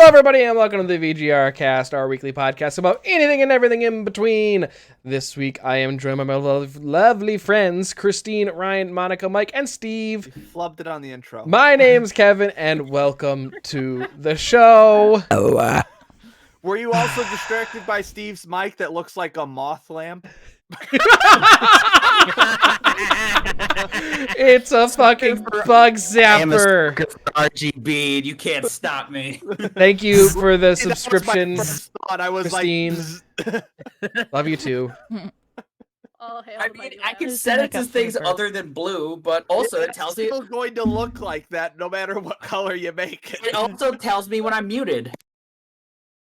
everybody, and welcome to the VGRCast, our weekly podcast about anything and everything in between. This week, I am joined by my lovely friends, Christine, Ryan, Monica, Mike, and Steve. You flubbed it on the intro. My name's Kevin, and welcome to the show. Were you also distracted by Steve's mic that looks like a moth lamp? It's a fucking bug zapper. RGB, you can't stop me. Thank you for the See, that was my subscription, first thought. I was Christine. like, Love you too. Oh, hell, I my mean, God. I can Just set it make to up things for it. other than blue, but also it it's tells me. still going to look like that no matter what color you make it. It also tells me when I'm muted.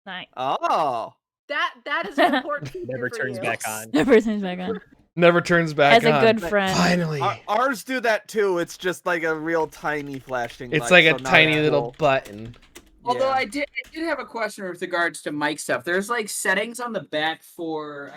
Nice. Oh. That is an important feature Never for turns you. back on. Never turns back on. Never turns back As a on. good friend. Finally. Ours do that too. It's just like a real tiny flashing It's light, like a so now tiny it's little cool. button. Although Yeah. I did have a question with regards to mic stuff. There's like settings on the back for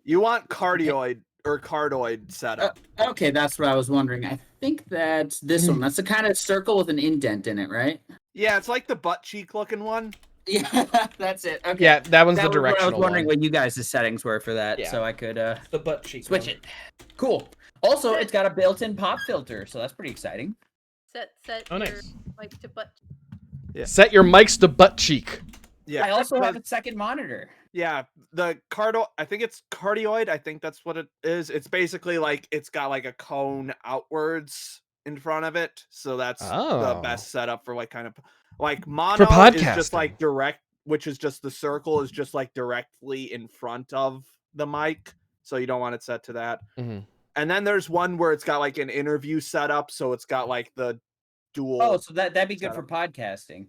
You want cardioid or cardoid setup. Okay, that's what I was wondering. I think that's this one. That's the kind of circle with an indent in it, right? Yeah, it's like the butt cheek looking one. Yeah, that's it. Okay. Yeah, that one's That the was what I directional was wondering one. what you guys' settings were for that, Yeah. so I could The butt cheek. switch it. Cool. Also, it's got a built-in pop filter, so that's pretty exciting. Set Oh, your nice. mic to butt. Set your mics to butt cheek. Yeah. I also have because- a second monitor. Yeah, the I think it's cardioid. I think that's what it is. It's basically like it's got like a cone outwards in front of it, so that's the Oh. best setup for like kind of like mono is just podcasting. like direct, which is just the circle is just like directly in front of the mic, so you don't want it set to that. Mhm. And then there's one where it's got like an interview setup, so it's got like the dual. Oh, so that'd be good for setup. podcasting.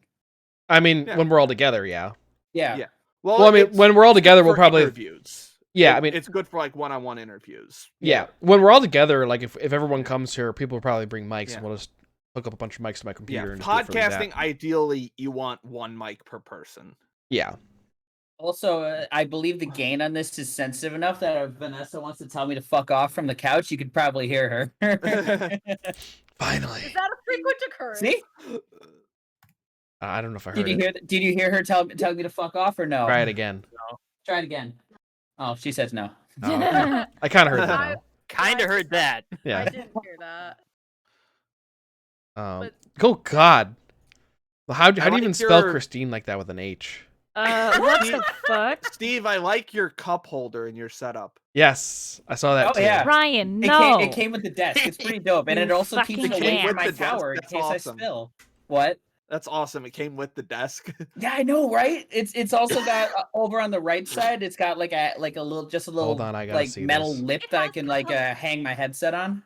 I mean, Yeah. when we're all together, yeah. Yeah. Yeah. Well, I mean, it's when we're all good together, we'll for probably. interviews. Yeah, I mean, it's good for like one-on-one interviews. yeah. When we're all together, like if everyone comes here, people will probably bring mics, Yeah. and we'll just hook up a bunch of mics to my computer. Yeah, and just do it from that. podcasting, ideally, you want one mic per person. Yeah. Also, I believe the gain on this is sensitive enough that if Vanessa wants to tell me to fuck off from the couch, you could probably hear her. Finally. Is that a frequent occurrence? See? I don't know if I heard Did you it. hear? Did you hear her tell me to fuck off or no? Try it again. Try it again. Oh, she says no. Oh, okay. I kind of heard that now. Kind of heard that. I Yeah. didn't hear that. but- Oh God. Well, how do you like even spell your- Christine like that with an H? What the fuck? Steve, I like your cup holder in your setup. Yes, I saw that Oh, too. yeah. Ryan, It, no. it came with the desk. It's pretty dope, and You it also keeps it fucking away can't. from my With the desk, tower in that's case awesome. I spill. What? That's awesome. It came with the desk. Yeah, I know, right? It's also got over on the right side. It's got like a little Hold on, I gotta like see metal this. lip It that I has can to like come- hang my headset on.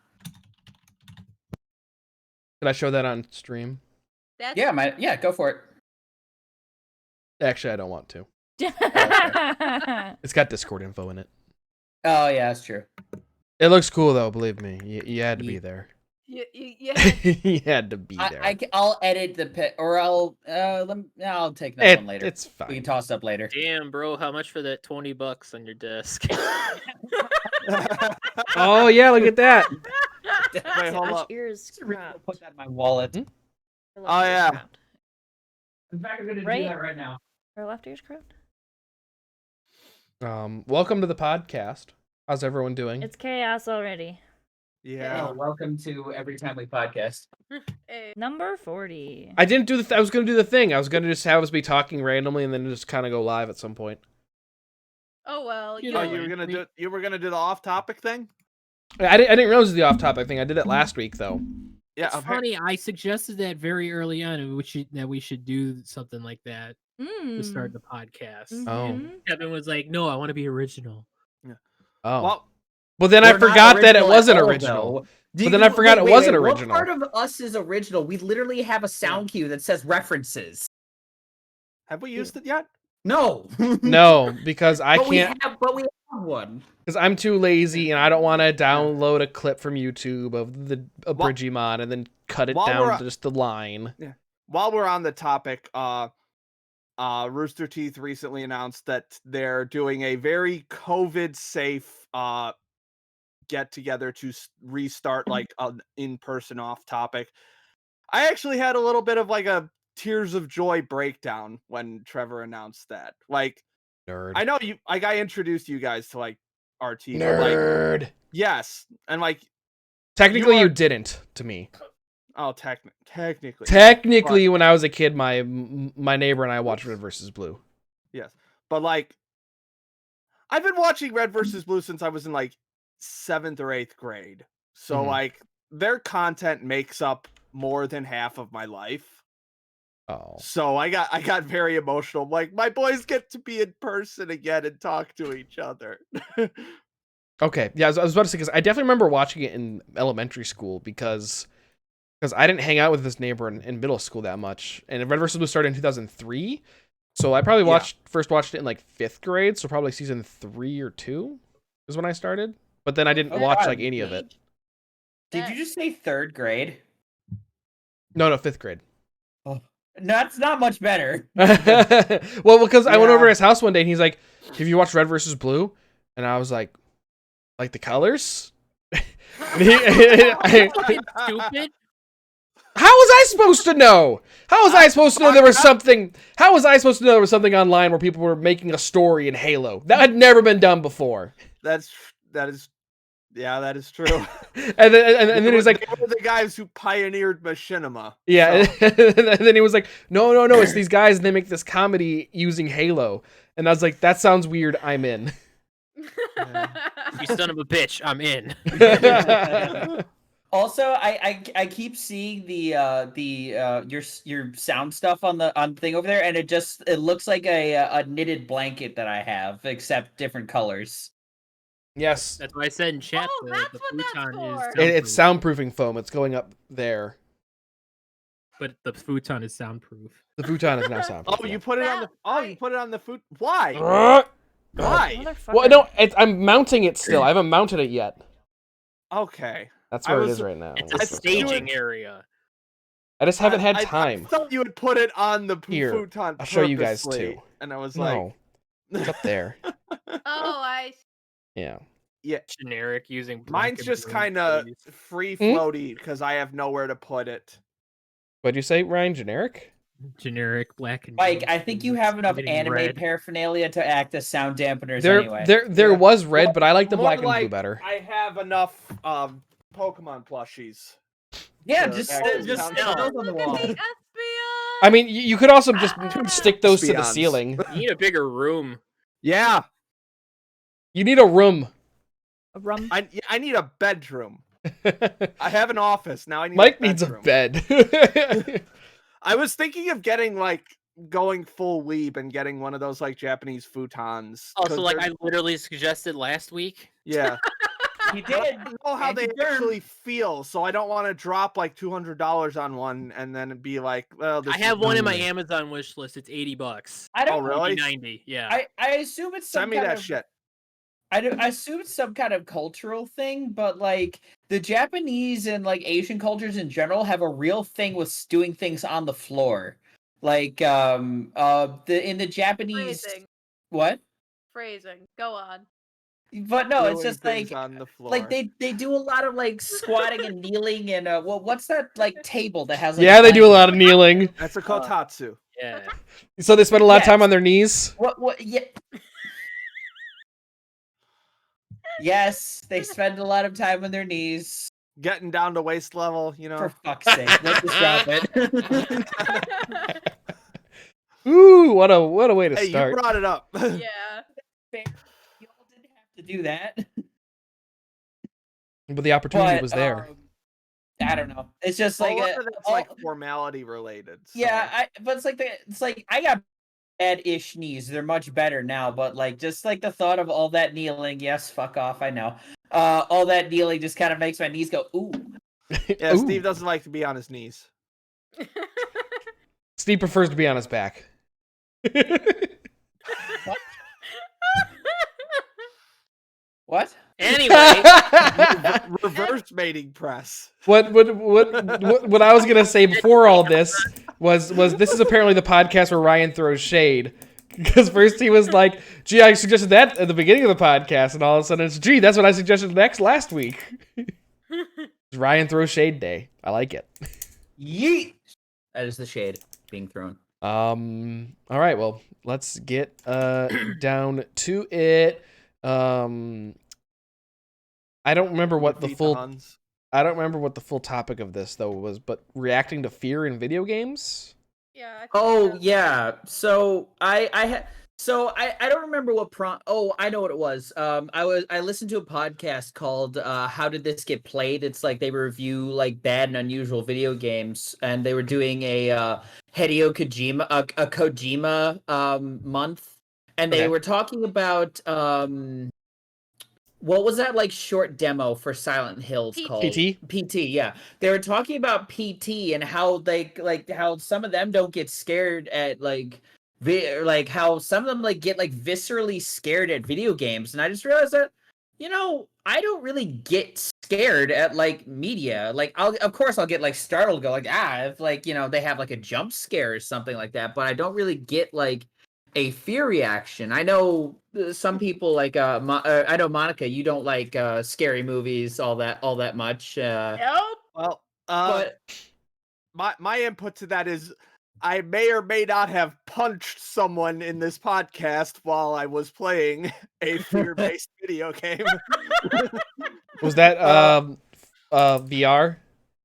Did I show that on stream? That's Yeah, go for it. Actually, I don't want to. It's got Discord info in it. Oh yeah, that's true. It looks cool though. Believe me, you had to be there. you You had to be there. I'll edit the pit, or I'll I'll take that one later. It's We can fine. toss it up later. Damn, bro, how much for that $20 on your desk? Oh yeah, look at that. Wait, hold up. Ears cropped. Put that in my wallet. Hmm? Her Oh, left ear's yeah. cropped. In fact, I'm gonna Right? do that right now. Her left ear's cropped? Welcome to the podcast. How's everyone doing? It's chaos already. Yeah. Welcome to Every Time We Podcast. Hey, Number 40. I didn't do the. I was gonna do the thing. I was gonna just have us be talking randomly and then just kind of go live at some point. oh well, You you know, Oh, know, you were gonna do the off-topic thing? I didn't realize it was the off-topic thing. I did it last week though. Yeah. It's funny. I suggested that very early on, that we should do something like that to start the podcast. Oh. Mhm. Kevin was like, "No, I want to be original." Oh. Well, Well, then I We're not forgot that it original at wasn't all, original. though. But then I forgot it wasn't What original. part of us is original? We literally have a sound cue that says references. have we used it yet? No. No, because I But can't. But we have one. Because I'm too lazy and I don't want to download a clip from YouTube of the Abridgimon and then cut it while down we're- to just the line. While we're on the topic, Rooster Teeth recently announced that they're doing a very COVID-safe get together to restart like an in-person off topic. I actually had a little bit of like a tears of joy breakdown when Trevor announced that. Like, Nerd. I know you, like, I introduced you guys to like RT, but like, Nerd. yes, and like, Technically, you are- didn't to me. oh, technically, Technically, when I was a kid, my neighbor and I watched Red versus Blue. yes, but like, I've been watching Red versus Blue since I was in like 7th or 8th grade. So Mhm. like, their content makes up more than half of my life. Oh. So I got very emotional. Like, my boys get to be in person again and talk to each other. Okay. Yeah, I was about to say, because I definitely remember watching it in elementary school because I didn't hang out with this neighbor in middle school that much. And Red vs. Blue started in 2003. So I probably first watched it in like 5th grade. So probably season 3 or 2 is when I started. But then I didn't Oh, watch God. like any of it. Did you just say 3rd grade? No, 5th grade. Oh. No, that's not much better. Well, because I went over Yeah. to his house one day and he's like, "Have you watched Red versus Blue?" And I was like the colors? And Fucking stupid. how was I supposed to know? How was I supposed to know there was something? How was I supposed to know there was something online where people were making a story in Halo? That had never been done before. that is true. And then he was like, they were the guys who pioneered machinima. yeah. So, And then he was like, no, it's these guys and they make this comedy using Halo. And I was like, that sounds weird. I'm in. You son of a bitch. I'm in. Also, I keep seeing the your sound stuff on the thing over there, and it looks like a knitted blanket that I have, except different colors. Yes. That's why I said in chat Oh, that's the what that's futon for. is It's soundproofing foam. It's going up there. but the futon is soundproof. The futon is now soundproof. oh, you put it on the you put it on the food. Why? yeah. Why? Motherfucker. Well, no, I'm mounting it still. I haven't mounted it yet. Okay. That's I where it was- is right now. It's I a thought you staging were- area. I just haven't had I time. thought you would put it on the Here, futon. I'll show you guys purposely, too. And I was No, it's up there. Oh, I Yeah. yeah, Generic using black mine's and just blue kind of sleeves. free Hmm? floaty because I have nowhere to put it. What'd you say, Ryan? Generic? Generic black and Mike, blue I think you sleeves, have enough getting anime red. paraphernalia to act as sound dampeners There, anyway. there Yeah. was red, Well, but I like the more black and blue like better. I have enough Pokemon plushies. Yeah, to just actually just sound stick good. those on the look at wall. the Espeon. I mean, you could also just stick those to the Espions. ceiling. You need a bigger room. Yeah, You need a room. A rum. I need a bedroom. I have an office now. I need Mike a needs a bedroom. bed. I was thinking of getting going full weeb and getting one of those like Japanese futons. Also, 'cause like they're- I literally suggested last week. yeah. You But I did. don't know how they Anti-germ. actually feel, so I don't want to drop like $200 on one and then be like, well, this I is have one in my not- Amazon wish list. It's $80. I don't. Oh, really? 90. Yeah. I assume it's some Send me kind that of, shit. I assume it's some kind of cultural thing, but like the Japanese and like Asian cultures in general have a real thing with doing things on the floor. Like in the Japanese Phrasing. what? Phrasing. Go on. But no, it's Doing just things like on the floor. they do a lot of like squatting and kneeling and what's that like table that has like Yeah, they do a blanket lot of kneeling. That's a kotatsu. yeah. So they spend a lot of Yes. time on their knees. What yeah. Yes, they spend a lot of time on their knees. Getting down to waist level, you know. For fuck's sake, let's just drop it. Ooh, what a way to Hey, start. you brought it up. Yeah. You all didn't have to do that. But the opportunity But, was there. I don't know. It's just Well, like a lot a, of that's all- like formality related. yeah. But it's like I got bad-ish knees. They're much better now. But like just like the thought of all that kneeling. Yes, fuck off. I know. All that kneeling just kind of makes my knees go ooh. Yeah, Ooh. Steve doesn't like to be on his knees. Steve prefers to be on his back. What? Anyway, Reverse mating press. What I was gonna say before all this was this is apparently the podcast where Ryan throws shade. Because first he was like, gee, I suggested that at the beginning of the podcast, and all of a sudden it's, gee, that's what I suggested last week. It's Ryan throws shade day. I like it. Yeet. That is the shade. being thrown. All right, well, let's get down to it. I don't remember what the Defeat full Huns. I don't remember what the full topic of this though was, but reacting to fear in video games? Yeah. I think Oh that's- yeah. So I don't remember what I know what it was. I listened to a podcast called How Did This Get Played? It's like they review like bad and unusual video games, and they were doing a Hideo Kojima a Kojima month, and they Okay. were talking about what was that like short demo for Silent Hills PT. called? PT? PT, yeah. They were talking about PT and how they like how some of them don't get scared at like like how some of them like get like viscerally scared at video games. And I just realized that I don't really get scared at like media. Like of course I'll get like startled, go like if like they have like a jump scare or something like that, but I don't really get like a fear reaction. I know some people like I know Monica, you don't like scary movies all that much. Nope. Well, But my input to that is I may or may not have punched someone in this podcast while I was playing a fear-based video game. Was that VR?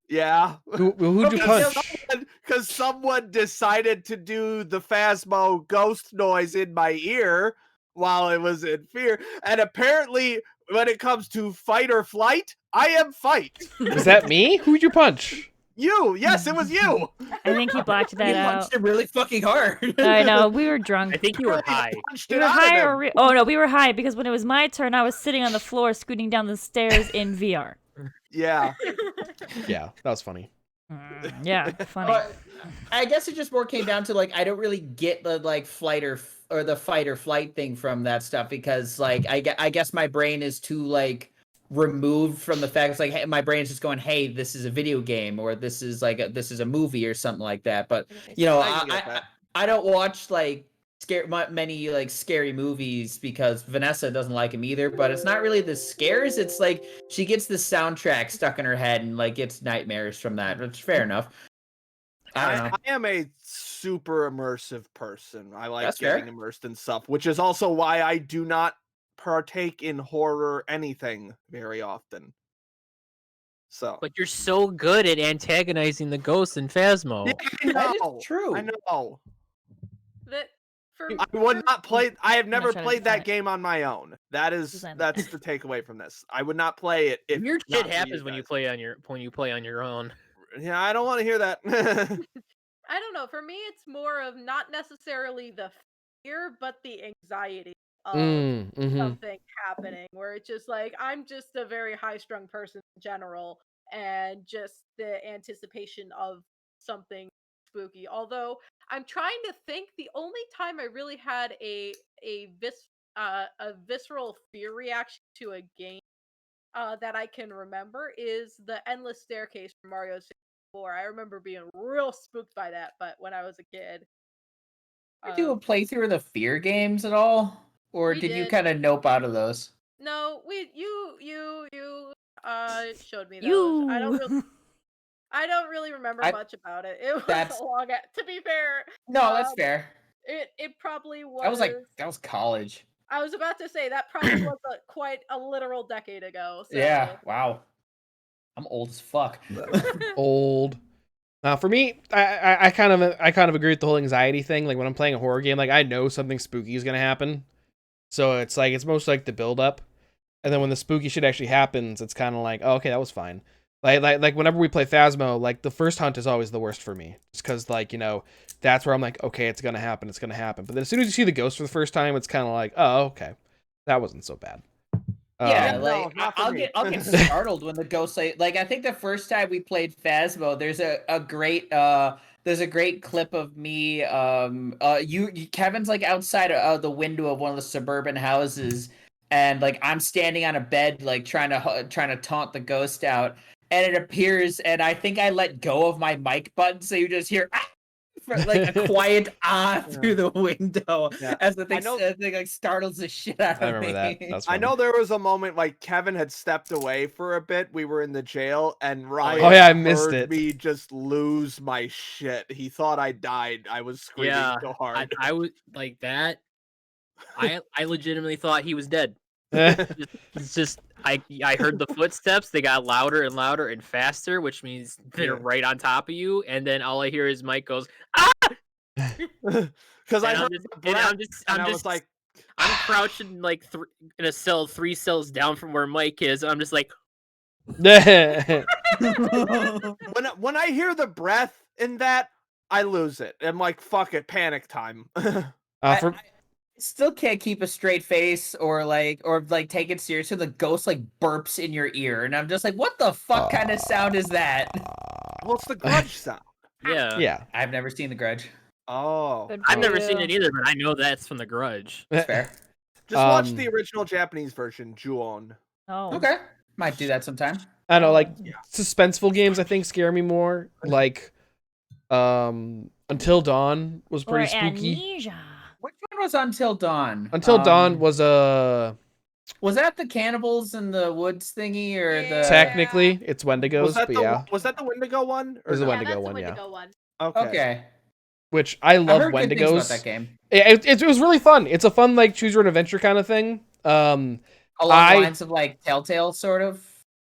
Yeah. Who'd you punch? Because someone decided to do the Phasmo ghost noise in my ear while I was in fear. And apparently, when it comes to fight or flight, I am fight. Was that me? Who'd you punch? You! Yes, it was you! I think he blocked that you out. punched it really fucking hard. I know, we were drunk. I think you were high. Punched We it were out of high him. oh no, we were high because when it was my turn, I was sitting on the floor scooting down the stairs in VR. Yeah. Yeah, that was funny. Yeah, funny. But I guess it just more came down to like I don't really get the like flight or the fight or flight thing from that stuff because like I guess my brain is too like removed from the fact it's like hey, my brain's just going hey this is a video game or this is like this is a movie or something like that. But I get that. I don't watch like many like scary movies because Vanessa doesn't like them either. But it's not really the scares. It's like she gets the soundtrack stuck in her head and like gets nightmares from that. Which fair enough. I don't know. I am a super immersive person. I like That's getting fair. immersed in stuff, which is also why I do not partake in horror anything very often. So But you're so good at antagonizing the ghosts in Phasmo. yeah, I That is know. true. I know. That for I would not play. I have never trying to played define that it. game on my own. That's Design that. the takeaway from this. I would not play it if Weird not shit for happens when you guys. play on your own. Yeah, I don't want to hear that. I don't know. For me, it's more of not necessarily the fear, but the anxiety of Mm-hmm. something happening. Where it's just like I'm just a very high-strung person in general, and just the anticipation of something spooky. Although I'm trying to think, the only time I really had a visceral fear reaction to a game that I can remember is the endless staircase from Mario 64. I remember being real spooked by that, but when I was a kid. Did you do a playthrough of the fear games at all, or We did you did. kind of nope out of those? No, you showed me those. You. I don't really remember I- much about it. It was That's- a long. To be fair, No, that's fair. it probably was. That was college. I was about to say that probably was quite a literal decade ago. So. Yeah. Wow. I'm old as fuck. Old. For me, I kind of agree with the whole anxiety thing. Like when I'm playing a horror game, like I know something spooky is gonna happen, so it's like it's most like the build up, and then when the spooky shit actually happens, it's kind of like, oh, okay, that was fine. Like whenever we play Phasmo, like the first hunt is always the worst for me, just because like that's where I'm like, okay, it's gonna happen. But then as soon as you see the ghost for the first time, it's kind of like, oh, okay, that wasn't so bad. Yeah, no, like not for me. I'll get startled when the ghost like I think the first time we played Phasmo, there's a great clip of me Kevin's like outside of the window of one of the suburban houses, and like I'm standing on a bed like trying to taunt the ghost out, and it appears, and I think I let go of my mic button, so you just hear For, like a quiet through the window Yeah. as the I thing, know- thing like startles the shit out of I remember that. me. That's I funny. know there was a moment like Kevin had stepped away for a bit. We were in the jail, and Ryan Oh, yeah, I missed heard it. me just lose my shit. He thought I died. I was screaming Yeah, so hard. I was like that. I legitimately thought he was dead. Eh. It's just I heard the footsteps. They got louder and louder and faster, which means they're Yeah. right on top of you. And then all I hear is Mike goes, Because I and heard the breath, and I was like, I'm crouching like in a cell 3 cells down from where Mike is. And I'm just like, when I hear the breath in that, I lose it. I'm like, fuck it, panic time. For I still can't keep a straight face or take it seriously. The ghost like burps in your ear, and I'm just like, what the fuck kind of sound is that? Well, it's the grudge sound. yeah. yeah, I've never seen The Grudge. Oh, Good I've for never seen you. it either, but I know that's from The Grudge. That's fair. just watch the original Japanese version, Ju-on. Oh. Okay, might do that sometime. I don't know, like Yeah. suspenseful games. I think scare me more. Like, Until Dawn was Or pretty spooky. Amnesia. Which one was Until Dawn? Until Dawn was Was that the cannibals in the woods thingy or the? Yeah. technically it's Was Wendigos, that but the yeah, was that the Wendigo one? It was the no? Wendigo that's one, the yeah. Wendigo one. Okay. Okay. which I I love heard good things about that Wendigos. game. It was really fun. It's a fun like choose your own adventure kind of thing. Along the lines of like Telltale, sort of.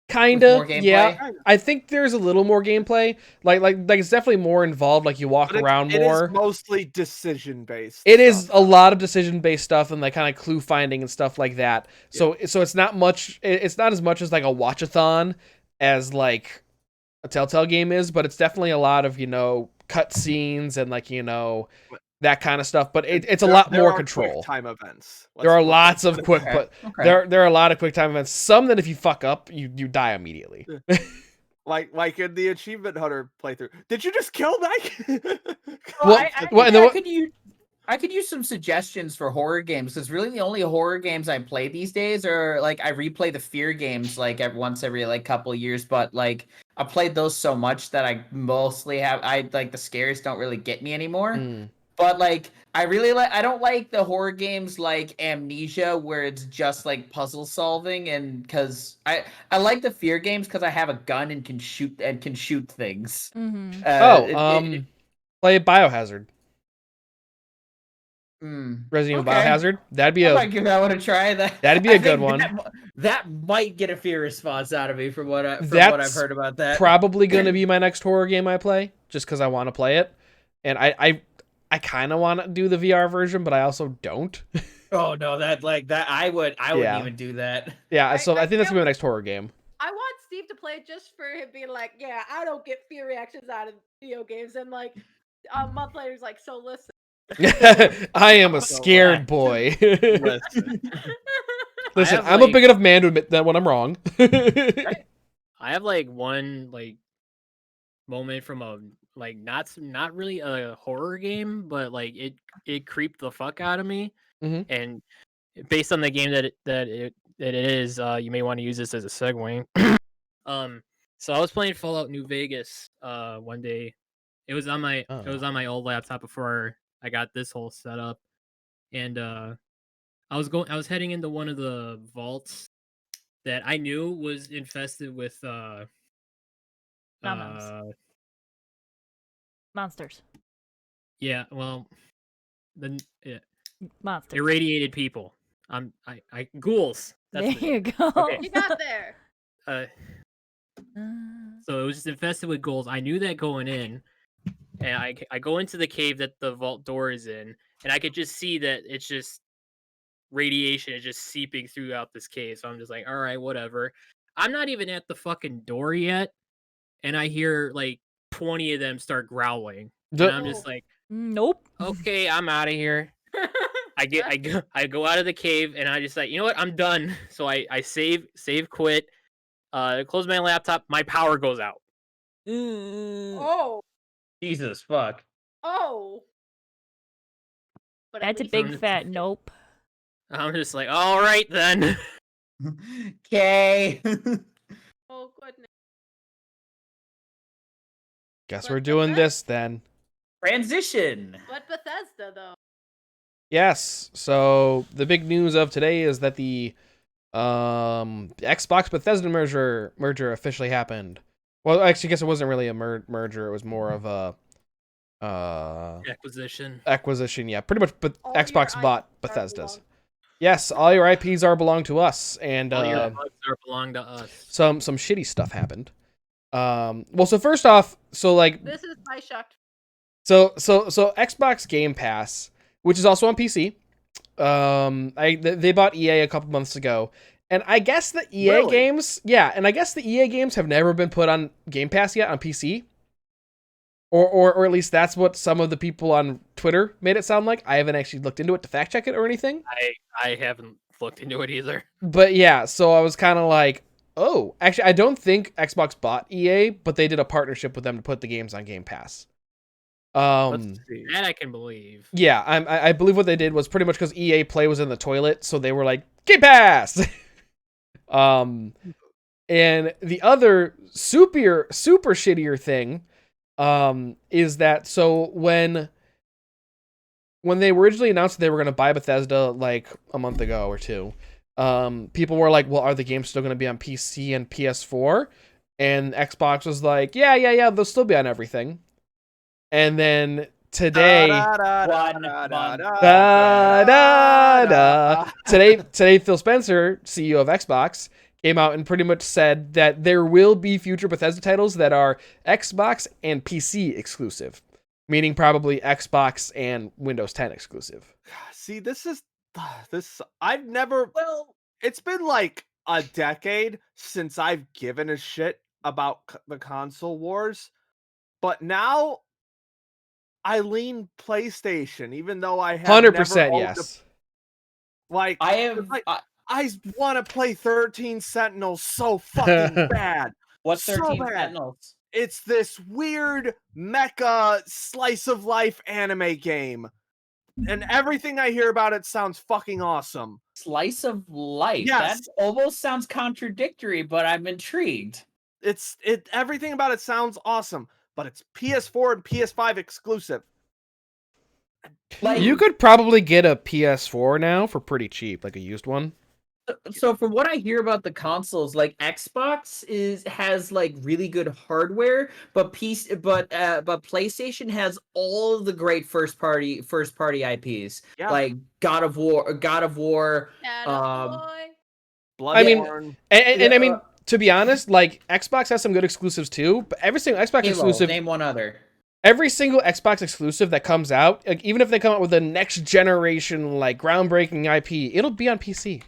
Kind With more of, gameplay? yeah. I think there's a little more gameplay. Like it's definitely more involved. Like you walk But around it more. is mostly decision based. It is a lot of decision based stuff and like kind of clue finding and stuff like that. So it's not much. It's not as much as like a watchathon as like a Telltale game is, but it's definitely a lot of cut scenes and like that kind of stuff. But it's a lot more control. Time events. There are lots of quick, Okay, but okay. there are a lot of quick time events. Some that if you fuck up, you die immediately. like in the Achievement Hunter playthrough. Did you just kill Mike? Well, I could use some suggestions for horror games because really the only horror games I play these days are like I replay the Fear games like once every like couple of years, but like I played those so much that I mostly the scares don't really get me anymore. Mm. But like I don't like the horror games like Amnesia where it's just like puzzle solving, and because I like the Fear games because I have a gun and can shoot things. Mm-hmm. Play Biohazard. Resident Evil Okay. Biohazard. That'd be I might give that one a try. That'd be a good one. That might get a fear response out of me from what I've heard about that. Probably gonna be my next horror game I play, just because I want to play it, and I kind of want to do the VR version, but I also don't. Oh no, I wouldn't Yeah. even do that. Yeah, so I think that's feel- gonna be my next horror game. I want Steve to play it just for him being like, yeah, I don't get fear reactions out of video games, and like a month later he's like, so listen. I am a scared boy. Listen, I'm a like- big enough man to admit that when I'm wrong. I have like one like moment from a like not really a horror game, but like it creeped the fuck out of me. Mhm. And based on the game that it is, you may want to use this as a segue. So I was playing Fallout New Vegas one day. It was on my old laptop before I got this whole setup, and I was heading into one of the vaults that I knew was infested with Monsters. yeah, well, Monsters. irradiated people. I ghouls. There That's you go. Okay. You got there. So it was just infested with ghouls. I knew that going in, and I go into the cave that the vault door is in, and I could just see that it's just radiation is just seeping throughout this cave. So I'm just like, all right, whatever. I'm not even at the fucking door yet, and I hear like 20 of them start growling, and I'm just like, Nope. okay, I'm out of here. I go out of the cave, and I just like, you know what, I'm done. So I save quit, close my laptop, my power goes out. Oh, Jesus fuck. oh. But at That's a least big you- fat nope. I'm just like, all right then. Okay. Oh goodness. Guess But we're doing okay. this then. Transition. But Bethesda though. Yes. So the big news of today is that the Xbox Bethesda merger officially happened. Well, actually, I guess it wasn't really a merger. It was more of a acquisition. Yeah, pretty much. But All Xbox your bought IPs are Bethesda's. belong- Yes, all your IPs are belong to us, and All your bugs are belong to us. some shitty stuff happened. Well, so first off, so like This is my shocked. so Xbox Game Pass, which is also on PC. They bought EA a couple months ago, and I guess the EA games, and I guess the EA games have never been put on Game Pass yet on PC. Or at least that's what some of the people on Twitter made it sound like. I haven't actually looked into it to fact check it or anything. I haven't looked into it either. But yeah, so I was kind of like, oh, actually, I don't think Xbox bought EA, but they did a partnership with them to put the games on Game Pass. That I can believe. Yeah, I believe what they did was pretty much because EA Play was in the toilet, so they were like, Game Pass! And the other super shittier thing is that so when they originally announced that they were going to buy Bethesda like a month ago or two, people were like, well, are the games still going to be on PC and PS4? And Xbox was like, yeah, they'll still be on everything. And then today, today Phil Spencer, CEO of Xbox, came out and pretty much said that there will be future Bethesda titles that are Xbox and PC exclusive, meaning probably Xbox and Windows 10 exclusive. See, I've never. Well, it's been like a decade since I've given a shit about the console wars, but now I lean PlayStation, even though I have 100% yes. Like I have. I want to play 13 Sentinels so fucking bad. What's 13 so Sentinels? It's this weird mecha slice of life anime game. And everything I hear about it sounds fucking awesome. Slice of life? Yes. That almost sounds contradictory, but I'm intrigued. Everything about it sounds awesome, but it's PS4 and PS5 exclusive. Like, you could probably get a PS4 now for pretty cheap, like a used one. So from what I hear about the consoles, like Xbox has like really good hardware, but PlayStation has all of the great first party IPs, like God of War, Bloodborne. I mean, and I mean, to be honest, like Xbox has some good exclusives too, but every single Xbox exclusive. Name one other. Every single Xbox exclusive that comes out, like, even if they come out with a next generation, like groundbreaking IP, it'll be on PC.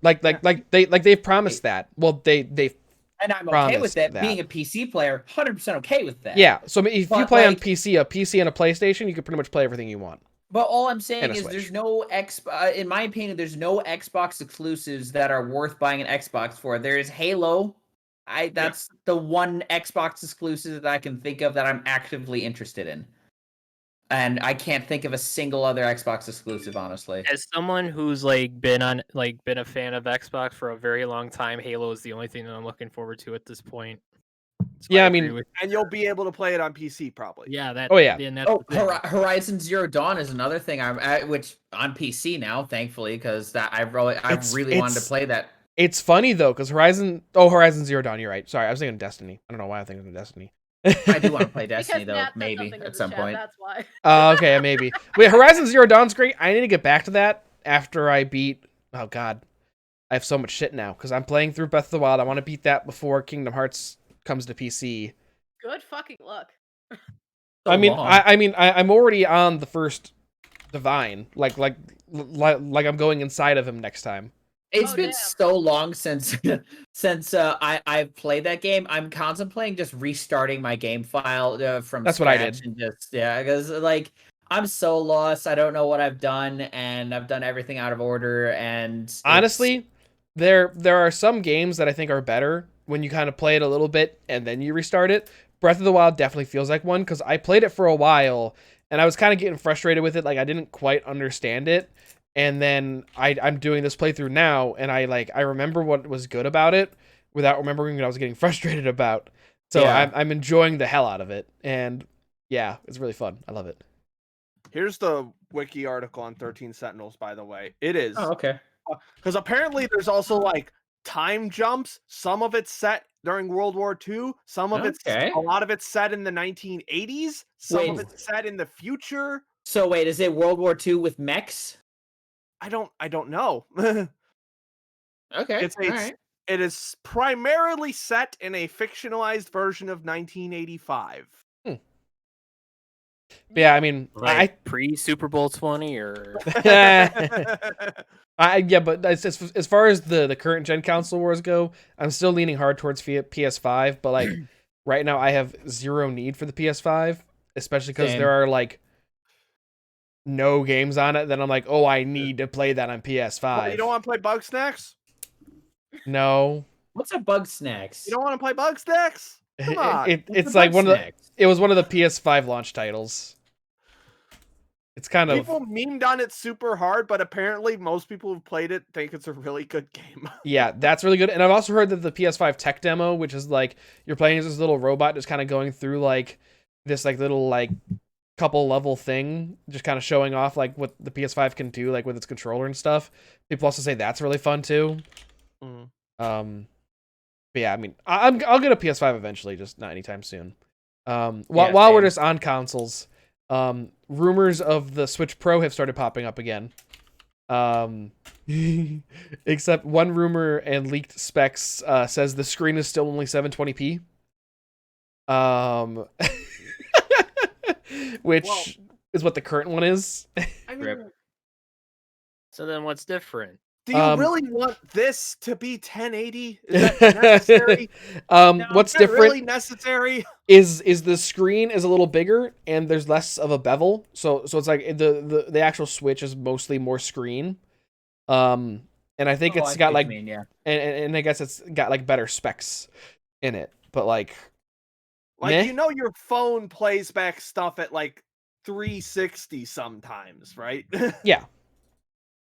Like they've promised that. Well, they've and I'm okay with that. Being a PC player, 100% okay with that. Yeah. So if you play on PC, a PC and a PlayStation, you can pretty much play everything you want. But all I'm saying is there's no in my opinion, there's no Xbox exclusives that are worth buying an Xbox for. There is Halo. That's the one Xbox exclusive that I can think of that I'm actively interested in. And I can't think of a single other Xbox exclusive, honestly. As someone who's been a fan of Xbox for a very long time, Halo is the only thing that I'm looking forward to at this point. Yeah, I mean, and you'll be able to play it on PC probably. Yeah, that. Oh yeah. Horizon Zero Dawn is another thing which on PC now, thankfully, because I really wanted to play that. It's funny though, because Horizon Zero Dawn. You're right. Sorry, I was thinking Destiny. I don't know why I'm thinking of Destiny. I do want to play Destiny though, maybe at some point. That's why. Okay, maybe. Wait, Horizon Zero Dawn's great. I need to get back to that after I beat. Oh God, I have so much shit now because I'm playing through Breath of the Wild. I want to beat that before Kingdom Hearts comes to PC. Good fucking luck. I'm already on the first Divine. Like I'm going inside of him next time. It's been so long since I've played that game. I'm contemplating just restarting my game file from That's what I did. And because I'm so lost. I don't know what I've done, and I've done everything out of order. And honestly, there are some games that I think are better when you kind of play it a little bit and then you restart it. Breath of the Wild definitely feels like one because I played it for a while and I was kind of getting frustrated with it. Like I didn't quite understand it. And then I'm doing this playthrough now, and I remember what was good about it without remembering what I was getting frustrated about. So yeah. I'm enjoying the hell out of it. And Yeah, it's really fun. I love it. Here's the wiki article on 13 Sentinels, by the way. It is. Oh, okay. Because apparently there's also like time jumps. Some of it's set during World War II. Some of Okay. a lot of it's set in the 1980s. Some of Wait. it's set in the future. So wait, is it World War II with mechs? I don't know. Okay. It's all right. It is primarily set in a fictionalized version of 1985. But yeah, I mean, Like pre Super Bowl 20 or yeah, but as far as the current gen console wars go, I'm still leaning hard towards PS5. But like right now, I have zero need for the PS5, especially because Same. there are like no games on it that I'm like, oh, I need to play that on PS5. Oh, you don't want to play Bugsnax? No, What's a bug snacks? You don't want to play Bugsnax? Come on. it's like one of the. It was one of the PS5 launch titles. It's kind of People memed on it super hard, but apparently most people who've played it think it's a really good game. yeah, that's really good. And I've also heard that the PS5 tech demo, which is like you're playing as this little robot, just kind of going through like this like little like couple level thing, just kind of showing off like what the PS5 can do, like with its controller and stuff. People also say that's really fun too. But yeah, I mean, I'll get a PS5 eventually, just not anytime soon. While we're just on consoles, rumors of the Switch Pro have started popping up again. Except one rumor and leaked specs says the screen is still only 720p. Which is what the current one is. I mean, so then what's different? do you really want this to be 1080? Is that necessary? What's is that different really necessary? is the screen is a little bigger and there's less of a bevel. So it's like the actual Switch is mostly more screen. And I think it's got like and I guess it's got like better specs in it. But like meh? You know your phone plays back stuff at like 360 sometimes, right? Yeah.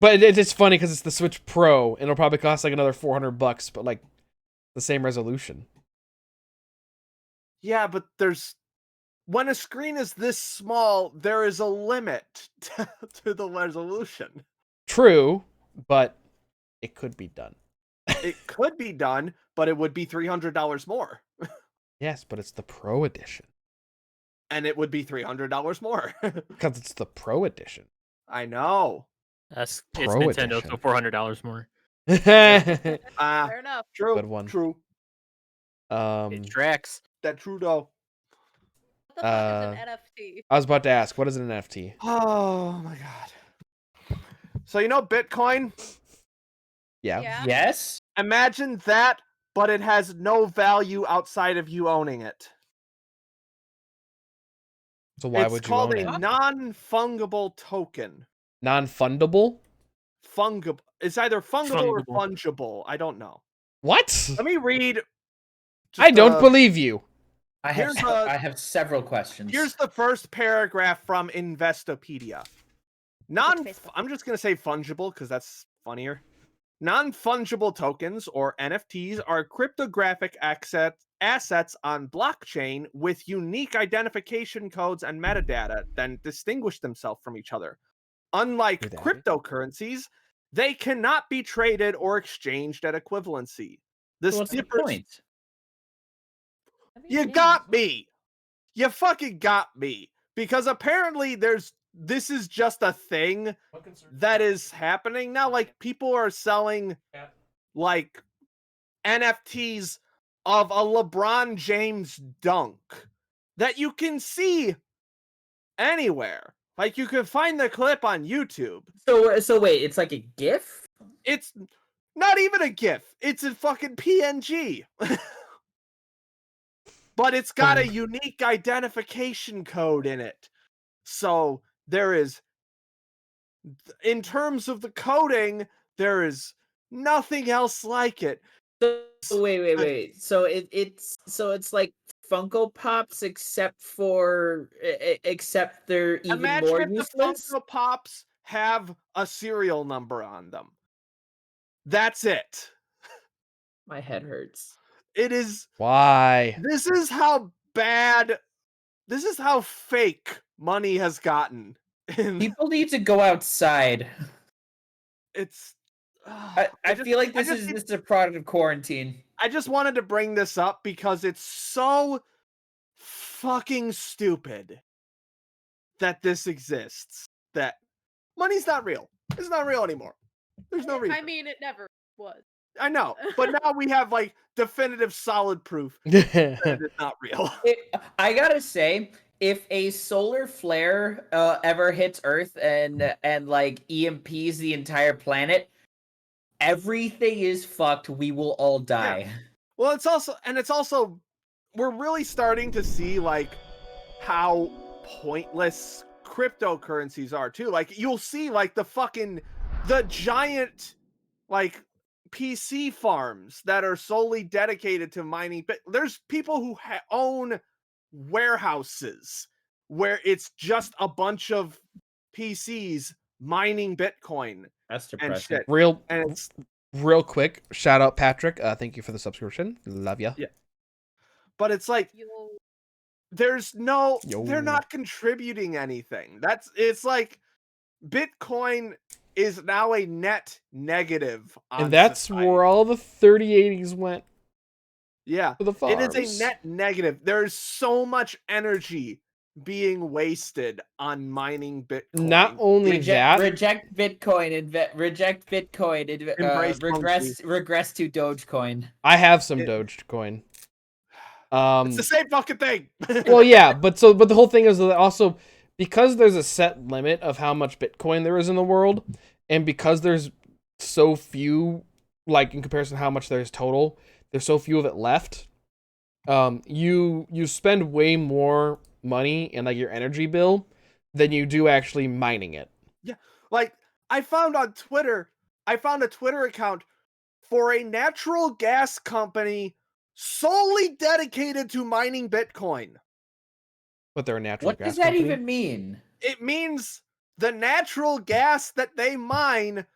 But it's funny because it's the Switch Pro, and it'll probably cost like another $400, but like the same resolution. Yeah, but when a screen is this small, there is a limit to the resolution. True, but it could be done. It could be done, but it would be $300 more. Yes, but it's the Pro Edition. And it would be $300 more. Because it's the Pro Edition. I know. It's Pro Nintendo, Edition. so $400 more. Fair enough. True. Good one. True. It tracks. That true though. What the fuck is an NFT? I was about to ask, what is an NFT? Oh my god. So you know Bitcoin? Yeah. Yes. Imagine that, but it has no value outside of you owning it. So why It's would you called own a it? non-fungible token. Non-fundable? Fungible. It's either fungible or Fungible. fungible. I don't know. What? Let me read. I don't believe you. I have several questions. Here's the first paragraph from Investopedia. I'm just going to say fungible because that's funnier. Non-fungible tokens, or NFTs, are cryptographic assets on blockchain with unique identification codes and metadata that distinguish themselves from each other. Unlike cryptocurrencies, they cannot be traded or exchanged at equivalency. So what's the point? You got me. You fucking got me. Because apparently this is just a thing that is happening now. Like, people are selling like NFTs of a LeBron James dunk that you can see anywhere. Like, you can find the clip on YouTube. So wait, it's like a GIF? It's not even a GIF. It's a fucking PNG. But it's got a unique identification code in it. So there is, in terms of the coding, there is nothing else like it. So wait. So it's like Funko Pops, except they're even Imagine more if useless. the Funko Pops have a serial number on them. That's it. My head hurts. It is. Why? This is how bad this is how fake money has gotten. And People need to go outside. it's I feel like this is a product of quarantine. I just wanted to bring this up because it's so fucking stupid that this exists. That money's not real. It's not real anymore. There's no reason. I mean, it never was. I know, but now we have like definitive, solid proof that it's not real. I gotta say, if a solar flare ever hits Earth and like EMPs the entire planet, everything is fucked. We will all die. Yeah. Well, it's also we're really starting to see like how pointless cryptocurrencies are too. Like you'll see like the giant like PC farms that are solely dedicated to mining. But there's people who own warehouses where it's just a bunch of PCs mining Bitcoin That's and depressing. shit. Real And it's real quick, shout out Patrick. Thank you for the subscription. Love ya. Yeah. But it's like You'll there's no Yo. they're not contributing anything. It's like Bitcoin is now a net negative on And that's society. where all the 3080s went Yeah. for the farms. It is a net negative. There's so much energy being wasted on mining Bitcoin. Not only that, Reject Bitcoin and reject Bitcoin and Embrace regress to Dogecoin. I have some Dogecoin. It's the same fucking thing. Well, yeah, but the whole thing is that also because there's a set limit of how much Bitcoin there is in the world, and because there's so few, like in comparison to how much there's total, there's so few of it left. You spend way more money in like your energy bill than you do actually mining it. Yeah, like I found a Twitter account for a natural gas company solely dedicated to mining Bitcoin. But they're a natural What gas does that company. even mean? It means the natural gas that they mine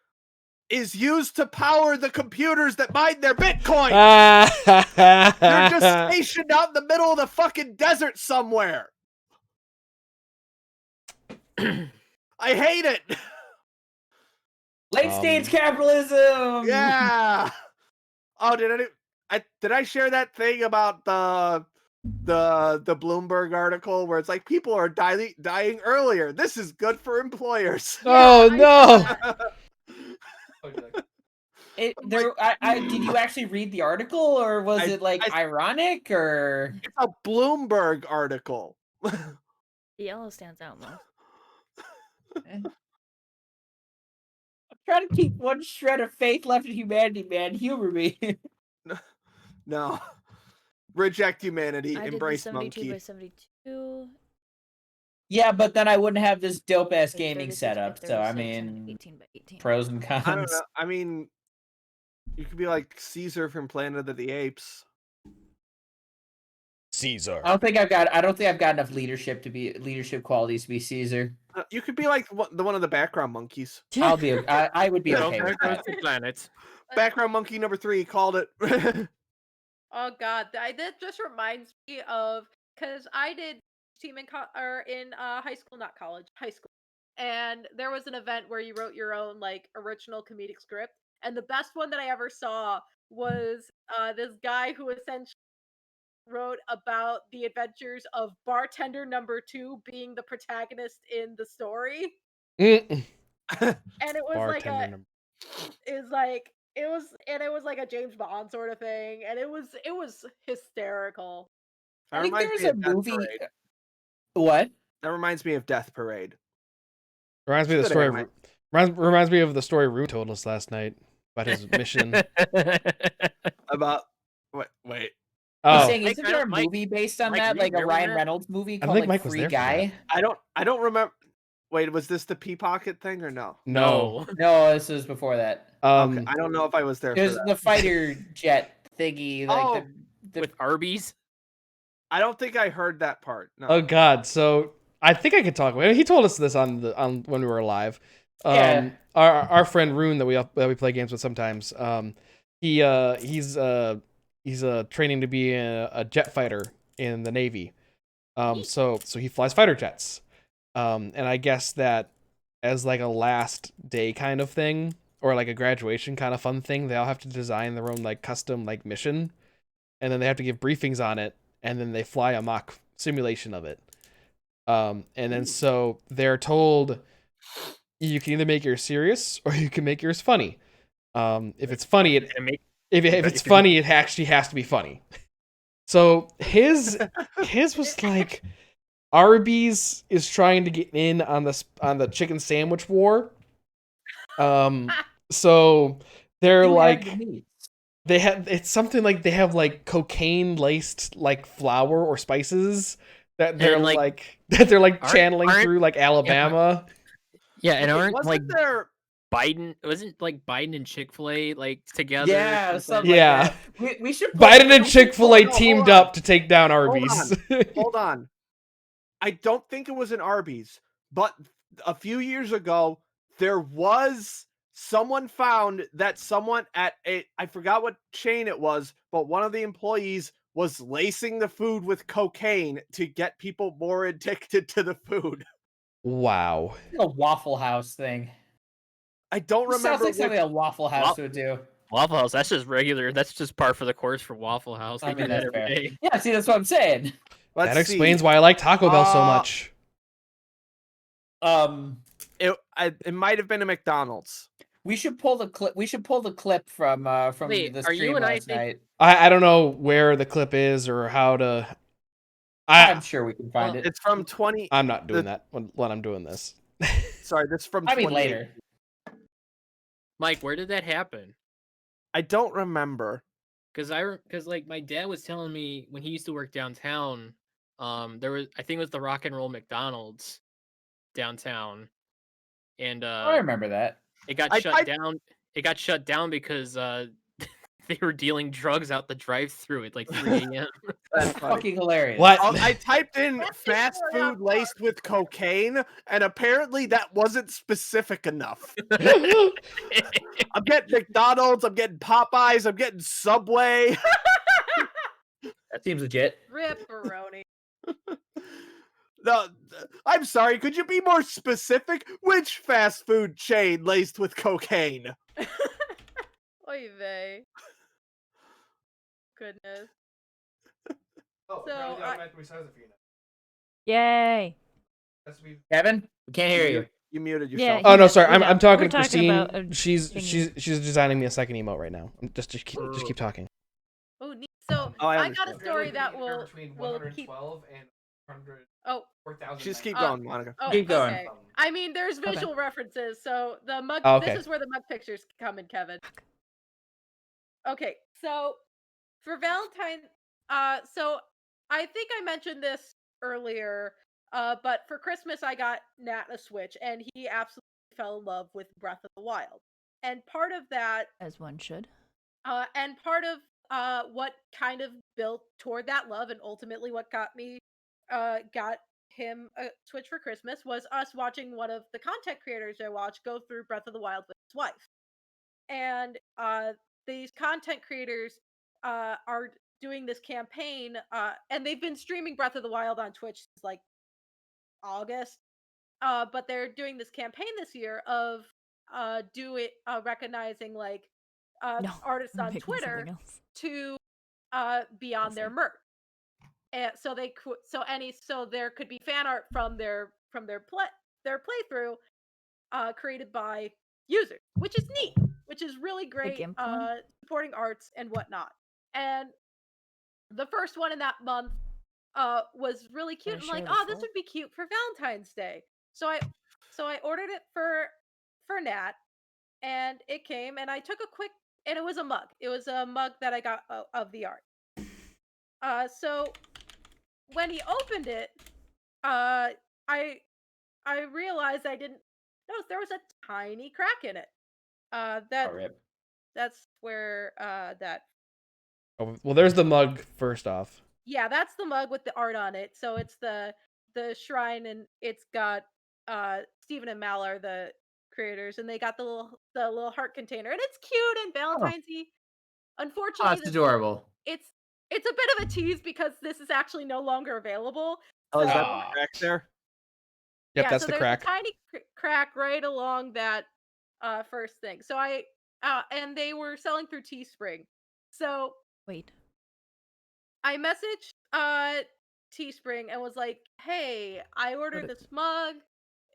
is used to power the computers that mine their Bitcoin. They're just stationed out in the middle of the fucking desert somewhere. I hate it. Late stage capitalism. Yeah. Oh, did I share that thing about the Bloomberg article where it's like people are dying earlier? This is good for employers. Oh no. Did you actually read the article, or was it like ironic, or it's a Bloomberg article? The yellow stands out most. I'm trying to keep one shred of faith left in humanity, man. Humor me. No. Reject humanity. I Embrace did the 72 monkey. by 72. Yeah, but then I wouldn't have this dope ass the gaming 36 by setup. So I 36, and mean, 18 by 18. pros and cons. I don't know. I mean, you could be like Caesar from Planet of the Apes. Caesar. I don't think I've got enough leadership qualities to be Caesar. You could be like one of the background monkeys. I would be okay with that. Planets. Background monkey number 3 called it. Oh God, that just reminds me of because I did team in high school, not college, high school, and there was an event where you wrote your own like original comedic script, and the best one that I ever saw was this guy who essentially wrote about the adventures of bartender number 2 being the protagonist in the story, Mm. and it was Bartender it was like a James Bond sort of thing, and it was hysterical. That I think reminds there's me a of Death movie. Parade. What? That reminds me of Death Parade. Reminds me of the Good story. anime. Reminds me of the story Rue told us last night about his mission. About wait. I'm Oh, saying, Mike, isn't there a movie based on Mike, that, do you like a remember Ryan that? Reynolds movie I called think like Mike was Free there for Guy? I don't remember. Wait, was this the pea pocket thing or no? no. No, this was before that. Okay, I don't know if I was there for There's that. the fighter jet thingy, like Oh, the With Arby's. I don't think I heard that part. No. Oh God. So I think I could talk about it. He told us this on when we were live. Yeah. Our friend Rune that we play games with sometimes. He's training to be a jet fighter in the Navy. So he flies fighter jets. And I guess that as like a last day kind of thing, or like a graduation kind of fun thing, they all have to design their own like custom like mission, and then they have to give briefings on it, and then they fly a mock simulation of it. And then so they're told you can either make yours serious or you can make yours funny. If it's funny, if it's funny, it actually has to be funny. So his was like Arby's is trying to get in on the chicken sandwich war. So they're Do we have like the meats? they have it's something like they have like cocaine laced like flour or spices that they're And, like that they're like aren't- channeling aren't- through like Alabama. Yeah, and Wait, aren't wasn't like there? wasn't like Biden and Chick-fil-A like together? Yeah, or something Yeah. like that. We should Biden and we should Chick-fil-A no, hold teamed on. up to take down Arby's. Hold on. I don't think it was an Arby's, but a few years ago, there was someone found that someone at I forgot what chain it was, but one of the employees was lacing the food with cocaine to get people more addicted to the food. Wow. a Waffle House thing. I don't This sounds remember like something which. a Waffle House would do. Waffle House. That's just regular. That's just par for the course for Waffle House. They I do mean, that that's every fair. day. Yeah, see, that's what I'm saying. Let's That explains see. why I like Taco Bell so Uh, much. It might have been a McDonald's. We should pull the clip. We should pull the clip from Wait, the are you stream and I last think- night. I don't know where the clip is or how to. I'm sure we can find Well, it. It's from 20. I'm not doing that when I'm doing this. Sorry, this is from. I mean 28. later. Mike, where did that happen? I don't remember. Because like my dad was telling me when he used to work downtown, there was I think it was the Rock and Roll McDonald's downtown, and I remember that. it got I shut typed- down. It got shut down because they were dealing drugs out the drive-through at like 3 a.m. That's funny. Fucking hilarious. What? I typed in That's fast just where I'm food laced with cocaine, and apparently that wasn't specific enough. I'm getting McDonald's, I'm getting Popeyes, I'm getting Subway. That seems legit. Ripperoni. No, I'm sorry, could you be more specific? Which fast food chain laced with cocaine? Oy vey. Goodness. Oh, So, apparently I- Yay. Kevin, we can't hear you. You muted Yeah, yourself. Oh no, sorry. I'm Yeah, I'm talking we're to talking Christine. about a She's thingy. designing me a second emote right now. Just keep talking. Oh, neat. So Oh, I I got a understand. story that will keep. Oh, Just keep Oh. going, Monica. oh, Keep going. okay. I mean, there's Okay. visual references. So the mug. Oh, okay. This is where the mug pictures come in, Kevin. Okay, so for Valentine, so I think I mentioned this earlier, but for Christmas I got Nat a Switch, and he absolutely fell in love with Breath of the Wild. And part of that, As one should. and part of what kind of built toward that love, and ultimately what got him a Switch for Christmas, was us watching one of the content creators I watch go through Breath of the Wild with his wife. And these content creators are doing this campaign, and they've been streaming Breath of the Wild on Twitch since like August. But they're doing this campaign this year of recognizing like No, artists I'm on making something Twitter else. to be on their see. merch. And so there could be fan art from their playthrough created by users, which is neat, which is really great, GIMP one? supporting arts and whatnot. And the first one in that month was really cute. Wanna I'm like, share the oh, this full? would be cute for Valentine's Day. So I ordered it for Nat, and it came, and I took a quick, and it was a mug. It was a mug that I got of the art. So when he opened it, I realized I didn't notice there was a tiny crack in it. Oh, rip. That's where that. Oh, well, there's the mug first off. Yeah, that's the mug with the art on it. So it's the shrine, and it's got Stephen and Mal are the creators, and they got the little heart container, and it's cute and Valentine's-y. Oh, Unfortunately, that's adorable. it's a bit of a tease because this is actually no longer available. Oh, is that So the Aw. crack there? Yep, yeah, that's so the there's a crack. tiny crack right along that first thing. So and they were selling through Teespring. So Wait. I messaged Teespring and was like, "Hey, I ordered this mug.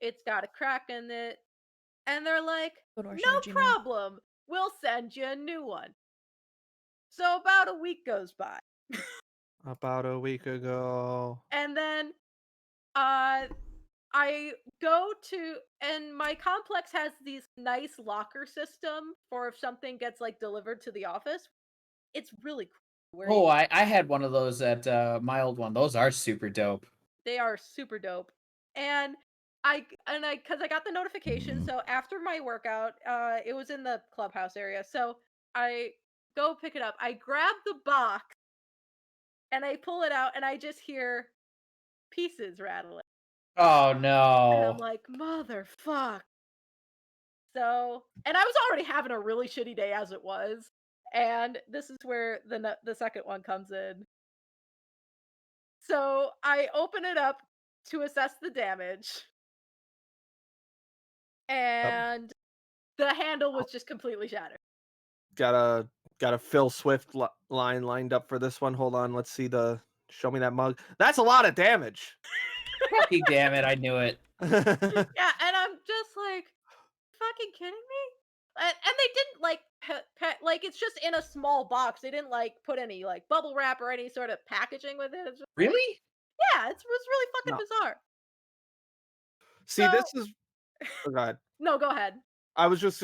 It's got a crack in it." And they're like, Go to our "No shared Gmail. problem. We'll send you a new one." So about a week goes by. About a week ago. And then uh I go to, and my complex has these nice locker system for if something gets like delivered to the office. It's really cool. Where Oh, you, I had one of those at my old one. Those are super dope. they are super dope. And because I got the notification, so after my workout, it was in the clubhouse area. So I go pick it up. I grab the box and I pull it out and I just hear pieces rattling. Oh And I'm no. like, motherfuck. So, and I was already having a really shitty day as it was. And this is where the second one comes in. So I open it up to assess the damage, and the handle was just completely shattered. Got a Phil Swift line lined up for this one. Hold on, let's see the. Show me that mug. That's a lot of damage. Fucking damn it, I knew it. Yeah, and I'm just like, fucking kidding me? And they didn't like like it's just in a small box. They didn't like put any like bubble wrap or any sort of packaging with it. It's just like, Really? yeah, it was really No. fucking bizarre. See, So this is. Oh, God. no, go ahead. I was just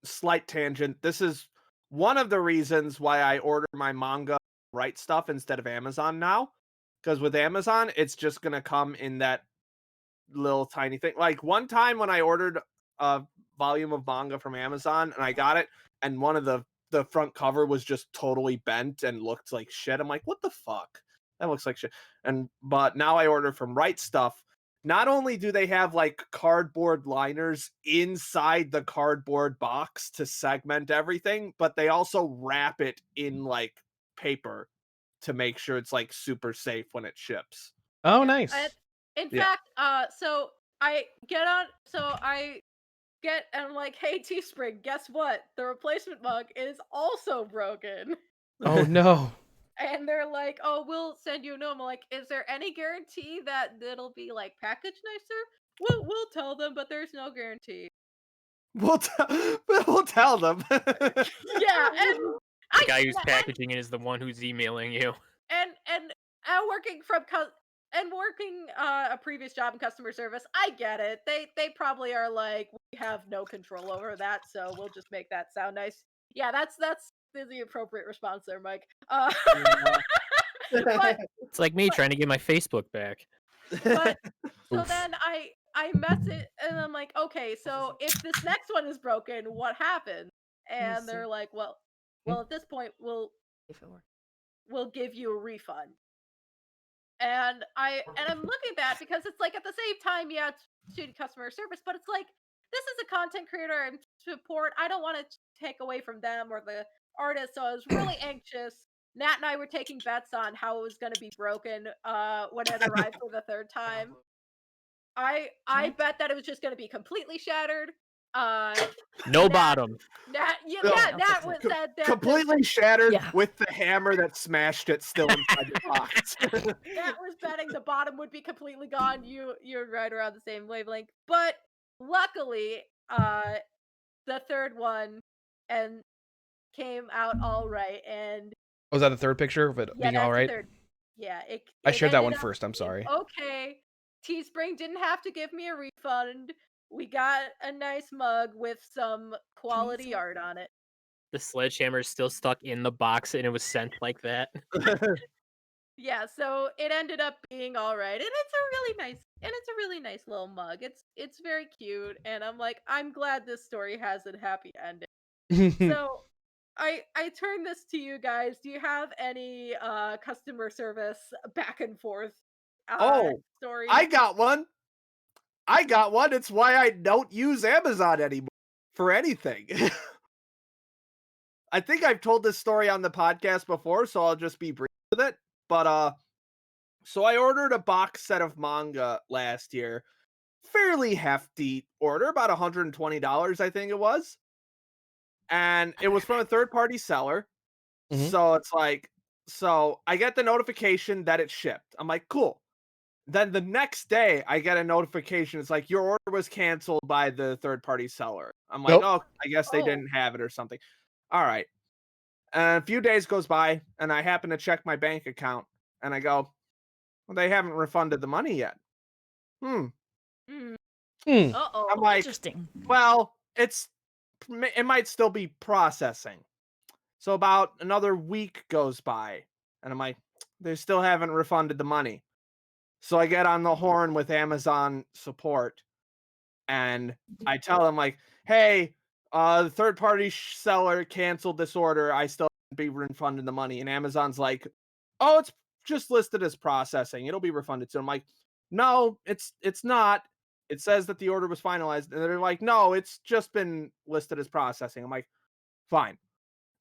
slight tangent. This is one of the reasons why I order my manga right stuff instead of Amazon now. Because with Amazon, it's just gonna come in that little tiny thing. Like one time when I ordered a volume of manga from Amazon and I got it, and one of the front cover was just totally bent and looked like shit. I'm like, what the fuck? That looks like shit. But now I order from Right Stuff. Not only do they have like cardboard liners inside the cardboard box to segment everything, but they also wrap it in like paper to make sure it's like super safe when it ships. Oh, Yeah. nice. In Yeah. fact, so I get and I'm like, hey Teespring, guess what? The replacement mug is also broken. Oh no. And they're like, oh, we'll send you a new one. I'm like, is there any guarantee that it'll be like packaged nicer? We'll tell them, but there's no guarantee. We'll tell them. Yeah, and The guy who's packaging it is the one who's emailing you. and working working a previous job in customer service, I get it. They probably are like, we have no control over that, so we'll just make that sound nice. Yeah, that's the appropriate response there, Mike. But It's like me trying to get my Facebook back. but so Oof. then I message and I'm like, okay, so if this next one is broken, what happens? And they're like, well, at this point, If it works. we'll give you a refund. And I'm looking at that because it's like at the same time, yeah, it's shitty customer service, but it's like this is a content creator and support. I don't want to take away from them or the artist, so I was really anxious. Nat and I were taking bets on how it was going to be broken when it arrived for the third time. I bet that it was just going to be completely shattered. No Nat, bottom. Nat, No. Nat said that Completely shattered Yeah. with the hammer that smashed it still inside the box. Nat was betting the bottom would be completely gone. You're right around the same wavelength, but luckily, the third one and came out all right, and Was that the third picture of it yeah, being all that's the right? third. Yeah, I it shared that ended one up first. I'm being sorry. okay. Teespring didn't have to give me a refund. We got a nice mug with some quality art on it. The sledgehammer is still stuck in the box and it was sent like that. Yeah, so it ended up being all right, and it's a really nice little mug. It's very cute, and I'm like, I'm glad this story has a happy ending. So I turn this to you guys. Do you have any customer service back and forth Oh, stories? I got one. It's why I don't use Amazon anymore for anything. I think I've told this story on the podcast before, so I'll just be brief with it. But So I ordered a box set of manga last year. Fairly hefty order, about $120, I think it was. And it was from a third party seller. Mhm. So it's like, so I get the notification that it's shipped. I'm like, cool. Then the next day, I get a notification. It's like, your order was canceled by the third party seller. I'm like, Nope. oh, I guess they Oh. didn't have it or something. All right. And a few days goes by, and I happen to check my bank account, and I go, well, they haven't refunded the money yet. Hmm. Hmm. Hmm. I'm Uh-oh. like, Interesting. well, it might still be processing. So about another week goes by, and I'm like, they still haven't refunded the money. So I get on the horn with Amazon support, and I tell them like, hey, the third party seller canceled this order. I still haven't be refunded the money. And Amazon's like, oh, it's just listed as processing. It'll be refunded soon. I'm like, no, it's not. It says that the order was finalized. And they're like, no, it's just been listed as processing. I'm like, fine.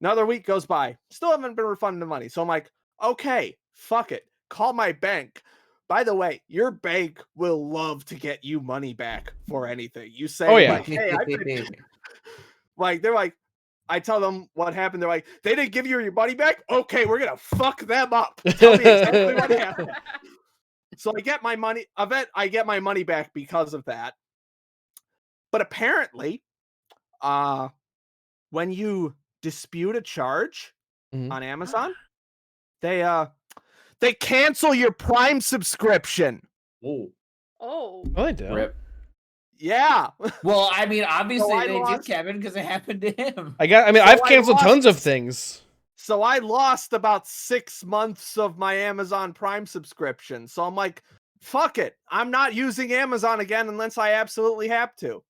Another week goes by. Still haven't been refunded the money. So I'm like, okay, fuck it. Call my bank. By the way, your bank will love to get you money back for anything. You say, Oh, yeah. like, hey, I've been like, they're like, I tell them what happened. They're like, they didn't give you your money back? Okay, we're gonna fuck them up. Tell me exactly what happened. So I get my money. I get my money back because of that. But apparently, when you dispute a charge Mhm. on Amazon, they cancel your Prime subscription. Whoa. Oh. Oh, they do. Rip. Yeah. Well, I mean, obviously I they do, lost- Kevin, because it happened to him. I mean, So I've I canceled tons of lost- things. So I lost about 6 months of my Amazon Prime subscription. So I'm like, fuck it. I'm not using Amazon again unless I absolutely have to.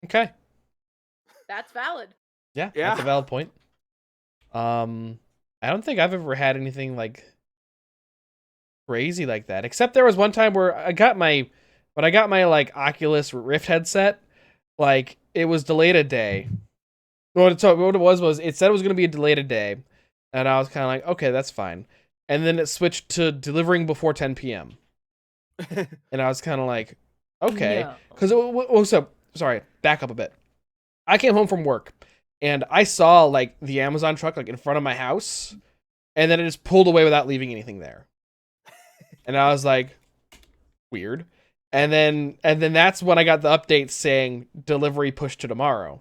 Okay. That's valid. Yeah, Yeah. that's a valid point. I don't think I've ever had anything like crazy like that. Except there was one time where when I got my like Oculus Rift headset, like it was delayed a day. What it was it said it was going to be delayed a day, and I was kind of like, okay, that's fine. And then it switched to delivering before 10 p.m. And I was kind of like, okay, No. because so sorry, back up a bit. I came home from work, and I saw like the Amazon truck like in front of my house, and then it just pulled away without leaving anything there. And I was like, weird. And then that's when I got the update saying delivery pushed to tomorrow.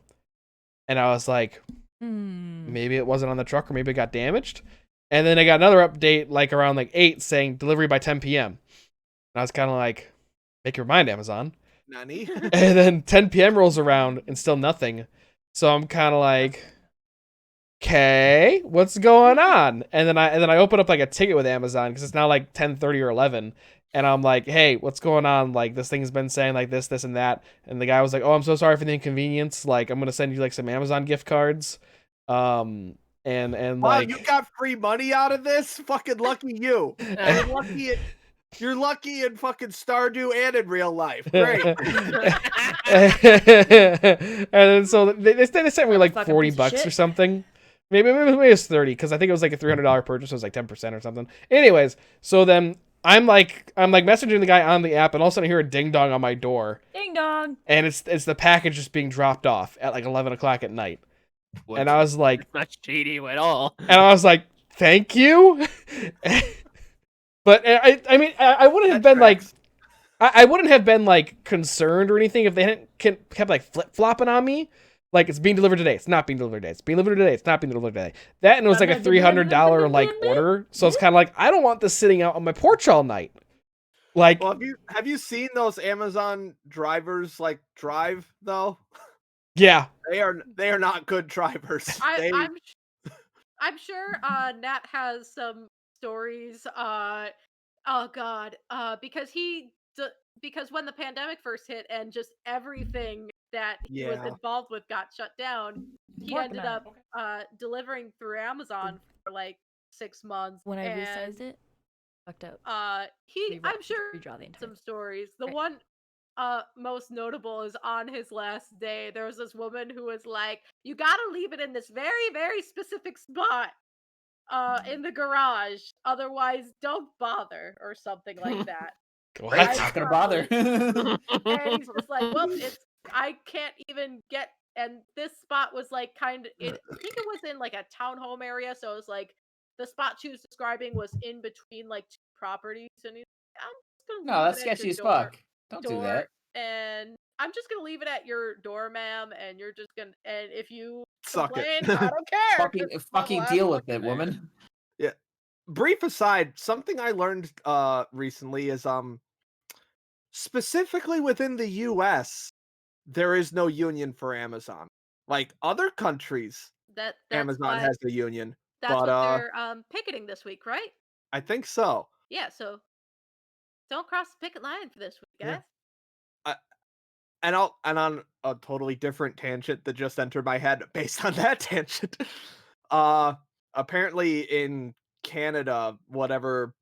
And I was like, maybe it wasn't on the truck or maybe it got damaged. And then I got another update like around like 8 saying delivery by 10 p.m. And I was kind of like, make your mind, Amazon. Nani? And then 10 p.m. rolls around and still nothing. So I'm kind of like, okay, what's going on? And then I open up like a ticket with Amazon because it's now like 10:30 or 11, and I'm like, hey, what's going on? Like this thing's been saying like this and that, and the guy was like, oh, I'm so sorry for the inconvenience. Like I'm gonna send you like some Amazon gift cards, and Wow, like you got free money out of this? Fucking lucky you. You're lucky in fucking Stardew and in real life. Great. and then so they sent me like Fucking $40 piece of or shit. something. Maybe it was 30 because I think it was like a $300 purchase. So it was like 10% or something. Anyways, so then I'm like messaging the guy on the app, and all of a sudden I hear a ding dong on my door, Ding dong. and it's the package just being dropped off at like 11 o'clock at night. And I was like, Not shady at all. thank you. But I mean, I wouldn't have been like, I wouldn't have been like concerned or anything if they hadn't kept like flip flopping on me. Like it's being delivered today, it's not being delivered today. It's being delivered today, it's not being delivered today. That and it was like a $300 like order. So it's kind of like I don't want this sitting out on my porch all night. Like, Well, have you seen those Amazon drivers like drive though? yeah, They are not good drivers. I'm sure Nat has some stories. Oh God. Because when the pandemic first hit and just everything that he was Yeah. involved with got shut down, he Working ended on up delivering through Amazon for like 6 months. When I and, resized it, fucked up. I'm sure Redraw the entire some stories. The Right. one most notable is on his last day. There was this woman who was like, "You gotta leave it in this very, very specific spot." in the garage. Otherwise, don't bother, or something like that. What? I Not gonna bother. And he's just like, well, I can't even get. And this spot was like I think it was in like a townhome area, so it was like the spot she was describing was in between like two properties, and he's like, I'm just gonna No, leave that's it at sketchy your as fuck. Don't do that. and I'm just gonna leave it at your door, ma'am, and you're just gonna, and if you Suck it. complain, I don't care. 'cause it's not the Fucking last deal with fucking it, there. woman. Yeah. Brief aside, something I learned recently is specifically within the US, there is no union for Amazon. Like other countries, That's Amazon why has a union, that's but what they're picketing this week, right? I think so. Yeah, so don't cross the picket line for this week, Yeah. guys. And on a totally different tangent that just entered my head based on that tangent. Apparently in Canada, whatever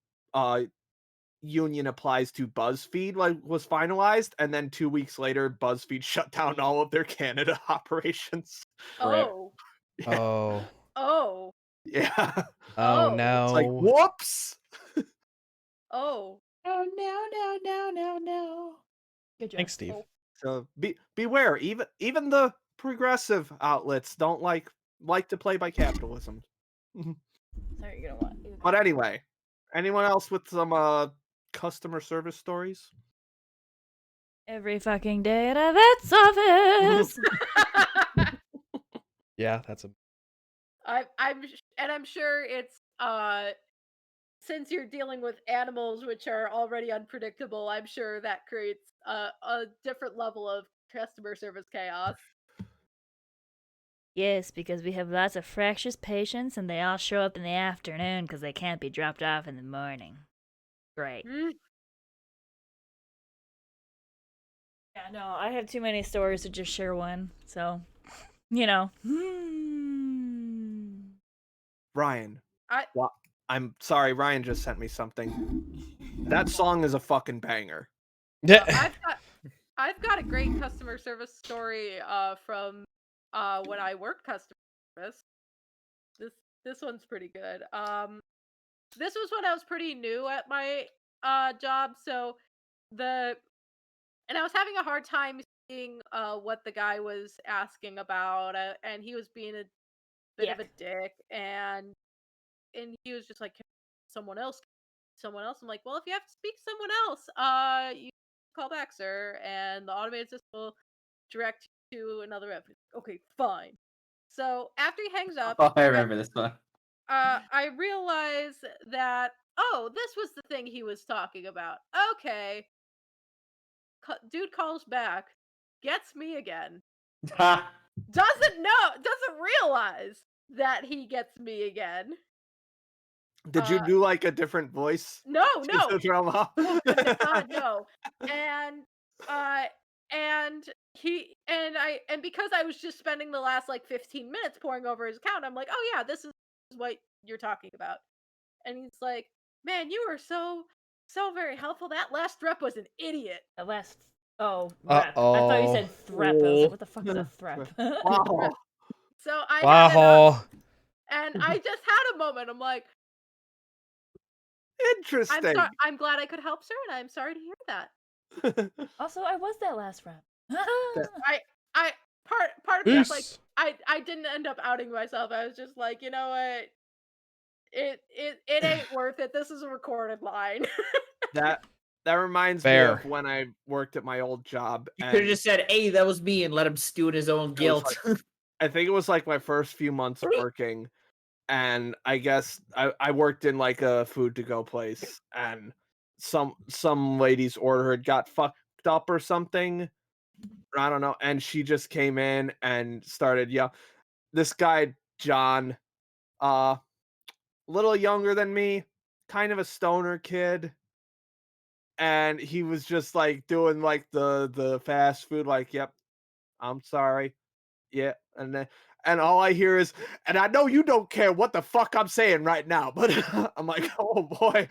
union applies to BuzzFeed was finalized, and then 2 weeks later, BuzzFeed shut down all of their Canada operations. Rip. Oh, Oh. oh, Yeah, Oh Oh. it's like no. whoops. oh. Oh no. Good job. Thanks, Steve. Oh. So beware. Even the progressive outlets don't like to play by capitalism. Sorry, you're gonna want. But anyway, anyone else with some customer service stories? Every fucking day at a vet's office. Yeah, that's a. I'm sure it's since you're dealing with animals which are already unpredictable, I'm sure that creates a different level of customer service chaos. Yes, because we have lots of fractious patients and they all show up in the afternoon because they can't be dropped off in the morning. Great. Mm. Yeah, no, I have too many stories to just share one, so, you know. Ryan. I- I'm sorry, Ryan just sent me something. That song is a fucking banger. Yeah. I've got a great customer service story from when I worked customer service. This one's pretty good. This was when I was pretty new at my job, so and I was having a hard time seeing what the guy was asking about, and he was being a bit of a dick, and he was just like, "Can someone else, someone else." I'm like, well, if you have to speak to someone else, you call back, sir, and the automated system will direct you to another rep. Okay, fine. So after he hangs up, Oh, I remember this one. I realize that, oh, this was the thing he was talking about. Okay, dude calls back, gets me again. Doesn't realize that he gets me again. Did you do like a different voice? No, to the drama? Oh goodness, God, no. And and because I was just spending the last like 15 minutes pouring over his account, I'm like, oh yeah, this is what you're talking about. And he's like, man, you were so very helpful. That last rep was an idiot. The last. Oh, rep. I thought you said threp. I was like, what the fuck is a threp? Wow. So I had Wow. and I just had a moment. I'm like, Interesting. I'm glad I could help, sir, and I'm sorry to hear that. Also, I was that last rep. I part of me was like, Peace. I didn't end up outing myself. I was just like, you know what? It ain't worth it. This is a recorded line. that reminds Fair. me of when I worked at my old job. You could have just said, "Hey, that was me," and let him stew in his own guilt. I think it was like my first few months working, and I guess I worked in like a food to go place, and some lady's order had got fucked up or something. I don't know, and she just came in and started, yeah. This guy John, a little younger than me, kind of a stoner kid, and he was just like doing like the fast food, like, yep, I'm sorry. Yeah, and all I hear is, and I know you don't care what the fuck I'm saying right now, but I'm like, oh boy.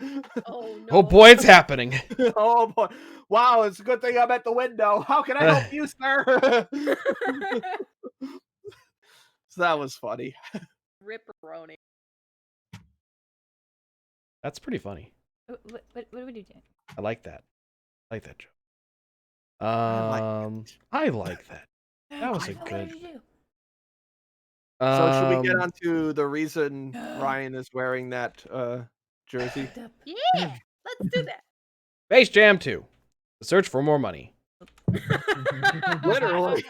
Oh no. Oh boy, it's happening. Oh boy. Wow, it's a good thing I'm at the window. How can I help you, sir? So that was funny. Ripperoni. That's pretty funny. What would you do? I like that. I like that joke. I I like that. That was a What good. would you do? So should we get Um, on to the reason Ryan is wearing that jersey? Yeah, let's do that. Space Jam 2. The search for more money. Literally.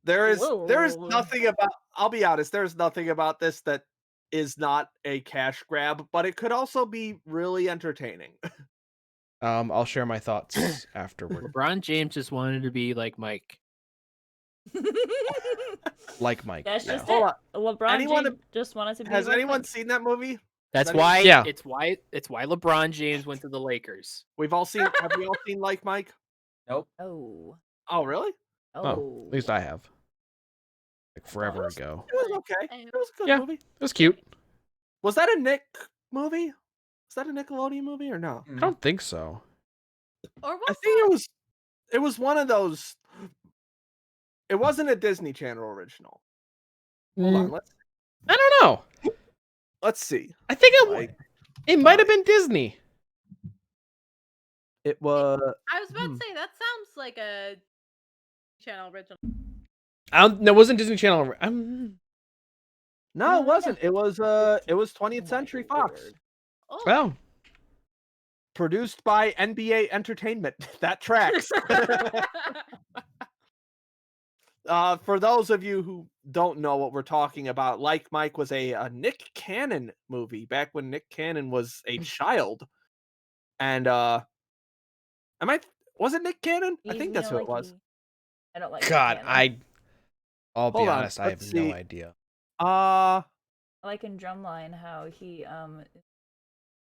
There's Whoa. nothing about, I'll be honest, there's nothing about this that is not a cash grab, but it could also be really entertaining. I'll share my thoughts afterward. LeBron James just wanted to be like Mike. Like Mike. That's yeah. just Hold it. LeBron Anyone- James just wanted to be. Has like anyone Mike. seen that movie? That's That- why. Yeah. It's why LeBron James went to the Lakers. We've all seen, have we all seen Like Mike? Nope. Oh. Oh, really? Oh, at least I have. Like forever Yes. ago. It was okay. It was a good Yeah. movie. It was cute. Was that a Nick movie? Was that a Nickelodeon movie or no? I don't think so. Or I was think it was one of those. It wasn't a Disney Channel original. Hold on, I don't know. let's see. I think Like, it might have been Disney. it was I was about to say that sounds like a channel original. No, it wasn't Disney Channel. no, it wasn't. It was 20th Century Fox, Oh, Well, produced by NBA Entertainment. That tracks. For those of you who don't know what we're talking about, Like Mike was a Nick Cannon movie back when Nick Cannon was a child. And was it Nick Cannon? I think that's who it was. I don't like. God, Cannon. I'll be Hold on, honest. I have let's no see. idea. I like in Drumline how he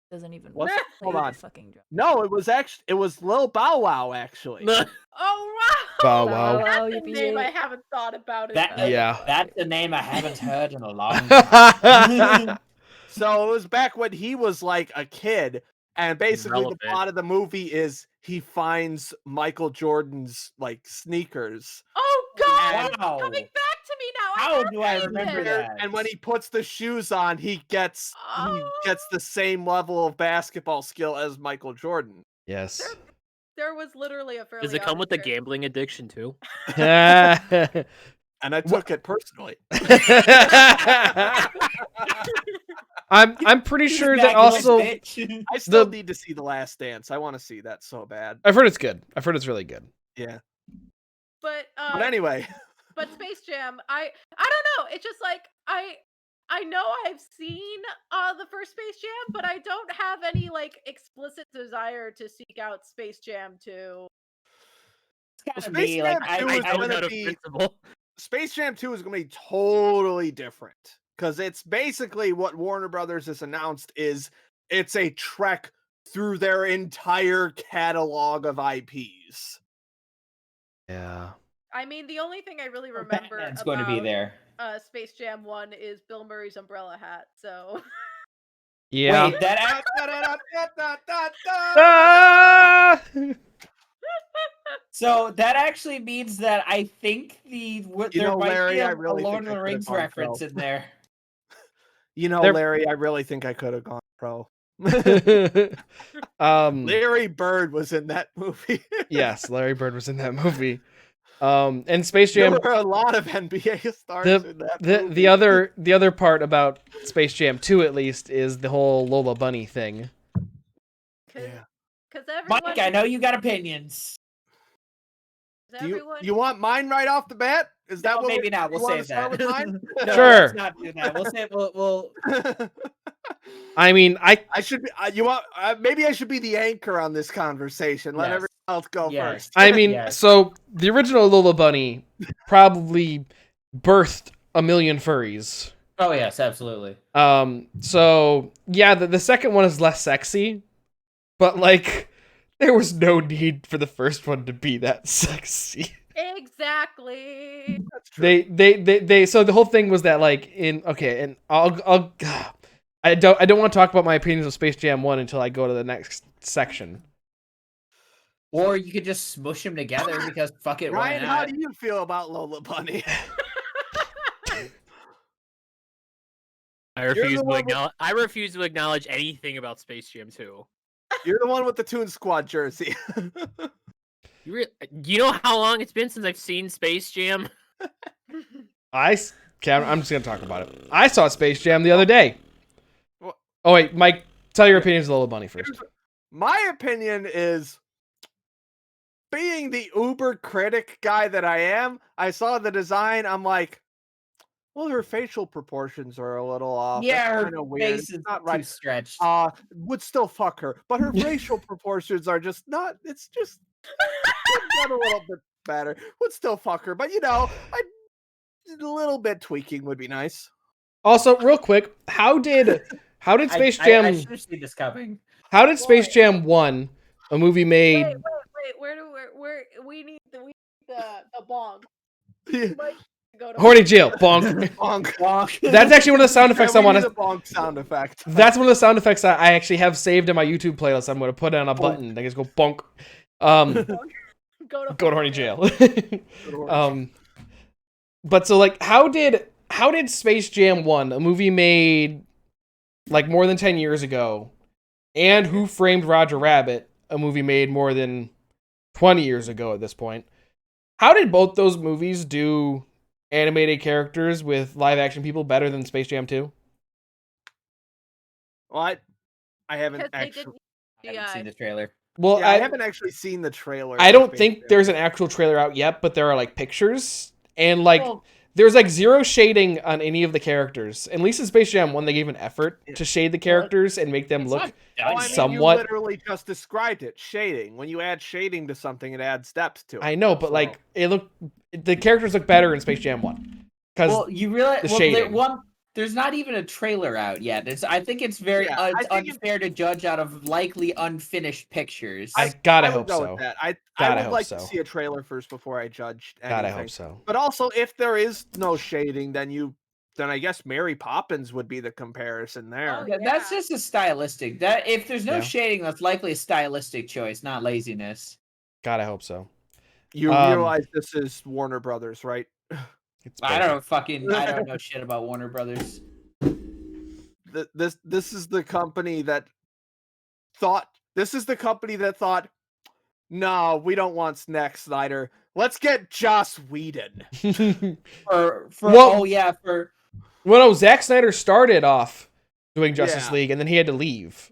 doesn't even. What's- play hold the on. Fucking drum. No, it was Lil Bow Wow actually. oh wow! Bow Bow Wow. Wow, That's a yippee name I yay. haven't thought about it. That Yeah. That's a name I haven't heard in a long time. So it was back when he was like a kid, and basically Relevant. the plot of the movie is he finds Michael Jordan's like sneakers, Oh god! It's Wow. coming back to me now. How have do I seen remember this. that? and when he puts the shoes on, he gets Oh. the same level of basketball skill as Michael Jordan. Yes. There was literally a fairly. Does it come with the obvious- gambling addiction too? And I took it personally. I'm pretty sure that Fabulous also bitch. I still The- need to see The Last Dance. I want to see that so bad. I've heard it's good. I've heard it's really good. Yeah. But But anyway, but Space Jam, I don't know. It's just like I know I've seen the first Space Jam, but I don't have any like explicit desire to seek out Space Jam 2. It's gotta Space be like Jam 2 is I was gonna out of be principle. Space Jam 2 is going to be totally different because it's basically what Warner Brothers has announced is it's a trek through their entire catalog of IPs. Yeah. I mean, the only thing I really remember Batman's about going to be there. Space Jam 1 is Bill Murray's umbrella hat. So Yeah. Wait, that Ah! so that actually means that I think there know, might Larry, be I a really Lord think of I the could've Rings gone reference pro. in there. You know, They're- Larry, I really think I could have gone pro. um. Larry Bird was in that movie. Yes, Larry Bird was in that movie. And Space There Jam. were a lot of NBA stars in that movie. The other part about Space Jam 2 at least is the whole Lola Bunny thing. because Yeah. everyone, Mike, I know you got opinions. Do everyone you want mine right off the bat? Is that No, what maybe not. you We'll wanna save start that. with mine? No, Sure. let's not do that. We'll save. We'll I mean, I should be. You want? Maybe I should be the anchor on this conversation. Let Yes. everyone else go Yes. first. I mean, Yes. so the original Lola Bunny probably birthed a million furries. Oh yes, absolutely. So yeah, the second one is less sexy, but like there was no need for the first one to be that sexy. exactly. That's true. They so the whole thing was that like and I don't want to talk about my opinions of Space Jam 1 until I go to the next section. Or you could just smush them together because fuck it, why Ryan, how not? do you feel about Lola Bunny? I refuse the to one with- acknowledge. I refuse to acknowledge anything about Space Jam 2. You're the one with the Toon Squad jersey. You know how long it's been since I've seen Space Jam? Cameron, I'm just gonna talk about it. I saw Space Jam the other day. Well- Oh wait, Mike, tell your Yeah. opinions of Little Bunny first. My opinion is, being the uber critic guy that I am, I saw the design. I'm like, well, her facial proportions are a little off. Yeah, That's her kind of weird. face It's is not too right. stretched. Would still fuck her, but her facial proportions are just not. It's just done a little bit better. Would still fuck her, but a little bit tweaking would be nice. Also, real quick, how did Space Jam I should have seen this coming. how did Space Jam 1, a movie made Wait. Where we need the bong. Yeah. Mike, go to Horny Jail, bonk. Bonk. That's actually one of the sound effects I we want need a to bonk sound effect. That's one of the sound effects I actually have saved in my YouTube playlist. I'm going to put it on a button. I just go bonk. go to Go to horny jail. Horny But so like how did Space Jam 1, a movie made like more than 10 years ago, and Who Framed Roger Rabbit, a movie made more than 20 years ago at this point, how did both those movies do animated characters with live action people better than Space Jam 2? Well, I haven't because they actually. didn't. I haven't seen the trailer. Well, Yeah, I haven't actually seen the trailer. I for don't Space think Jam. there's an actual trailer out yet, but there are like pictures and like Well, there's like zero shading on any of the characters. At least in Space Jam 1, they gave an effort to shade the characters and make them it's look. not Oh, done I mean, yet. somewhat- You literally just described it. Shading. When you add shading to something, it adds depth to it. I know, but So- like the characters look better in Space Jam 1 because Well, you realize the shading. there's not even a trailer out yet. I think it's very Yeah, I think unfair to judge out of likely unfinished pictures. I gotta would hope go so. with that. I Gotta would hope like so. to see a trailer first before I judge anything. God, I hope so. But also, if there is no shading, then I guess Mary Poppins would be the comparison there. Oh, Yeah, that's yeah. just a stylistic. That if there's no Yeah. shading, that's likely a stylistic choice, not laziness. God, I hope so. You Um, realize this is Warner Brothers, right? It's I perfect. don't know shit about Warner Brothers. This is the company that thought. This is the company that thought, no, we don't want Zack Snyder. Let's get Joss Whedon. For Well- oh yeah, for Well, no, Zack Snyder started off doing Justice Yeah. League, and then he had to leave.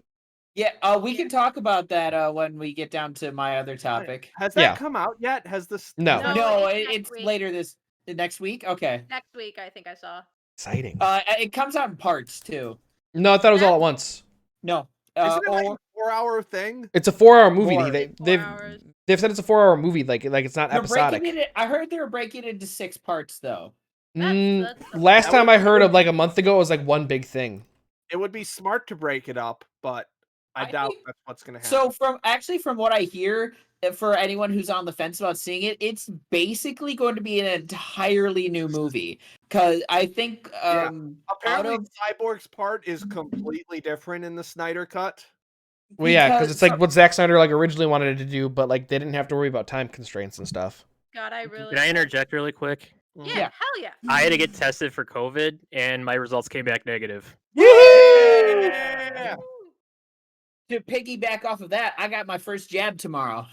yeah, we can talk about that when we get down to my other topic. Has that Yeah. come out yet? Has this? No. No, No, it's next it's week. later next week. Okay. Next week, I think I saw. Exciting. It comes out in parts too. No, I thought it was all at once. No. Isn't it like Or a 4-hour thing? It's a 4-hour movie. More. They've said it's a 4-hour movie. Like it's not they're episodic. breaking it. I heard they were breaking it into 6 parts though. That's Last That time would- I heard of like a month ago, it was like one big thing. It would be smart to break it up, but I I doubt think- that's what's going to happen. So from what I hear, for anyone who's on the fence about seeing it, it's basically going to be an entirely new movie. Because I think out apparently, of Cyborg's part is completely different in the Snyder cut. Well, yeah, because it's like so- what Zack Snyder like originally wanted to do, but like they didn't have to worry about time constraints and stuff. God, I really. Can I interject really quick? Yeah, Yeah. hell yeah. I had to get tested for COVID, and my results came back negative. Yeah. to piggyback off of that, I got my first jab tomorrow.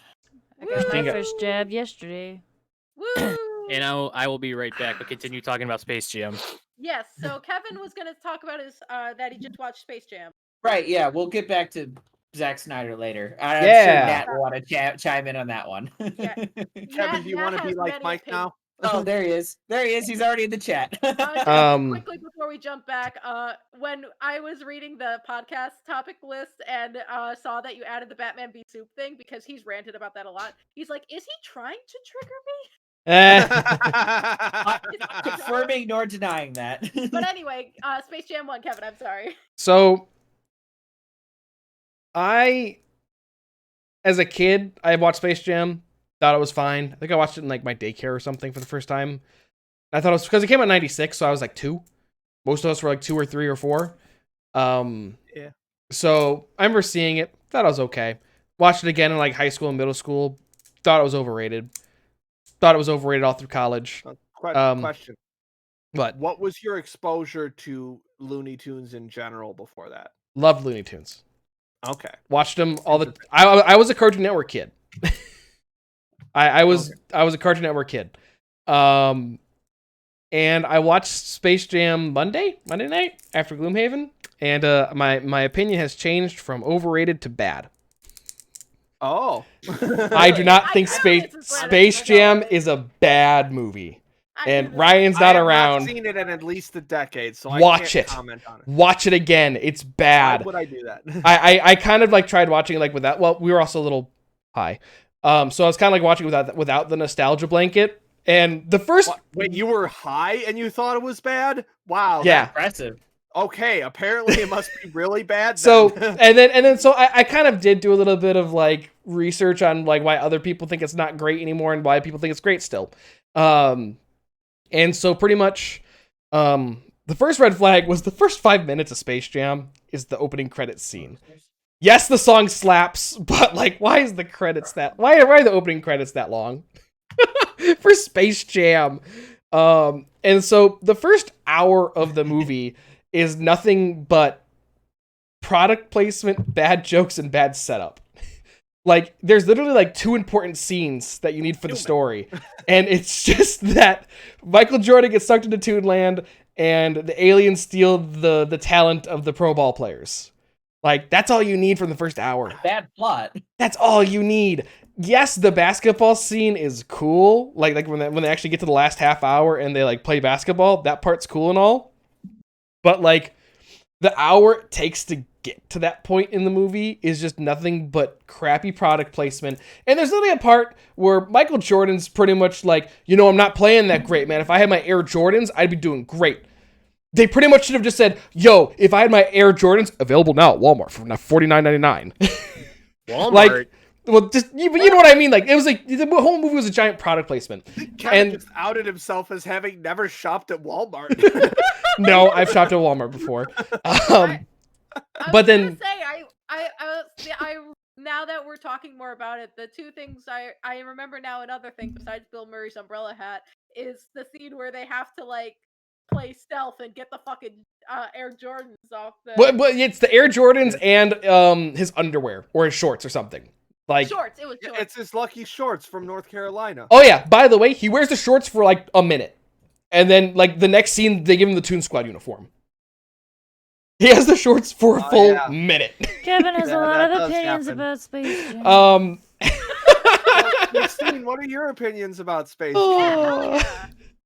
I got my Interesting. first jab yesterday. Woo! And I will be right back, but continue talking about Space Jam. Yes, so Kevin was gonna talk about his that he just watched Space Jam. Right, yeah, we'll get back to Zack Snyder later. I'm sure Yeah. Nat will want to chime in on that one. Yeah. Kevin, do you want to be like Mike now? Oh, there he is. There he is. He's already in the chat. Quickly before we jump back, when I was reading the podcast topic list and saw that you added the Batman Beat Soup thing because he's ranted about that a lot. He's like, "Is he trying to trigger me?" Not confirming nor denying that. But anyway, Space Jam 1, Kevin. I'm sorry. So, as a kid, I watched Space Jam. Thought it was fine. I think I watched it in like my daycare or something for the first time. I thought it was because it came out in '96, so I was like 2. Most of us were like 2 or 3 or 4. Yeah. So I remember seeing it. Thought it was okay. Watched it again in like high school and middle school. Thought it was overrated. Thought it was overrated all through college. Question: What was your exposure to Looney Tunes in general before that? Loved Looney Tunes. Okay. Watched them all the. I was a Cartoon Network kid. I was a Cartoon Network kid. And I watched Space Jam Monday night after Gloomhaven, and my opinion has changed from overrated to bad. Oh. I do not think I Space Jam is a bad movie. And Ryan's not around. I've seen it in at least a decade, so Watch I can't it. comment on it. Watch it again. It's bad. Why would I do that? I kind of like tried watching it like without. Well, we were also a little high, so I was kind of like watching it without the nostalgia blanket. And the first Wait, you were high and you thought it was bad? Wow. Yeah. Impressive. Okay, apparently it must be really bad. So then. and then so I kind of did do a little bit of like research on like why other people think it's not great anymore and why people think it's great still. And so pretty much the first red flag was the first 5 minutes of Space Jam is the opening credits scene. Yes, the song slaps, but like why is the credits why are the opening credits that long? For Space Jam. And so the first hour of the movie is nothing but product placement, bad jokes, and bad setup. Like, there's literally like 2 important scenes that you need for the story. And it's just that Michael Jordan gets sucked into Toonland and the aliens steal the talent of the pro ball players. Like, that's all you need from the first hour. Bad plot. That's all you need. Yes, the basketball scene is cool. Like when they actually get to the last half hour and they like play basketball, that part's cool and all. But like the hour it takes to get to that point in the movie is just nothing but crappy product placement. And there's literally a part where Michael Jordan's pretty much like, I'm not playing that great, man. If I had my Air Jordans, I'd be doing great. They pretty much should have just said, yo, if I had my Air Jordans, available now at Walmart for $49.99. Walmart? Like, well, just you know what I mean. Like, it was like the whole movie was a giant product placement. Kevin just outed himself as having never shopped at Walmart. No, I've shopped at Walmart before. But then I now that we're talking more about it, the 2 things I remember now, another thing besides Bill Murray's umbrella hat is the scene where they have to like play stealth and get the fucking Air Jordans off the. Well, it's the Air Jordans and his underwear or his shorts or something. Like Shorts. It was shorts. It's his lucky shorts from North Carolina. Oh yeah, by the way, he wears the shorts for like a minute. And then like the next scene they give him the Toon Squad uniform. He has the shorts for a full minute. Kevin has a lot of opinions about Space Jam. Christine, what are your opinions about Space Jam?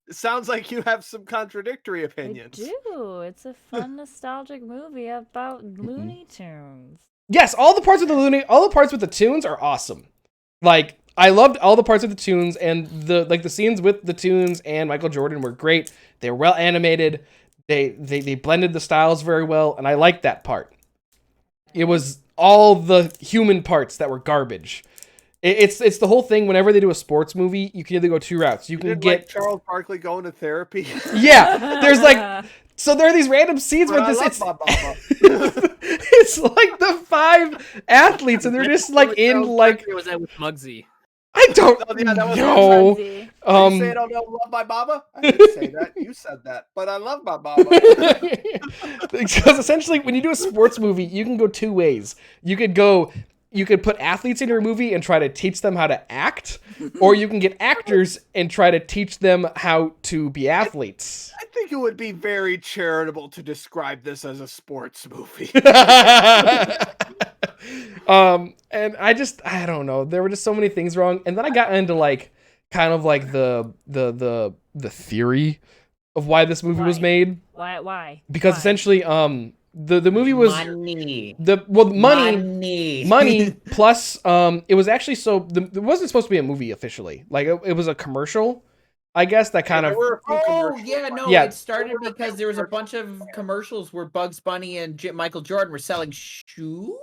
It sounds like you have some contradictory opinions. I do. It's a fun, nostalgic movie about Looney Tunes. Yes, all the parts with the tunes are awesome. Like, I loved all the parts of the tunes, and the scenes with the tunes and Michael Jordan were great. They were well animated. They blended the styles very well, and I liked that part. It was all the human parts that were garbage. It's the whole thing. Whenever they do a sports movie, you can either go 2 routes. You can get like Charles Barkley going to therapy. Yeah, there's like. So there are these random scenes where it's like the 5 athletes and they're just like in like. Was that with Muggsy? I don't know. Are you saying I don't love my mama? I didn't say that. You said that, but I love my mama. Because essentially, when you do a sports movie, you can go 2 ways. You could put athletes in your movie and try to teach them how to act, or you can get actors and try to teach them how to be athletes. I think it would be very charitable to describe this as a sports movie. And I don't know. There were just so many things wrong. And then I got into like kind of like the theory of why this movie was made. Why? Because essentially, the movie was money plus it was actually it wasn't supposed to be a movie officially. Like it was a commercial, I guess, that kind of. It started because there was a bunch of commercials where Bugs Bunny and Michael Jordan were selling shoes.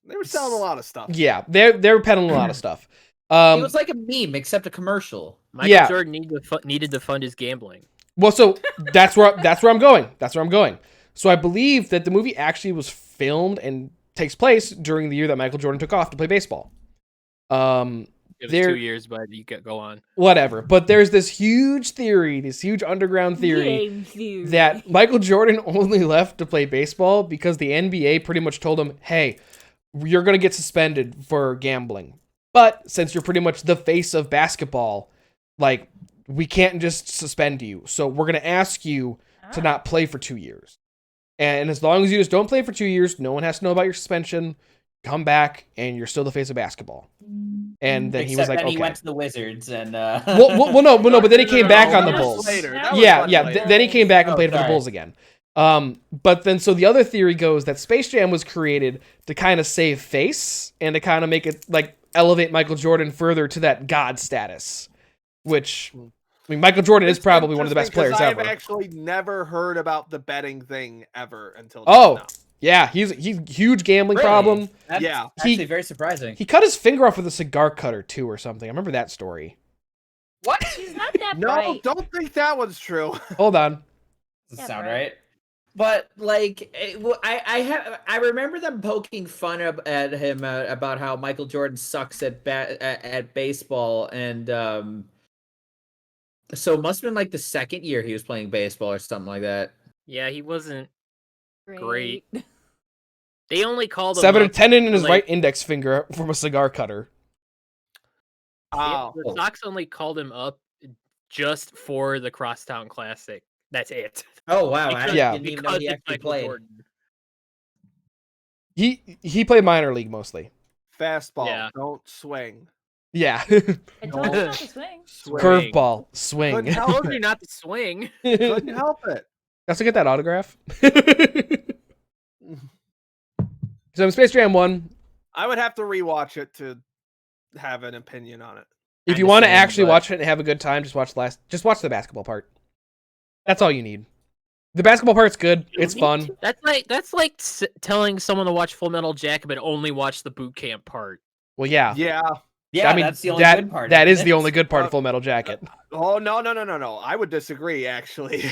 They were selling a lot of stuff. Yeah, they were peddling a lot of stuff. It was like a meme except a commercial. Michael Jordan needed to fund his gambling. Well, so that's where I'm going. So I believe that the movie actually was filmed and takes place during the year that Michael Jordan took off to play baseball. It was there 2 years, but you could go on. whatever. But there's this huge theory, this huge underground theory Game theory. that Michael Jordan only left to play baseball because the NBA pretty much told him, "Hey, you're going to get suspended for gambling. But since you're pretty much the face of basketball, like we can't just suspend you. So we're going to ask you to not play for 2 years. And as long as you just don't play for 2 years, no one has to know about your suspension. Come back, and you're still the face of basketball." And then he was like, then "Okay." he went to the Wizards and. No, but then he came back on the That was Bulls. later. That Yeah, was yeah. later. Then he came back and Oh, played for the sorry. Bulls again. But then, so the other theory goes that Space Jam was created to kind of save face and to kind of make it like elevate Michael Jordan further to that god status, which, I mean, Michael Jordan is It's probably one of the best interesting 'cause players ever. I've actually never heard about the betting thing ever until Oh, now. yeah, he's huge gambling Really? problem. That's Yeah. actually very surprising. He cut his finger off with a cigar cutter too, or something. I remember that story. What? She's not that No, bright. don't think that one's true. Hold on. Doesn't Yeah, sound right. right. But like, I remember them poking fun at him about how Michael Jordan sucks at baseball, and so it must have been like the second year he was playing baseball or something like that. Yeah, he wasn't great. They only called him Severed a up. tendon in his like- right index finger from a cigar cutter. Oh. The Sox only called him up just for the Crosstown Classic. That's it. Oh wow! I Yeah. didn't even know he it's actually Michael played. Jordan. He played minor league mostly. Fastball, Yeah. don't swing. Yeah. I told you not to swing. Swing. Curveball, swing. Couldn't I help told you it. not to swing. Couldn't help it. Let's get that autograph. So Space Jam 1, I would have to rewatch it to have an opinion on it. if you Kinda want to same, actually but- watch it and have a good time, just watch the basketball part. That's all you need. The basketball part's good. It's fun. That's like telling someone to watch Full Metal Jacket but only watch the boot camp part. Well, yeah. Yeah. Yeah, I mean, that's the only that, good part. that isn't is the it? only good part of Uh, Full Metal Jacket. Oh no. I would disagree actually.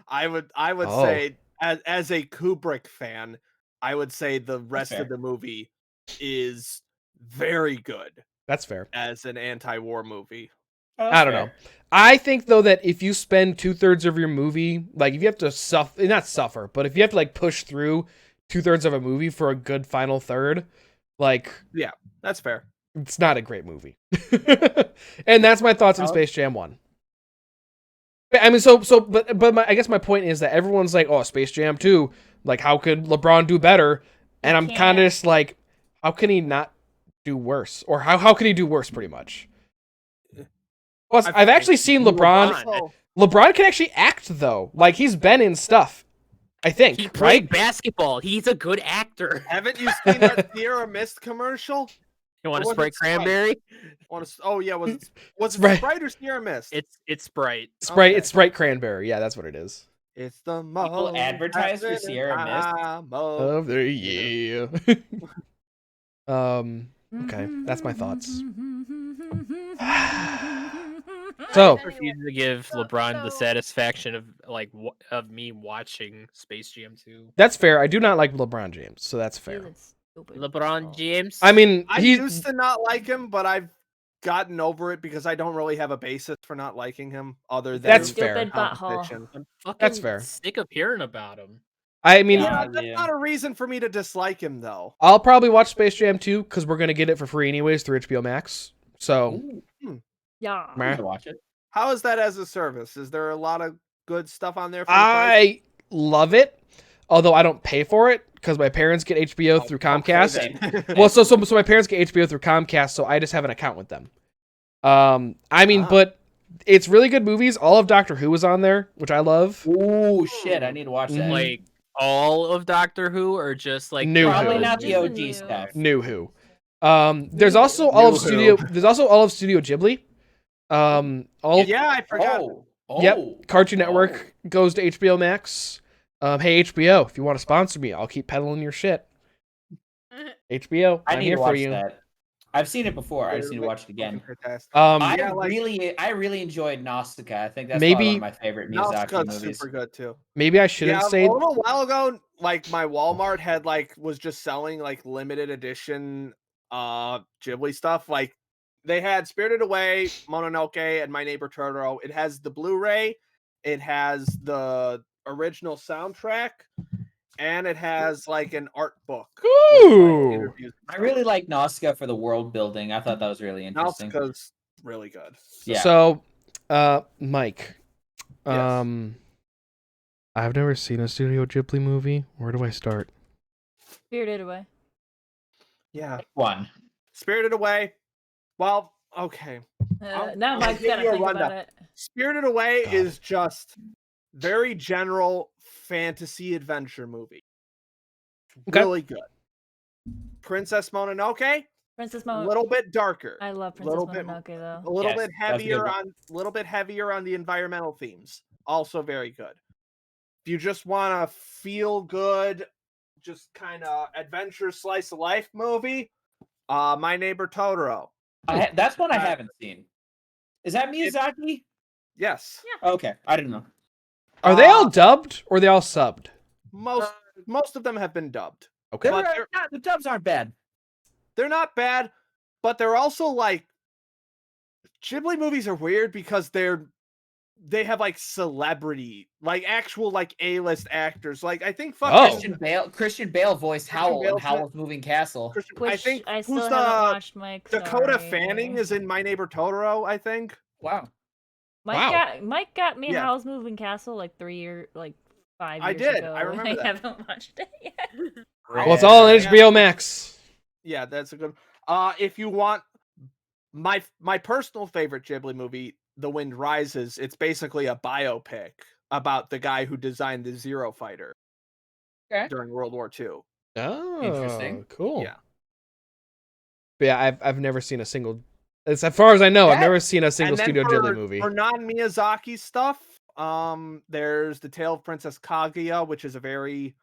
I would Oh. say as a Kubrick fan, I would say the rest fair. of the movie is very good That's fair. as an anti-war movie. Oh, I that's don't know. fair. I think though that if you spend 2/3 of your movie, like if you have to not suffer, but if you have to like push through 2/3 of a movie for a good final third, like That's fair. it's not a great movie. And that's my thoughts on Oh. Space Jam 1. I mean, but I guess my point is that everyone's like, oh, Space Jam 2, like how could LeBron do better? And I'm kind of can't. just like, how can he not do worse? Or how can he do worse, pretty much? Plus, I've actually seen LeBron. Oh, LeBron can actually act though. Like he's been in stuff. I think, He played right? basketball. He's a good actor. haven't you seen that Sierra Mist commercial? You want Or to was Sprite it Sprite? cranberry? Oh yeah, was it Sprite. Sprite or Sierra Mist? It's Sprite. Sprite. Okay. It's Sprite Cranberry. Yeah, that's what it is. It's the People advertise for Sierra Mist? Of the year. Okay, that's my thoughts. So, I refuse to give So- LeBron the so- satisfaction of of me watching Space Jam 2. that's fair. I do not like LeBron James, so that's fair. LeBron James. I mean, I he's used to not like him, but I've gotten over it because I don't really have a basis for not liking him other than That's fair. Stupid butthole. competition. I'm fucking That's fair. sick of hearing about him. I mean, Yeah. That's not a reason for me to dislike him, though. I'll probably watch Space Jam 2 because we're gonna get it for free anyways through HBO Max. So, Yeah. I'm meh. gonna watch it. How is that as a service? Is there a lot of good stuff on there? For the price? I love it, although I don't pay for it because my parents get HBO through Comcast. Okay, Well, so my parents get HBO through Comcast, so I just have an account with them. I mean, Ah. but it's really good movies. All of Doctor Who is on there, which I love. Ooh, shit! I need to watch that. Mhm. Like all of Doctor Who, or just like New Probably Who. not the Just the OG new. stuff. New Who. There's also all of New Studio. Who. There's also all of Studio Ghibli. All yeah, I forgot. Oh, Yep. Cartoon Oh. Network goes to HBO Max. Hey HBO, if you want to sponsor me, I'll keep peddling your shit. HBO, I I'm need here to for watch you. that. I've seen it before. I just need to watch it again. Fantastic. I Yeah, like- really enjoyed Nausicaa. I think that's Maybe- probably one of my favorite Miyazaki Nausicaa's movies. super good too. Maybe I shouldn't Yeah, say. a little while ago, like my Walmart was just selling like limited edition Ghibli stuff. Like they had Spirited Away, Mononoke, and My Neighbor Totoro. It has the Blu-ray, it has the original soundtrack, and it has like an art book. With, like, Ooh. interviews. I really like Nausicaa for the world building. I thought that was really interesting. Nausicaa's really good. Yeah. So, Mike, Yes. I've never seen a Studio Ghibli movie. Where do I start? Spirited Away. Yeah. One. Spirited Away. Well, okay. Now I'll Mike's give gotta you a think about rundown. it. Spirited Away Got is just very general fantasy adventure movie. Okay. Really good. Princess Mononoke, Princess a Mononoke. little bit darker. I love Princess little bit, Mononoke though. a little Yes, bit that's a good heavier on the environmental themes. Also very good. If you just want to feel good, just kind of adventure slice of life movie, My Neighbor Totoro. That's one I haven't seen. Is that Miyazaki? Yes. Okay, I didn't know. Are they all dubbed or are they all subbed? Most of them have been dubbed. Okay. But The dubs aren't bad. they're not bad, but they're also like Ghibli movies are weird because they have like celebrity, like actual like A-list actors. Like I think fucking Christian Bale voiced Howl in Bale's Howl's Moving Castle. I think I who's still haven't watched Mike. Dakota sorry. Fanning is in My Neighbor Totoro, I think. Wow. Mike got me Yeah. Howl's Moving Castle like 5 years I did. ago. I remember and that. I haven't watched it yet. Well, it's all on Yeah. HBO Max. Yeah, that's a good. If you want my personal favorite Ghibli movie, The Wind Rises, it's basically a biopic about the guy who designed the Zero Fighter during World War II. Oh, Interesting. Cool. Yeah. But yeah, I've never seen a single. As far as I know, I've never seen a single And then Studio Ghibli movie. For non-Miyazaki stuff, there's The Tale of Princess Kaguya, which is a very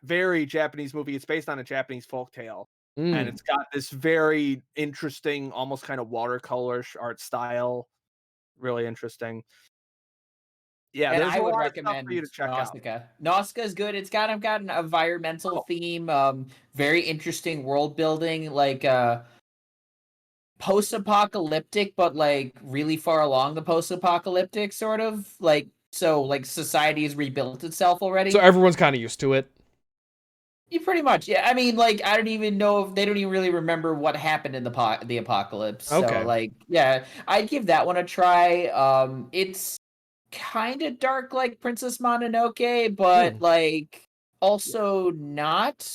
very Japanese movie. It's based on a Japanese folktale. And it's got this very interesting, almost kind of watercolorish art style. Really interesting. Yeah, And there's I a would lot of stuff recommend for you to check out. Nausicaa. Nausicaa is good. It's got an environmental theme, very interesting world building, like post-apocalyptic, but like really far along the post-apocalyptic sort of like society has rebuilt itself already. So everyone's kind of used to it. You pretty much, yeah. I mean, like, I don't even know if they don't even really remember what happened in the apocalypse. Okay. So, like, yeah, I'd give that one a try. It's kind of dark, like Princess Mononoke, but like also not.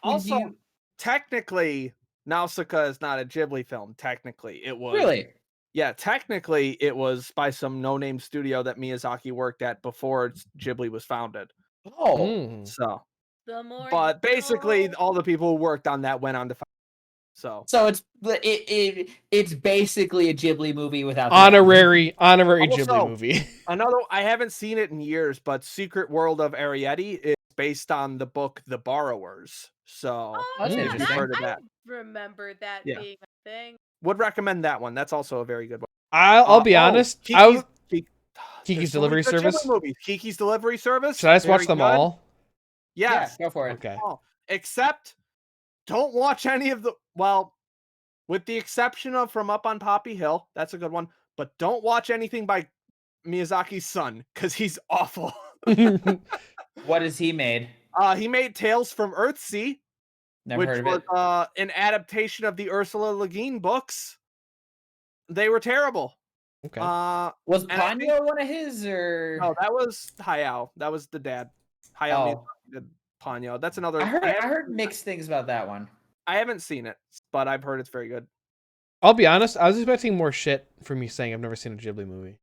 Also, technically, Nausicaa is not a Ghibli film. Technically, it was Really. Yeah, technically, it was by some no-name studio that Miyazaki worked at before Ghibli was founded. Oh, So. The more But you basically, know. all the people who worked on that went on to. So it's basically a Ghibli movie without the honorary Ghibli Also, movie. I haven't seen it in years, but Secret World of Arietti is based on the book The Borrowers. So that's yeah, interesting. heard of that. I remember that Yeah. being a thing. Would recommend that one. That's also a very good one. I'll be honest. Kiki's Kiki's Delivery Service. Kiki's Delivery Service. Should I just watch very them good. all? Yes. Yeah, go for it. Okay. Except, don't watch any of the. Well, with the exception of From Up on Poppy Hill, that's a good one. But don't watch anything by Miyazaki's son, because he's awful. What has he made? He made Tales from Earthsea, Never which heard of was it. an adaptation of the Ursula Le Guin books. They were terrible. Okay. Was Ponyo one of his, or No, that was Hayao. That was the dad. Hayao Miyazaki did Ponyo. That's another. I heard mixed things about that one. I haven't seen it, but I've heard it's very good. I'll be honest. I was expecting more shit from you saying I've never seen a Ghibli movie.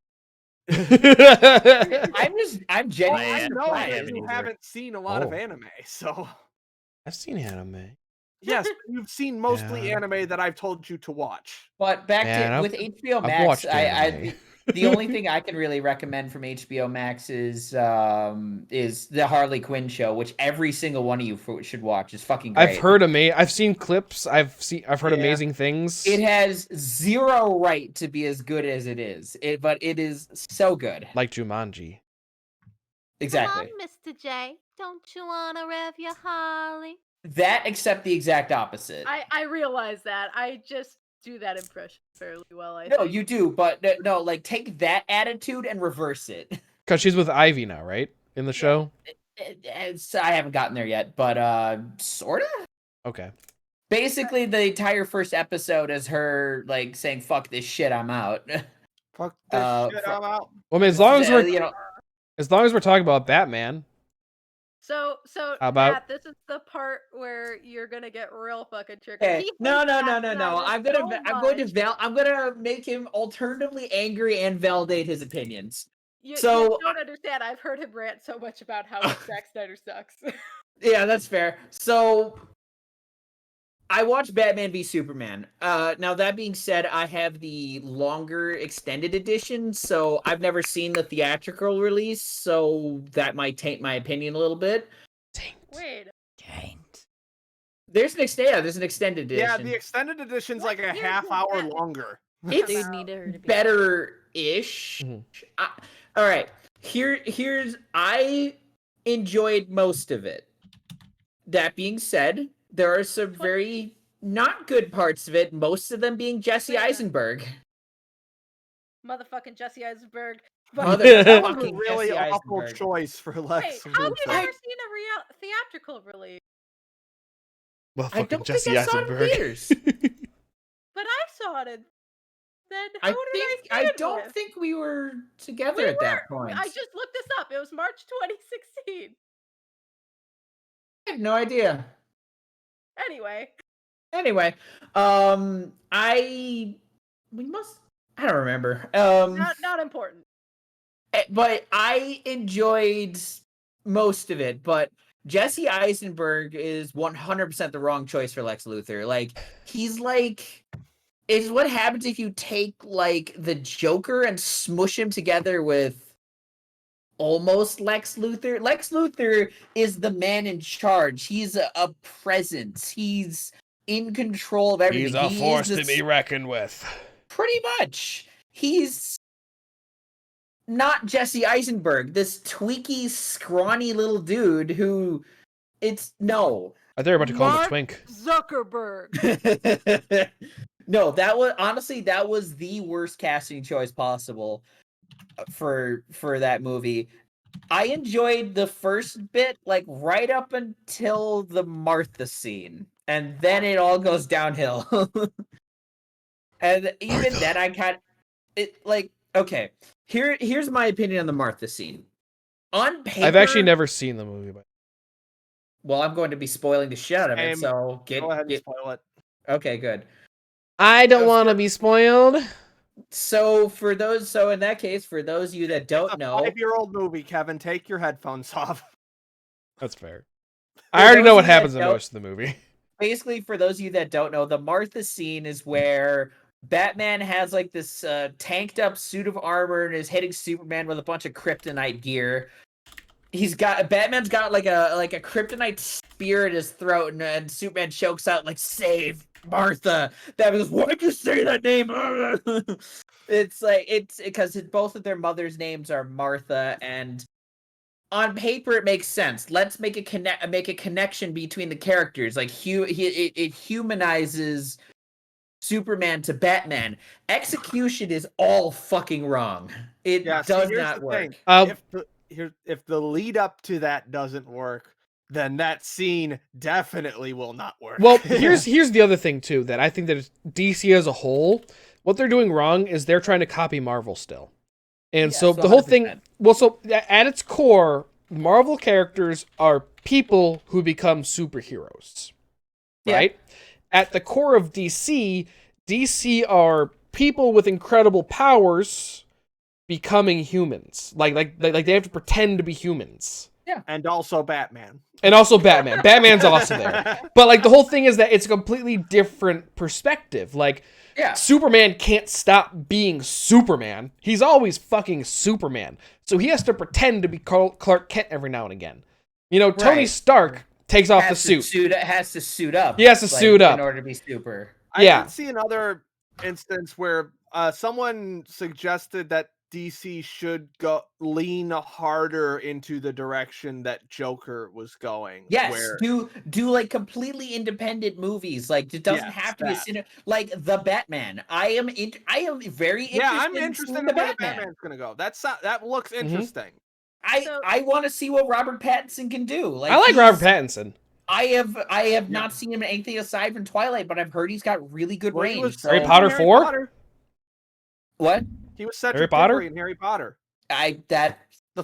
I'm genuinely I know I that haven't you either. haven't seen a lot of anime, so I've seen anime. yes, you've seen mostly Yeah. anime that I've told you to watch. But back Man, to with HBO I've Max, watched anime. the only thing I can really recommend from HBO Max is the Harley Quinn show, which every single one of you should watch. It's fucking great. I've heard I've seen clips. I've heard Yeah. amazing things. It has zero right to be as good as it is. But it is so good. Like Jumanji. Exactly. Come on, Mr. J. Don't you wanna rev your Harley? That except the exact opposite. I realize that. I just do that impression fairly well. I No, think. you do, but no, like take that attitude and reverse it. Because she's with Ivy now, right? In the show. I haven't gotten there yet, but sorta. Okay. Basically, the entire first episode is her like saying "fuck this shit, I'm out." Fuck this shit, fr- I'm out. Well, I mean, as long as we're you know, talking about Batman, So How about- Matt, this is the part where you're gonna get real fucking triggered. okay, He no. hates Zack Snyder I'm gonna so I'm gonna make him alternatively angry and validate his opinions. You So don't understand. I've heard him rant so much about how much Zack Snyder sucks. yeah, that's fair. So I watched Batman v Superman. Now that being said, I have the longer extended edition, so I've never seen the theatrical release, so that might taint my opinion a little bit. Wait. There's an extended edition. Yeah, the extended edition's like a half hour longer. It's Dude, need to repeat. better-ish. Mhm. All right. Here's I enjoyed most of it. That being said, there are some very not good parts of it, most of them being Jesse Wait a minute. Eisenberg. Motherfucking Jesse Eisenberg. That was a Motherfucking really Jesse awful Eisenberg. choice for Wait, Lex how have you Luthor. never seen a theatrical release? well, I fucking don't Jesse think I saw it in Eisenberg. theaters. But I saw it. Then I who did think I I see it don't with? think we were together We at that point. I just looked this up. It was March 2016. I have no idea. Anyway, Anyway, I don't remember. not important. But I enjoyed most of it. But Jesse Eisenberg is 100% the wrong choice for Lex Luthor. Like he's like, it's what happens if you take like the Joker and smush him together with almost Lex Luthor. Lex Luthor is the man in charge. He's a presence. He's in control of everything. He's a He force is to be reckoned with. pretty much. He's not Jesse Eisenberg, this tweaky, scrawny little dude who it's no. I thought you were about to call him a Mark twink. Zuckerberg. No, that was the worst casting choice possible for that movie. I enjoyed the first bit, like right up until the Martha scene, and then it all goes downhill. And even Martha. then, I kind it like okay. Here's my opinion on the Martha scene. On paper, I've actually never seen the movie, but Well, I'm going to be spoiling the shit out of it, Same. so Go ahead and spoil it. okay, good. I don't So want to for- be spoiled. So in that case, for those of you that It's don't a know, 5-year-old movie, Kevin. Take your headphones off. That's fair. I already those know of what you that happens in don't- most of the movie. basically for those of you that don't know, the Martha scene is where Batman has like this tanked up suit of armor and is hitting Superman with a bunch of kryptonite gear. Batman's got like a kryptonite spear in his throat, and Superman chokes out like "Save Martha." Batman goes, "Why'd you say that name?" It's because both of their mothers' names are Martha, and on paper it makes sense. Let's make a connection between the characters. Like it humanizes Superman to Batman. Execution is all fucking wrong. It Yeah, see, does here's not the work. thing. If the lead up to that doesn't work, then that scene definitely will not work. Well, here's the other thing too, that I think that DC as a whole, what they're doing wrong is they're trying to copy Marvel still. And Yeah, so so the whole thing, 100%. well, so at its core, Marvel characters are people who become superheroes, Yeah. right? At the core of DC are people with incredible powers becoming humans. Like they have to pretend to be humans. And also Batman. And also Batman. Batman's also there. But like the whole thing is that it's a completely different perspective. Like Yeah. Superman can't stop being Superman. He's always fucking Superman. So he has to pretend to be Clark Kent every now and again. You know, Tony Right. Stark takes off the Has to suit. has to suit up. He has to suit up. in order to be super. I Yeah. did see another instance where someone suggested that DC should lean harder into the direction that Joker was going. Yes, where do like completely independent movies. Like it doesn't Yes, have to be a that. like the Batman. I am very interested. I'm in interested seeing in the where the Batman. Batman's gonna go. That looks interesting. So- I want to see what Robert Pattinson can do. Like I like Robert Pattinson. I have not seen him in anything aside from Twilight, but I've heard he's got really good Well, he range. was So Harry in Potter 4? Potter. what? He was Cedric Harry Potter? Diggory in Harry Potter. He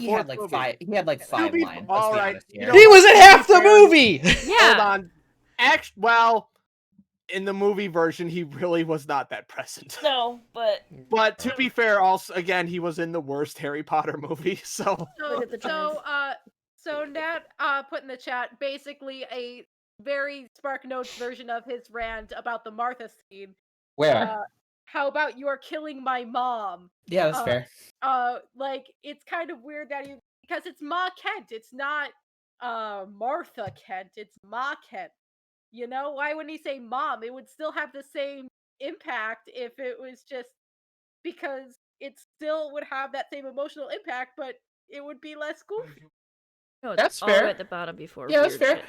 fourth had like movie. five. He had like 5 be- lines. all Let's be right, honest you here. know- He was in half the fair- movie. Hold Yeah. on. In the movie version, he really was not that present. No, but But to be fair, also again, he was in the worst Harry Potter movie. So Look at the So Nat put in the chat basically a very Spark Notes version of his rant about the Martha scene. Where? How about you're killing my mom? Yeah, that's fair. Like it's kind of weird that because it's Ma Kent, it's not Martha Kent, it's Ma Kent. You know, why wouldn't he say mom? It would still have the same impact if it was just because it still would have that same emotional impact, but it would be less goofy. no, That's it's all the fair. way at the bottom before. Yeah, that's weird fair.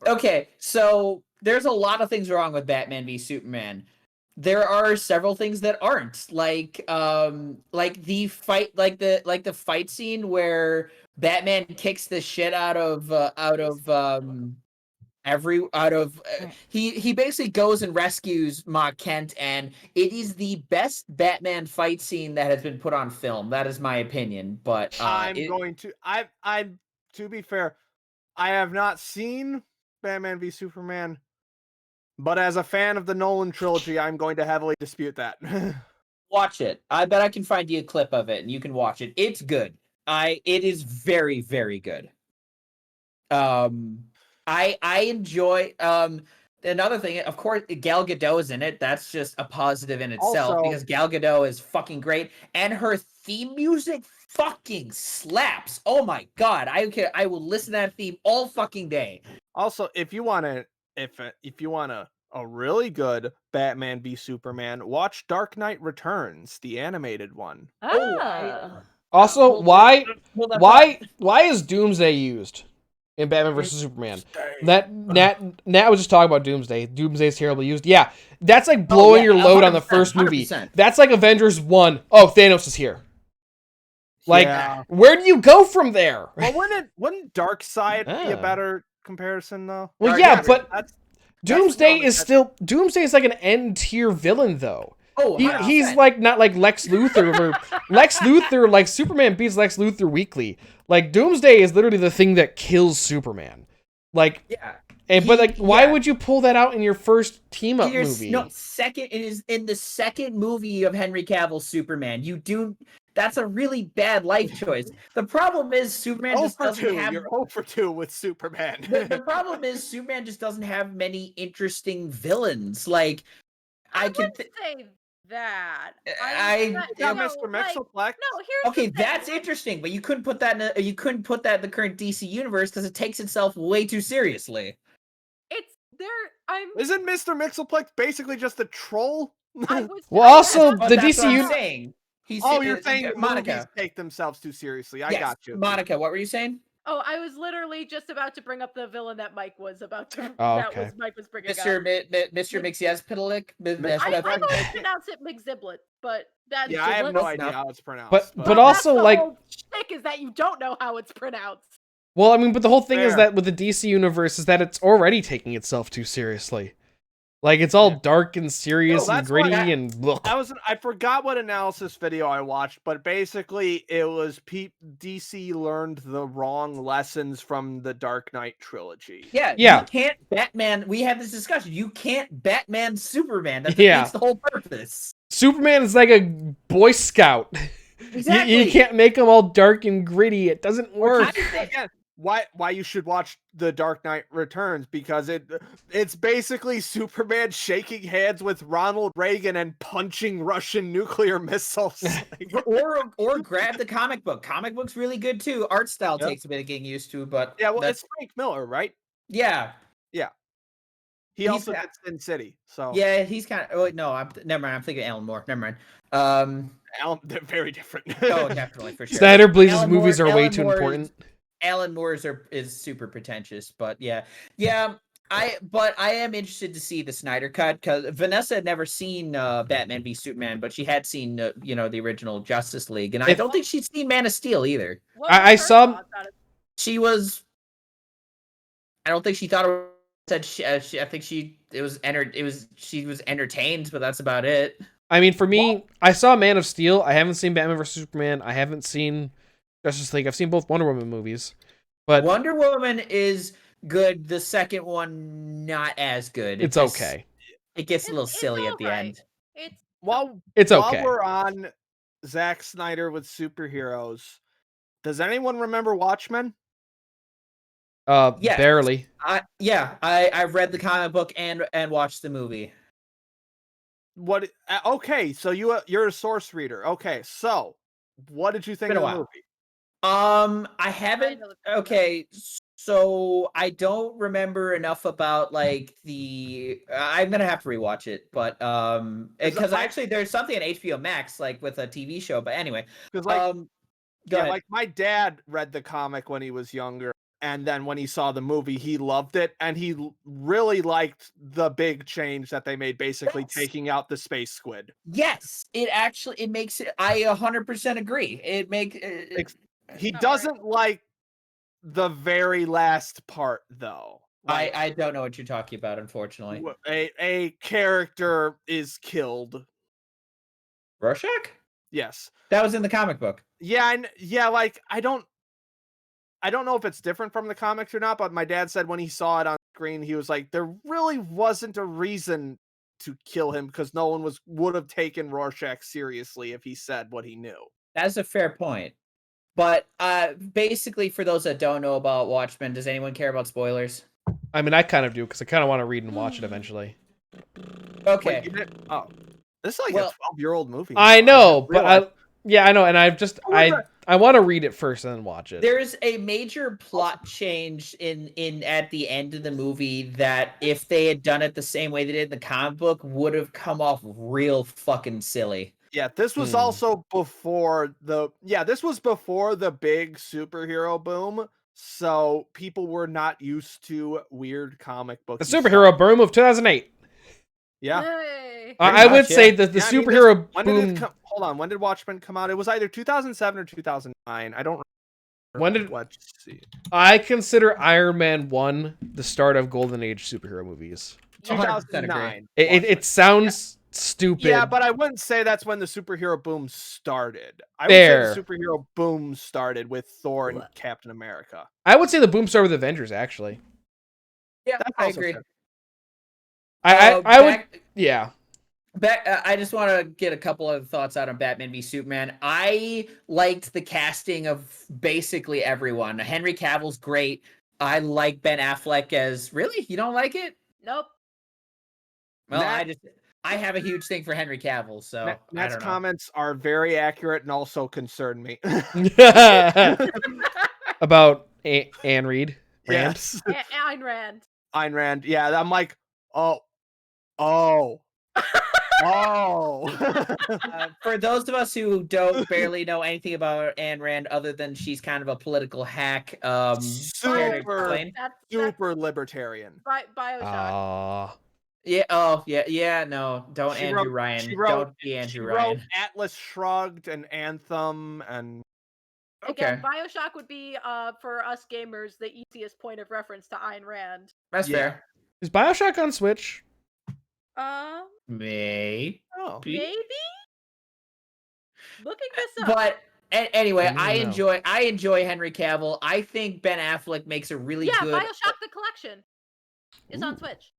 shits. Okay, so there's a lot of things wrong with Batman v Superman. There are several things that aren't, like the fight, like the fight scene where Batman kicks the shit out of he basically goes and rescues Ma Kent, and it is the best Batman fight scene that has been put on film. That is my opinion, but I'm to be fair, I have not seen Batman v Superman, but as a fan of the Nolan trilogy, I'm going to heavily dispute that. watch it. I bet I can find you a clip of it and you can watch it. It's good. It is very, very good. I enjoy another thing, of course, Gal Gadot is in it. That's just a positive in itself Also- because Gal Gadot is fucking great and her theme music fucking slaps. Oh my god, I will listen to that theme all fucking day. Also, if you want a really good Batman v Superman, watch Dark Knight Returns, the animated one. Ah. Also, Hold why that why is Doomsday used in Batman vs Superman? Nat was just talking about Doomsday. Doomsday's terribly used. Yeah, that's like blowing your load on the 100%, first movie. 100%. That's like Avengers 1. Oh, Thanos is here. Like, Yeah. where do you go from there? Well, wouldn't Darkseid be a Ah. better comparison though? Well, Or, yeah, but that's Doomsday the is still Doomsday is like an end tier villain though. Oh, He's 100%. like not like Lex Luthor. Or Lex Luthor, like Superman beats Lex Luthor weekly. Like Doomsday is literally the thing that kills Superman. Like, yeah. but like, why yeah. would you pull that out in your first team up It is- movie? No, it is in the second movie of Henry Cavill's Superman. That's a really bad life choice. The problem is Superman just doesn't have. You're 0 for 2 with Superman. The problem is Superman just doesn't have many interesting villains. Like I I can. would say that. Yeah, no, Mr. like, Mxyzptlk. no, here's Okay, the thing. that's interesting, but you couldn't put that in the current DC universe because it takes itself way too seriously. It's there. Isn't Mr. Mxyzptlk basically just a troll? I was. Well, I- also, But the that's DC what I'm uni- saying. You're saying movies Monica. take themselves too seriously. I Yes, got you. Monica, what were you saying? Oh, I was literally just about to bring up the villain that Mike was about to. Oh, that okay. was Mike was bringing Mr. up. Mr. Mxyzptlk? I always pronounce it McZiblet, but that's Yeah, I have no Close idea enough. how it's pronounced. But Well, also that's the like, whole shtick is that you don't know how it's pronounced. well, I mean, but the whole thing is Fair. that with the DC universe is that it's already taking itself too seriously. Like it's all dark and serious No, and that's why gritty and look. I forgot what analysis video I watched, but basically it was DC learned the wrong lessons from the Dark Knight trilogy. Yeah, Yeah. you can't Batman. We had this discussion. You can't Batman Superman. That Yeah. defeats the whole purpose. Superman is like a Boy Scout. Exactly. You can't make him all dark and gritty. It doesn't work. Again, why you should watch The Dark Knight Returns, because it's basically Superman shaking hands with Ronald Reagan and punching Russian nuclear missiles. or grab the comic book. Comic book's really good too. Art style Yep. takes a bit of getting used to, but Yeah, well, that's, it's Frank Miller, right? yeah. Yeah. He He's also got- did Sin City. So Yeah, he's kind of. Oh no, never mind. I'm thinking Alan Moore. Never mind. they're very different. Oh, definitely for sure. Snyder believes his Alan movies Moore- are way Alan too Moore important. Alan Moore's is super pretentious, but yeah. I am interested to see the Snyder cut because Vanessa had never seen Batman v Superman, but she had seen the original Justice League, and I don't think she'd seen Man of Steel either. What was I her saw. thoughts on it? She was. I don't think she thought it said I think she was entertained, but that's about it. I mean, for me, I saw Man of Steel. I haven't seen Batman vs Superman. I haven't seen Justice League. I've seen both Wonder Woman movies, but Wonder Woman is good. The second one not as good. it's okay. It gets a little It's silly at the alright. end. It's while It's okay. we're on Zack Snyder with superheroes, does anyone remember Watchmen? Yes. Barely. I've read the comic book and watched the movie. What? Okay, so you're a source reader. Okay, so what did you think Been of a the while. movie? I haven't. know the- Okay, so I don't remember enough about like the. I'm gonna have to rewatch it, but because actually there's something on HBO Max like with a TV show. But anyway, Because go ahead. like my dad read the comic when he was younger, and then when he saw the movie, he loved it, and he really liked the big change that they made, basically Yes. taking out the space squid. Yes, it makes it. I 100% agree. He Oh, doesn't like the very last part, though. Like, I don't know what you're talking about, unfortunately. a character is killed. Rorschach? Yes. That was in the comic book. Yeah, like I don't know if it's different from the comics or not, but my dad said when he saw it on screen, he was like, there really wasn't a reason to kill him because no one would have taken Rorschach seriously if he said what he knew. That's a fair point. But basically, for those that don't know about Watchmen, does anyone care about spoilers? I mean, I kind of do because I kind of want to read and watch it eventually. Okay. Wait, you didn't? Oh, this is like Well, a 12-year-old movie. I know, didn't but realize- I know, and I've just What was I want to read it first and then watch it. There's a major plot change in at the end of the movie that if they had done it the same way they did in the comic book would have come off real fucking silly. Yeah, this was also before the big superhero boom, so people were not used to weird comic The books. superhero boom of 2008. Yeah. Yay. I would much, say yeah. that the Yeah, I mean, superhero when boom. did it hold on, when did Watchmen come out? It was either 2007 or 2009. I don't remember. When did- Let's see. I consider Iron Man 1 the start of Golden Age superhero movies. 2009. It sounds stupid. Yeah, but I wouldn't say that's when the superhero boom started. I Fair. would say the superhero boom started with Thor and Captain America. I would say the boom started with Avengers, actually. Yeah, That's I also agree. fair. I would, yeah. I just want to get a couple of thoughts out on Batman v Superman. I liked the casting of basically everyone. Henry Cavill's great. I like Ben Affleck as really. You don't like it? Nope. Well, Matt- I have a huge thing for Henry Cavill, so I Matt's don't know. comments are very accurate and also concern me. About Anne Reed. Rand. Yes. Ayn Rand. Ayn Rand. Yeah, I'm like, oh. For those of us who don't barely know anything about Ayn Rand, other than she's kind of a political hack, care to Super. explain? That's Super libertarian. Bioshock. Aw. Yeah. Oh, yeah. No, don't She Andrew wrote- Ryan. she wrote- Don't be She Andrew wrote Ryan. Atlas Shrugged and Anthem and Again, Okay, Bioshock would be for us gamers the easiest point of reference to Ayn Rand. that's yeah. fair. Is Bioshock on Switch? Maybe. oh. Maybe. Looking this up. But anyway, I I don't know. enjoy Henry Cavill. I think Ben Affleck makes a really yeah, good. Bioshock the Collection is on Ooh. Switch.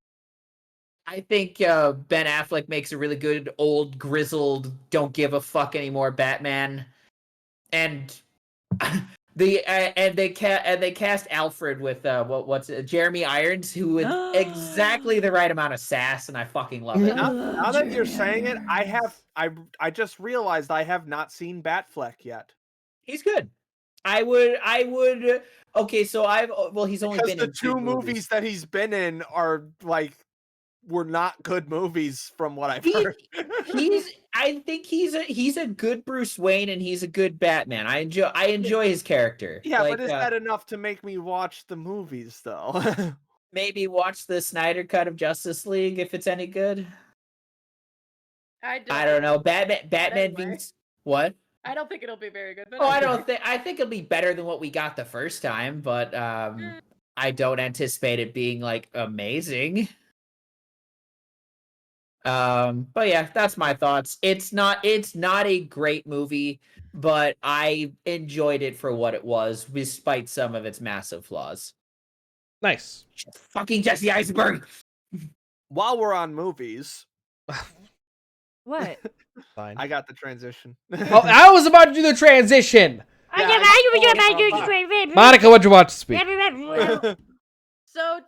I think Ben Affleck makes a really good old grizzled, don't give a fuck anymore Batman, and they cast Alfred with what's it, Jeremy Irons, who is exactly the right amount of sass, and I fucking love it. Now that you're saying it, I just realized I have not seen Batfleck yet. He's good. I would. Okay, so he's only Because been the in two good movies that he's been in are like were not good movies from what I've He- heard. I think he's a good Bruce Wayne and he's a good Batman. I enjoy his character. Yeah, like, but is that enough to make me watch the movies though? maybe watch the Snyder cut of Justice League if it's any good. I don't know. Batman anyway. beats what? I don't think it'll be very good. But Oh, I think it'll be better than what we got the first time, but I don't anticipate it being like amazing. But yeah, that's my thoughts. It's not a great movie, but I enjoyed it for what it was, despite some of its massive flaws. Nice. Fucking Jesse Eisenberg. While we're on movies, What? Fine. I got the transition. Oh, I was about to do the transition. Monica, what'd you watch this week? So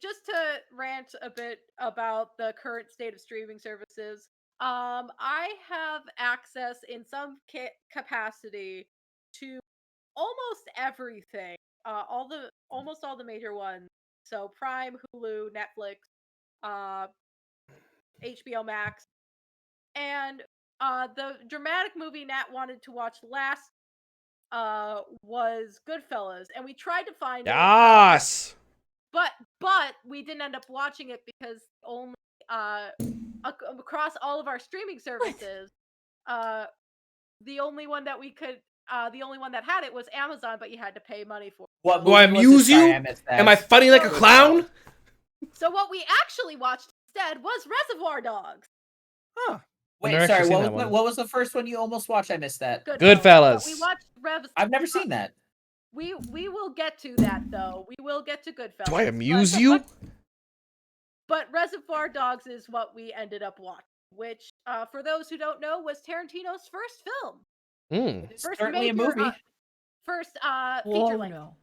just to rant a bit about the current state of streaming services, I have access in some capacity to almost everything. Almost all the major ones. So Prime, Hulu, Netflix, HBO Max, and the dramatic movie Nat wanted to watch last was Goodfellas, and we tried to find it. Yes. But we didn't end up watching it because only across all of our streaming services, the only one that had it was Amazon, but you had to pay money for it. What Do I movie was amuse this? Sorry, you? I missed that. Am I funny like a clown? So what we actually watched instead was Reservoir Dogs. Huh. Wait, I've never sorry. actually What seen was, that what was the first one you almost watched? I missed that. Goodfellas. But we watched I've never seen that. We will get to that though. We will get to Goodfellas. Do I amuse you? But Reservoir Dogs is what we ended up watching, which, for those who don't know, was Tarantino's first film. First Certainly a movie. First Whoa, feature length. no.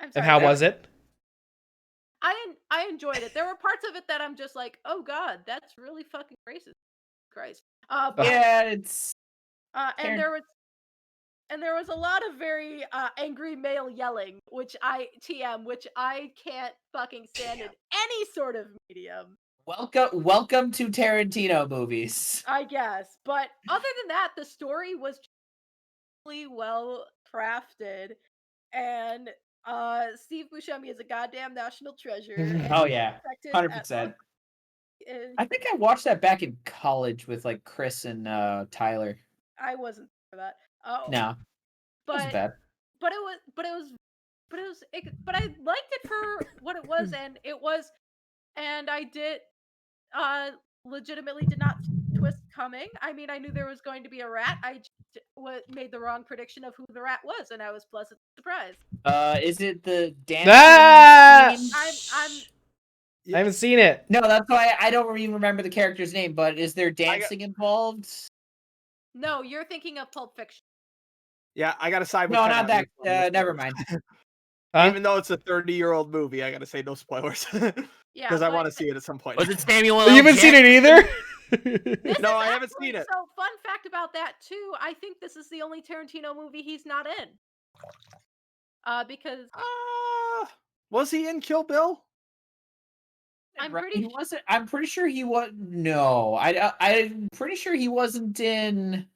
I'm sorry. And how was it? I enjoyed it. There were parts of it that I'm just like, oh god, that's really fucking racist. Christ. But, Yeah, it's. and there was a lot of very angry male yelling, which I can't fucking stand in any sort of medium. Welcome to Tarantino movies. I guess. But other than that, the story was really well crafted, and Steve Buscemi is a goddamn national treasure. And Oh yeah, respected 100%. and I think I watched that back in college with like Chris and Tyler. I wasn't for that. Oh No, it wasn't bad. but I liked it for what it was, and I did legitimately did not see the twist coming. I mean, I knew there was going to be a rat. I just made the wrong prediction of who the rat was, and I was pleasantly surprised. Is it the dancing scene? I haven't seen it. No, that's why I don't even remember the character's name. But is there dancing involved? No, you're thinking of Pulp Fiction. Yeah, I gotta side with No, Ken not on that. this one. Never mind. Huh? Even though it's a 30-year-old movie, I gotta say no spoilers. Yeah, Because I but want to see it at some point. Was it Samuel? You haven't seen it either? No, I haven't seen it. So, fun fact about that too. I think this is the only Tarantino movie he's not in. Because Was he in Kill Bill? I'm Right, pretty he wasn't. I'm pretty sure he was. No, I'm pretty sure he wasn't in.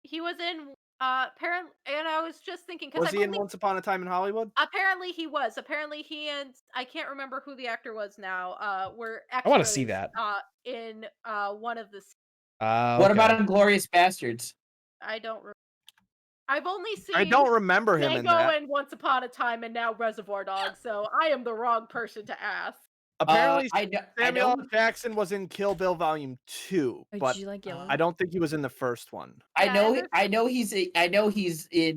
he was in apparently, and I was just thinking because Was he in Once Upon a Time in Hollywood? apparently he was. Apparently he and I can't remember who the actor was now. Were extras, I want to see that. In one of the. What about Inglourious Bastards? I don't remember. I've only seen. I don't remember him in that. Django and Once Upon a Time, and now Reservoir Dogs. So I am the wrong person to ask. Apparently, I Samuel L. know. Jackson was in Kill Bill Volume 2, Oh, but did you like Yellow? I don't think he was in the first one. I know he's in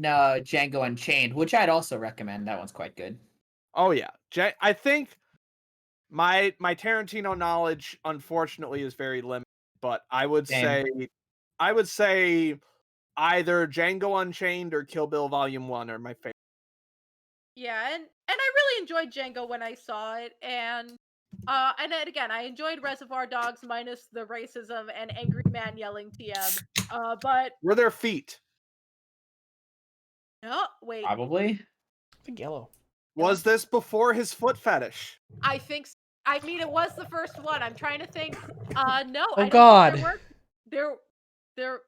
Django Unchained, which I'd also recommend. That one's quite good. Oh yeah, I think my Tarantino knowledge, unfortunately, is very limited. But I would say either Django Unchained or Kill Bill Volume 1 are my favorite. Yeah, and I really enjoyed Django when I saw it, and then again, I enjoyed Reservoir Dogs minus the racism and angry man yelling TM. But Were there feet? no, wait, Probably. think yellow. Was this before his foot fetish? I think. I mean, it was the first one. I'm trying to think. No, Oh, I don't God. think there.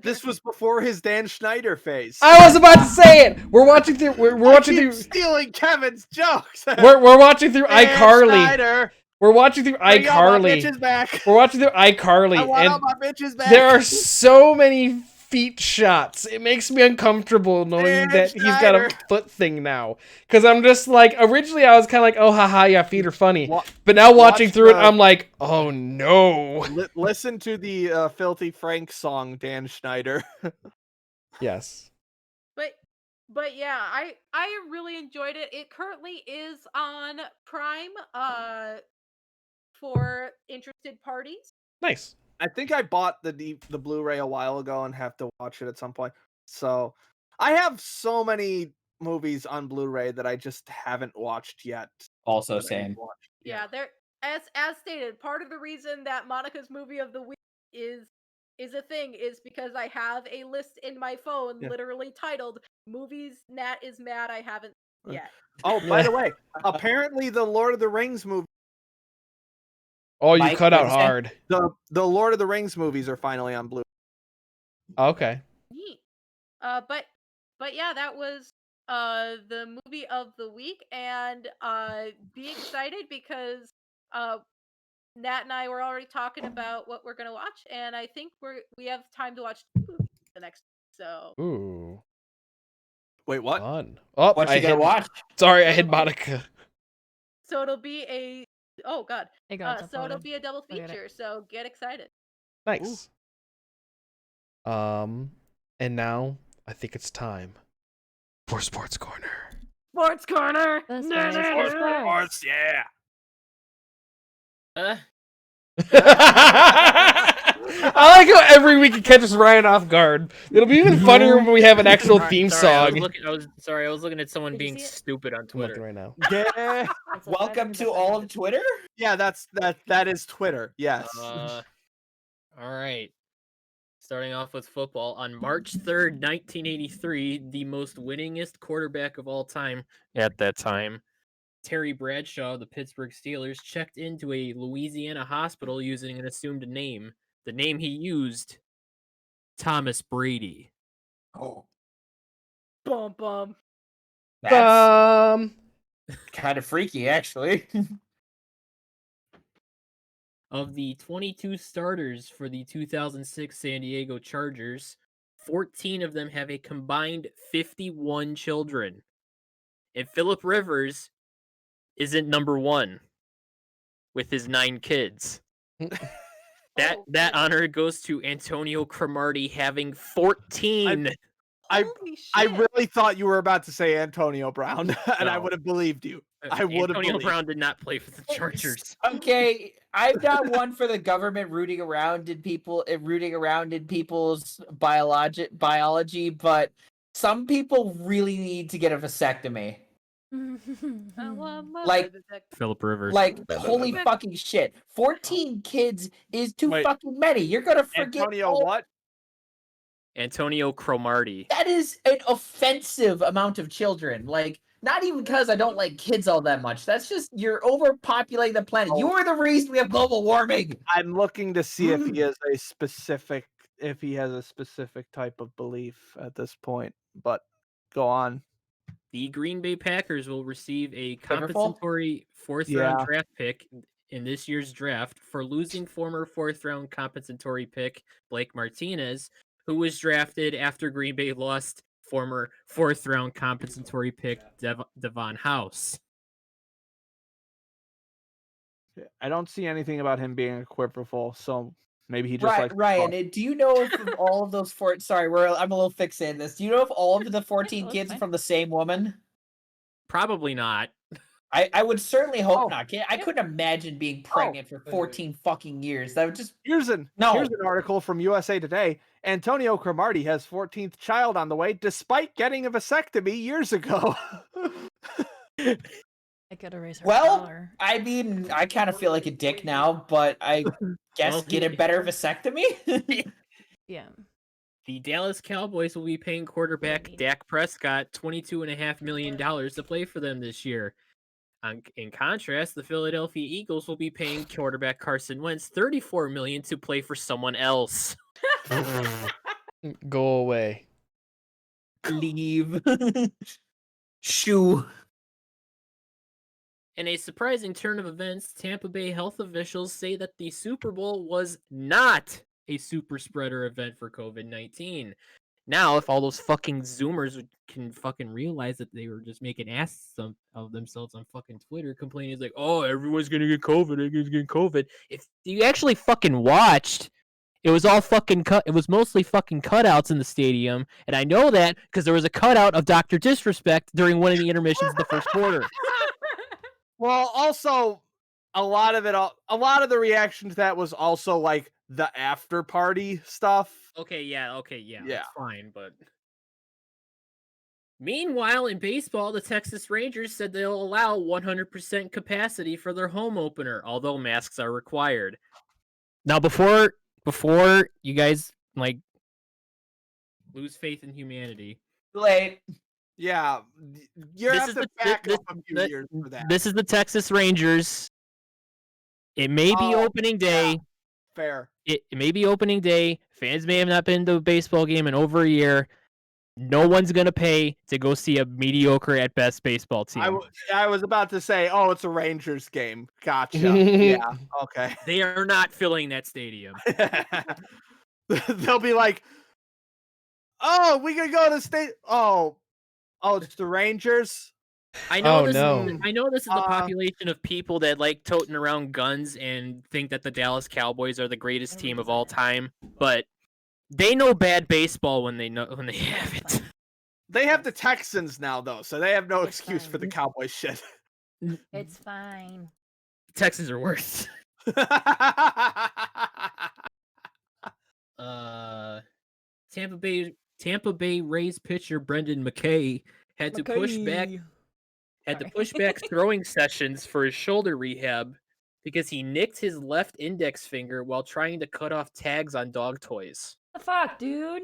This was before his Dan Schneider phase. I was about to say it. We're watching through. We're watching through. Stealing Kevin's jokes. We're watching through Dan iCarly. Schneider, We're watching through bring all my iCarly. bitches back. We're watching through iCarly, I want all and my bitches back. there are so many feet shots. It makes me uncomfortable knowing Dan that he's got a Schneider. foot thing now. Because I'm just like, originally I was kind of like, oh, haha, yeah, feet are funny. Wa- But now watching watch through it, the- I'm like, oh no. Listen to the Filthy Frank song, Dan Schneider. Yes. But yeah, I really enjoyed it. It currently is on Prime for interested parties. Nice. I think I bought the Blu-ray a while ago and have to watch it at some point. So I have so many movies on Blu-ray that I just haven't watched yet. Also, that I need same. to watch. Yeah, there as stated, part of the reason that Monica's movie of the week is a thing is because I have a list in my phone Yeah. literally titled "Movies Nat is Mad I Haven't Yet." Oh, by the way, apparently the Lord of the Rings movie, Oh, you Mike, cut out what'd you say? hard. the Lord of the Rings movies are finally on Blu. Okay. Neat. But yeah, that was the movie of the week, and be excited because Nat and I were already talking about what we're gonna watch, and I think we have time to watch 2 movies the next week. So Ooh. Wait, what? Fun. Oh, What I you gonna hit. watch? Sorry, I hit Monica. it'll be a Hey, God, it's so it'll uploaded. be a double Look at it. feature. So get excited. Nice. And now I think it's time for Sports Corner. Sports Corner. That's Nah, right, nah, sports nah. corner. Sports, yeah. I like how every week it catches Ryan off guard. It'll be even funnier when we have an actual theme Sorry, song. I was looking at someone Did you being see it? stupid on I'm looking Twitter. right now. Yeah, It's a Welcome 500 to by all 500. of Twitter. yeah, that is Twitter. Yes. All right. Starting off with football, on March 3rd, 1983, the most winningest quarterback of all time at that time, Terry Bradshaw of the Pittsburgh Steelers, checked into a Louisiana hospital using an assumed name. The name he used, Thomas Brady. Oh, Bum bum. that's kind of freaky, actually. Of the 22 starters for the 2006 San Diego Chargers, 14 of them have a combined 51 children. And Phillip Rivers isn't number 1 with his 9 kids. That Oh, honor goes to Antonio Cromartie having 14. holy shit. I really thought you were about to say Antonio Brown, and I No. would have believed you. I would have Antonio believed. Brown did not play for the Chargers. Okay, I'm not one for the government rooting around in people's biology, but some people really need to get a vasectomy. I want my Like- vasectomy. Phillip Rivers. Like, holy fucking shit! 14 kids is too Wait. fucking many. You're gonna forget Antonio all- what? Antonio Cromartie. That is an offensive amount of children. Like, not even because I don't like kids all that much. That's just you're overpopulating the planet. Oh. You're the reason we have global warming. I'm looking to see if he has a specific type of belief at this point. But go on. The Green Bay Packers will receive a Liverpool? compensatory fourth-round Yeah. draft pick in this year's draft for losing former fourth-round compensatory pick Blake Martinez, who was drafted after Green Bay lost former fourth-round compensatory pick Devon House. I don't see anything about him being equivocal, so maybe he just Right, likes to Ryan. talk. Do you know if of all of those sorry, I'm a little fixated in this. Do you know if all of the 14 that's kids are fine. from the same woman? Probably not. I would certainly hope Oh. not. I couldn't imagine being pregnant for 14 fucking years. That would just Here's an article from USA Today. Antonio Cromartie has 14th child on the way, despite getting a vasectomy years ago. I could erase her Well, collar. I mean, I kind of feel like a dick now, but I guess Well, get a better vasectomy. Yeah. The Dallas Cowboys will be paying quarterback Dak Prescott $22.5 million to play for them this year. In contrast, the Philadelphia Eagles will be paying quarterback Carson Wentz $34 million to play for someone else. Go away. Leave. Shoo. In a surprising turn of events, Tampa Bay health officials say that the Super Bowl was not a super spreader event for COVID-19. Now, if all those fucking Zoomers can fucking realize that they were just making asses of themselves on fucking Twitter, complaining it's like, oh, everyone's gonna get COVID, everyone's getting COVID. If you actually fucking watched, it was all fucking cut. It was mostly fucking cutouts in the stadium, and I know that because there was a cutout of Dr. Disrespect during one of the intermissions of the first quarter. Well, also a lot of the reaction to that was also like the after party stuff. Okay, yeah, Yeah. that's fine, but meanwhile, in baseball, the Texas Rangers said they'll allow 100% capacity for their home opener, although masks are required. Now, before you guys like lose faith in humanity, Late. Yeah, you have to back up a few years for that. This is the Texas Rangers. It may be opening day. Yeah, fair. It may be opening day. Fans may have not been to a baseball game in over a year. No one's gonna pay to go see a mediocre at best baseball team. I was about to say, oh, it's a Rangers game. Gotcha. Yeah. Okay. They are not filling that stadium. They'll be like, oh, we can go to state. Oh, it's the Rangers. I know Oh, this. no. I know this is the population of people that like toting around guns and think that the Dallas Cowboys are the greatest team of all time, but they know bad baseball when they have it. They have the Texans now, though, so they have no It's excuse for the fine. Cowboys shit. It's fine. Texans are worse. Tampa Bay Rays pitcher Brendan McKay had to push back throwing sessions for his shoulder rehab because he nicked his left index finger while trying to cut off tags on dog toys. The fuck, dude?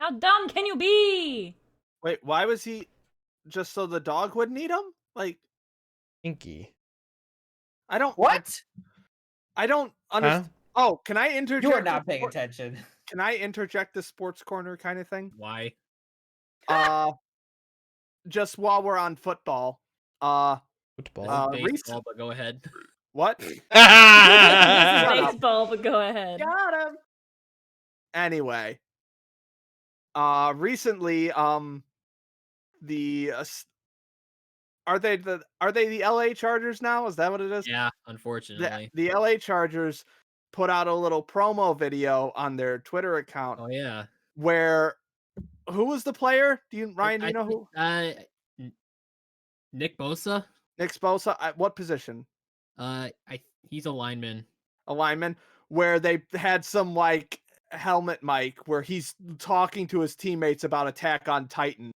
How dumb can you be? Wait, why was he just so the dog wouldn't eat him? Like, Pinky. I don't. What? I don't understand. Oh, can I interject? You are not paying attention. Can I interject the sports corner kind of thing? Why? Just while we're on football. Football. Baseball, but go ahead. What? This is Shut up. baseball, but go ahead. Got him. Anyway, recently, the are they the LA Chargers now? Is that what it is? Yeah, unfortunately. The LA Chargers put out a little promo video on their Twitter account Oh yeah. where who was the player? Do you know who? Nick Bosa. Nick Bosa. At what position? He's a lineman. A lineman. Where they had some like helmet mic where he's talking to his teammates about Attack on Titan.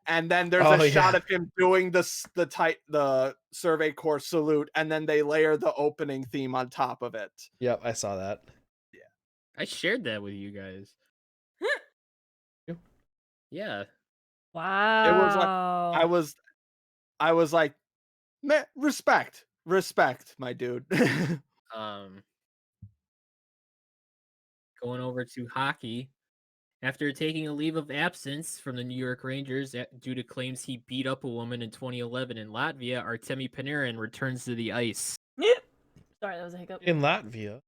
And then there's a shot of him doing the Survey Corps salute, and then they layer the opening theme on top of it. Yep, I saw that. Yeah. I shared that with you guys. Yeah. Wow. It was like I was like, respect, my dude. Going over to hockey. After taking a leave of absence from the New York Rangers due to claims he beat up a woman in 2011 in Latvia, Artemi Panarin returns to the ice. Sorry, that was a hiccup. In Latvia.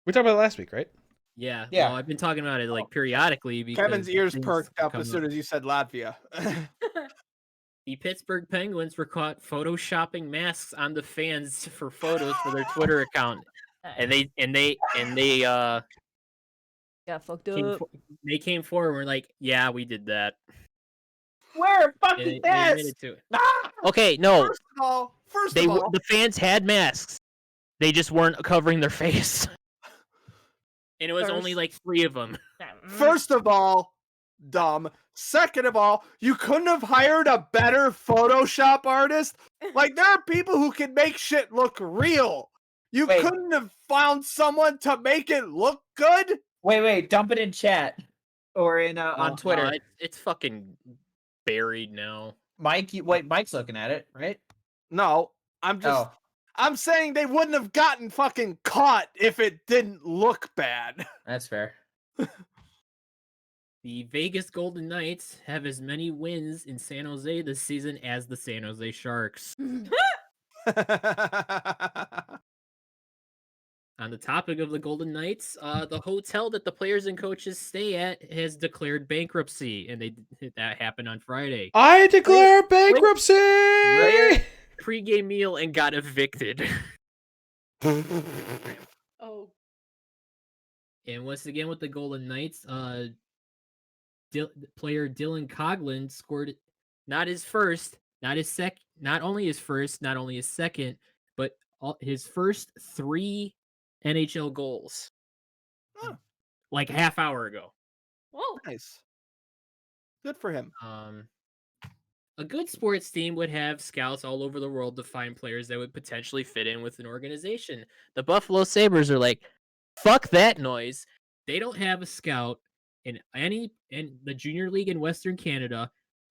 We talked about it last week, right? Yeah. Yeah. Well, I've been talking about it like periodically because Kevin's ears things perked up come as soon as you said Latvia. The Pittsburgh Penguins were caught photoshopping masks on the fans for photos for their Twitter account, and they got fucked up. they came forward and were like, "Yeah, we did that." Where They fucking admitted to it. Ah! Okay, no, First of all, the fans had masks. They just weren't covering their face, and it was only like 3 of them. First of all, dumb. Second of all, you couldn't have hired a better Photoshop artist. Like, there are people who can make shit look real. You Wait. couldn't have found someone to make it look good? Wait, dump it in chat or in on Twitter. It's fucking buried now. Mike's looking at it, right? No, I'm saying they wouldn't have gotten fucking caught if it didn't look bad. That's fair. The Vegas Golden Knights have as many wins in San Jose this season as the San Jose Sharks. On the topic of the Golden Knights, the hotel that the players and coaches stay at has declared bankruptcy, and that happened on Friday. I declare bankruptcy. Pre-game meal and got evicted. Oh, And once again with the Golden Knights, player Dylan Coghlan scored not his first, not his second, not only his first, not only his second, but his first 3 NHL goals. Huh. Like half hour ago. whoa. Nice. Good for him. A good sports team would have scouts all over the world to find players that would potentially fit in with an organization. The Buffalo Sabres are like, fuck that noise. They don't have a scout in the junior league in Western Canada,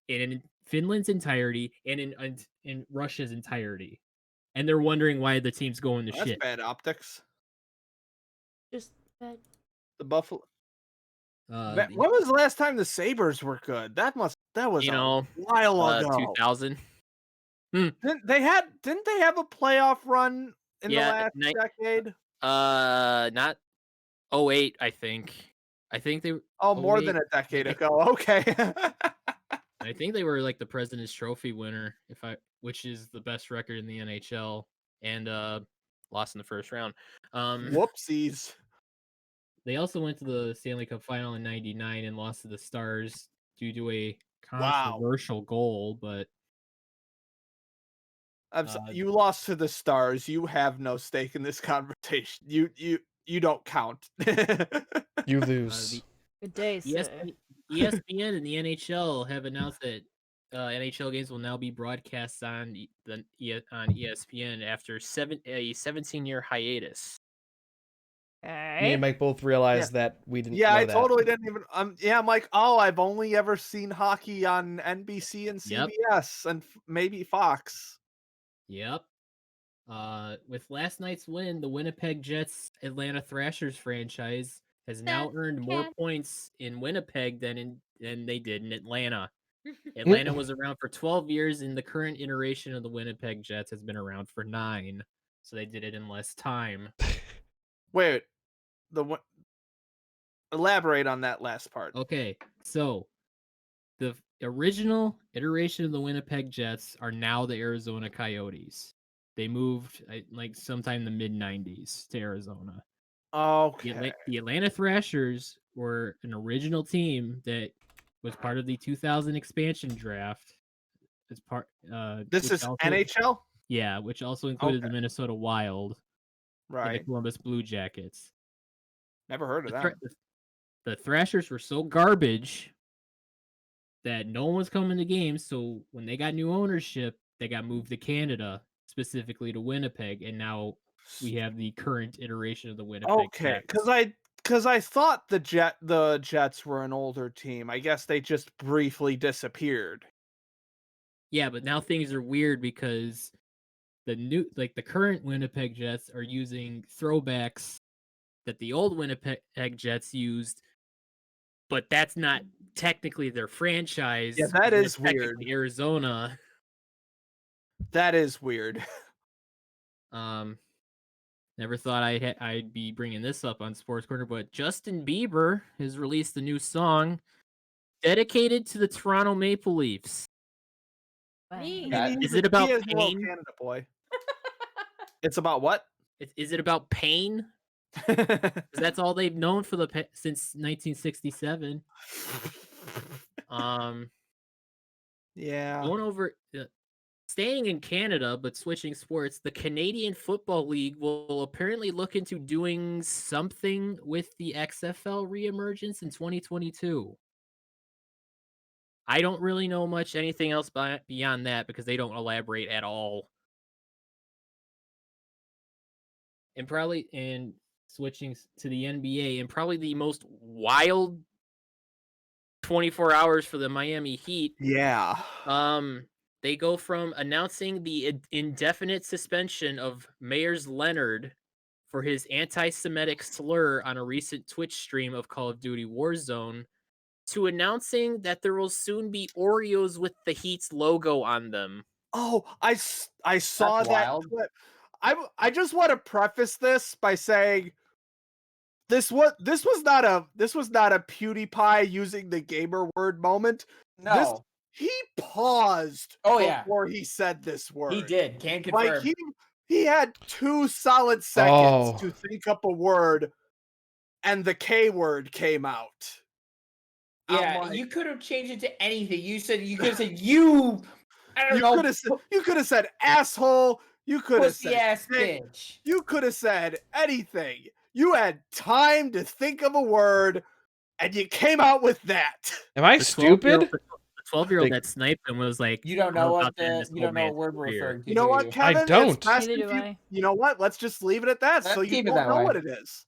and in Finland's entirety, and in Russia's entirety. And they're wondering why the team's going to That's shit. bad optics. Just bad. The Buffalo. Uh, When was the last time the Sabres were good? That was a while ago. 2000. Didn't they have a playoff run in the last decade? Not 08, I think. I think they More 08. than a decade ago. Okay. I think they were like the President's Trophy winner, which is the best record in the NHL, and lost in the first round. Whoopsies. They also went to the Stanley Cup final in '99 and lost to the Stars due to a controversial goal, but you lost to the Stars. You have no stake in this conversation. You don't count. You lose. Good day, sir. ESPN and the NHL have announced that NHL games will now be broadcast on ESPN after a 17-year hiatus. Me and Mike both realized that we didn't. Yeah, know I that. totally didn't even. I'm like, I've only ever seen hockey on NBC and CBS and maybe Fox. Yep. With last night's win, the Winnipeg Jets Atlanta Thrashers franchise has now earned more points in Winnipeg than they did in Atlanta. Atlanta was around for 12 years, and the current iteration of the Winnipeg Jets has been around for 9. So they did it in less time. Wait, elaborate on that last part. Okay, so the original iteration of the Winnipeg Jets are now the Arizona Coyotes. They moved like sometime in the mid-90s to Arizona. Okay. The Atlanta Thrashers were an original team that was part of the 2000 expansion draft. As part, this is NHL? Yeah, which also included the Minnesota Wild, and the Columbus Blue Jackets. Never heard of that. The Thrashers were so garbage that no one was coming to games, so when they got new ownership, they got moved to Canada, specifically to Winnipeg, and now we have the current iteration of the Winnipeg Jets. Because I thought the Jets were an older team. I guess they just briefly disappeared. Yeah, but now things are weird because the current Winnipeg Jets are using throwbacks that the old Winnipeg Jets used, but that's not technically their franchise. Yeah, that is weird. Arizona. That is weird. Never thought I'd be bringing this up on Sports Corner, but Justin Bieber has released a new song dedicated to the Toronto Maple Leafs. Is it about pain? Canada boy. It's about what? Is it about pain? That's all they've known for since 1967. Yeah. Going over, staying in Canada but switching sports, the Canadian Football League will apparently look into doing something with the XFL reemergence in 2022. I don't really know anything else beyond that because they don't elaborate at all. And switching to the NBA, and probably the most wild 24 hours for the Miami Heat. Yeah. They go from announcing the indefinite suspension of Mayers Leonard for his anti-Semitic slur on a recent Twitch stream of Call of Duty Warzone to announcing that there will soon be Oreos with the Heat's logo on them. Oh, I saw That's that wild. clip. I just want to preface this by saying this was not a PewDiePie using the gamer word moment. No. He paused Oh, yeah. before he said this word. He did. Can Like confirm. he had 2 solid seconds Oh. to think up a word, and the K word came out. I'm Yeah, like, you could have changed it to anything. You could have said you. I don't know. you could have said asshole. You could have Pussy said ass dick. bitch. You could have said anything. You had time to think of a word, and you came out with that. Am I The stupid? 12-year-old Like- that sniped him was like, You don't "I'm know about what to end this you whole don't know what man's word we're career." referring to. You know do what, you? Kevin? don't. It's best Neither if do I. you know what? Let's just leave it at that, Let's so you keep it don't that know way. what it is.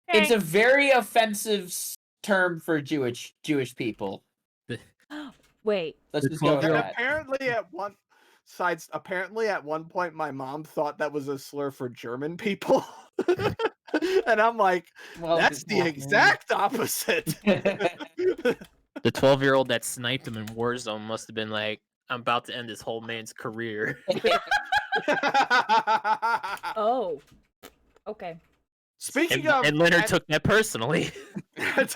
It's a very offensive term for Jewish people. Wait. Let's The just go with 12-year-old that. Apparently at one point my mom thought that was a slur for German people. And I'm like, Well, that's the exact opposite. The 12-year-old that sniped him in Warzone must have been like, "I'm about to end this whole man's career." Oh. Okay. Speaking And, of, and Leonard took that personally. It's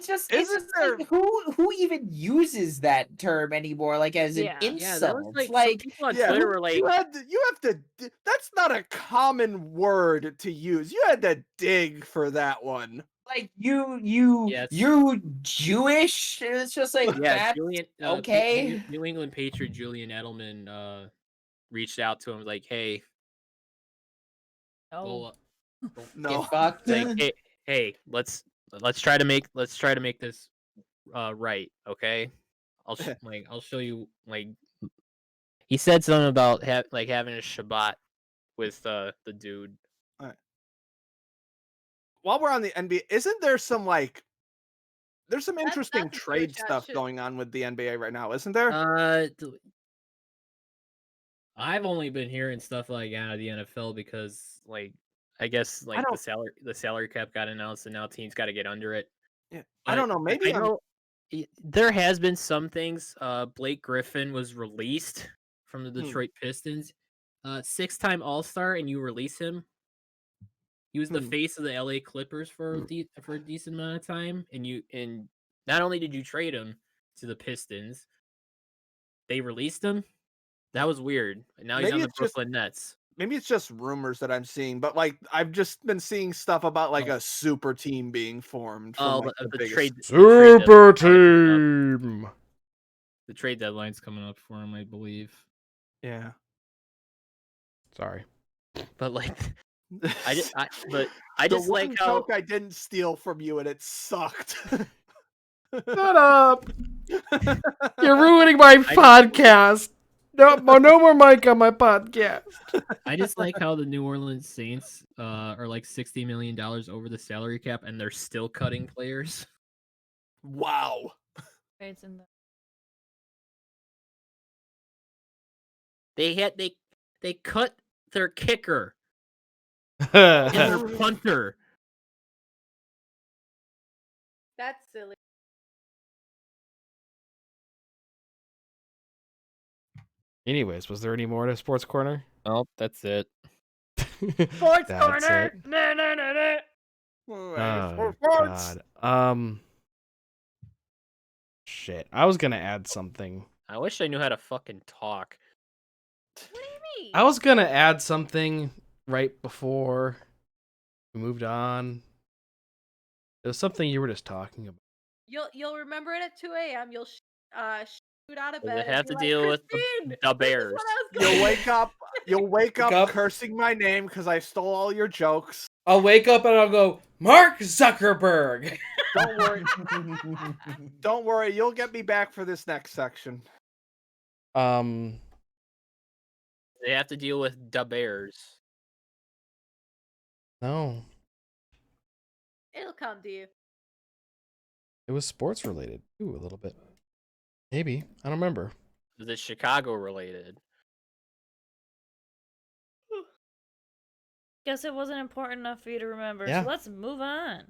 just Isn't there- like who even uses that term anymore? Like as an Yeah. Yeah, that was insult. like, some Like people on yeah, Twitter were like, you have to. That's not a common word to use. You had to dig for that one. you Yes. Jewish. It's just like yeah, that's Julian, okay. New England Patriot Julian Edelman reached out to him, was like, "Hey, Oh. well, No. Get fucked. like, hey, let's try to make this right, okay? I'll show you, like." He said something about having a Shabbat with the dude. While we're on the NBA, isn't there some there's some interesting that's a trade Jewish stuff shit. going on with the NBA right now, isn't there? I've only been hearing stuff like out of the NFL because, like, I guess like the salary cap got announced and now teams got to get under it. Yeah, I don't know. Maybe I know there has been some things. Blake Griffin was released from the Detroit Pistons, 6-time All-Star, and you release him. He was the face of the LA Clippers for a decent amount of time, and not only did you trade him to the Pistons, they released him. That was weird. Now he's Maybe on the it's just- Brooklyn Nets. Maybe it's just rumors that I'm seeing, but I've just been seeing stuff about a super team being formed. From, the biggest... trade Super team. The trade deadline's coming up for him, I believe. Yeah. Sorry. But I just the like one how joke I didn't steal from you and it sucked. Shut up. You're ruining my podcast. No more Mike on my podcast. I just like how the New Orleans Saints are like $60 million over the salary cap and they're still cutting players. Wow. It's in the... They cut their kicker and their punter. That's silly. Anyways, was there any more to Sports Corner? Oh, that's it. Sports That's Corner. it. No, no, no, no. Oh, God. Shit. I was gonna add something. I wish I knew how to fucking talk. What do you mean? I was gonna add something right before we moved on. It was something you were just talking about. You'll remember it at 2 a.m. You'll shoot out of Does bed. it have and to be like, deal with "Christine, the this is Bears? what I was You'll gonna wake up. You'll wake up up. cursing my name because I stole all your jokes. I'll wake up and I'll go, Mark Zuckerberg. Don't worry. Don't worry. You'll get me back for this next section. They have to deal with the Bears. No, It'll come to you. it was sports related. Ooh, a little bit. Maybe. I don't remember. Was it Chicago related? Guess it wasn't important enough for you to remember, Yeah. so let's move on.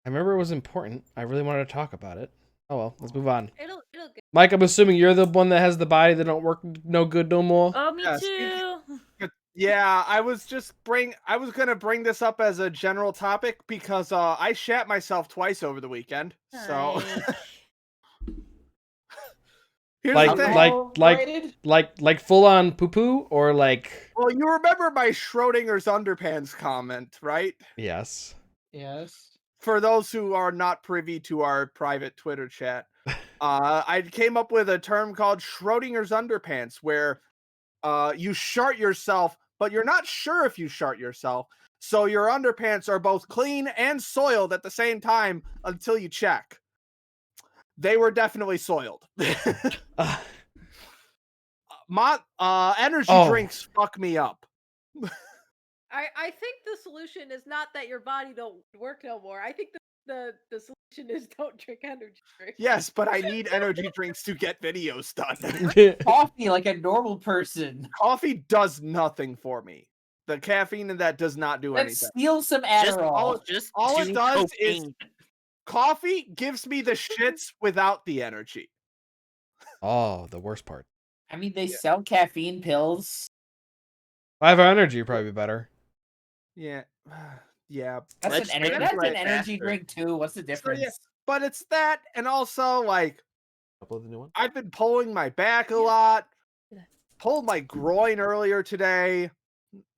I remember it was important. I really wanted to talk about it. Oh well, let's move on. It'll get. Mike, I'm assuming you're the one that has the body that don't work no good no more. Oh, me Yeah, too. Yeah, I was gonna bring this up as a general topic because I shat myself twice over the weekend. So Like, here's Like, the thing. like full on poo poo or like Well, you remember my Schrodinger's underpants comment, right? yes. Yes. For those who are not privy to our private Twitter chat, I came up with a term called Schrodinger's underpants, where you shart yourself, but you're not sure if you shart yourself. So your underpants are both clean and soiled at the same time until you check. They were definitely soiled. Energy Oh. drinks fuck me up. I think the solution is not that your body don't work no more. I think the solution is don't drink energy drinks. Yes, but I need energy drinks to get videos done. Coffee like a normal person. Coffee does nothing for me. The caffeine in that does not do Let's anything. steal some Adderall. all it do does is cocaine. coffee gives me the shits without the energy. Oh, the worst part. I mean, they sell caffeine pills. 5 hour energy would probably be better. Yeah. Yeah. That's Let's an, make ener- it that's right an energy faster. drink too. What's the So, difference? yeah, but it's that, and also like Upload the new one. I've been pulling my back a lot. Pulled my groin earlier today.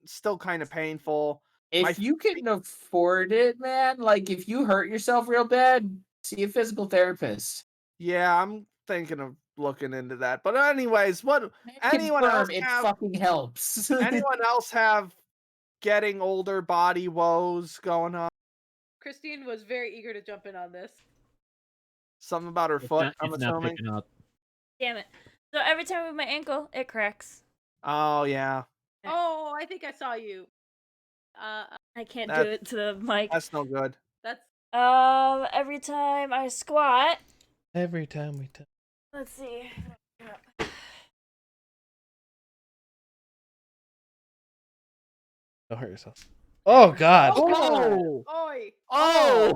Still kind of painful. If you can afford it, man, like if you hurt yourself real bad, see a physical therapist. Yeah, I'm thinking of looking into that. But anyways, what anyone Confirm else it have? fucking helps. Anyone else have getting older body woes going on? Christine was very eager to jump in on this. Something about her foot, I'm It's not assuming. picking up. damn it. So every time I move my ankle, it cracks. Oh yeah, Oh, I think I saw you. I can't That- do it to the mic. that's no good. That's Every time I squat, Every time we touch. let's see. Don't hurt yourself. Oh God. Oh, oi Oh!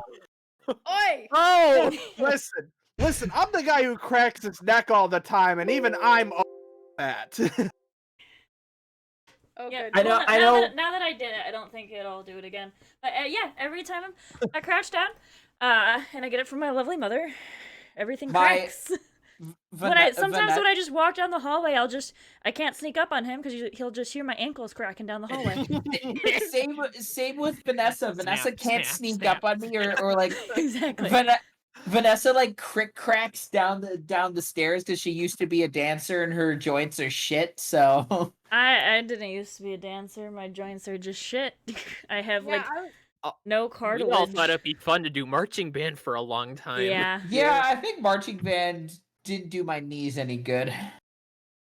oi. Oh! listen. I'm the guy who cracks his neck all the time, and even I'm that. Oh, Yeah, good. I well, know- Now that I did it, I don't think it'll do it again. But yeah, every time I crouch down, and I get it from my lovely mother, everything cracks. When I just walk down the hallway, I can't sneak up on him because he'll just hear my ankles cracking down the hallway. same with Vanessa. Vanessa can't snap, sneak snap, up on me or like Exactly. Vanessa like cracks down the stairs because she used to be a dancer and her joints are shit. So I didn't used to be a dancer. My joints are just shit. I have Yeah, like no We cartilage. all thought it'd be fun to do marching band for a long time. Yeah. yeah, I think marching band didn't do my knees any good.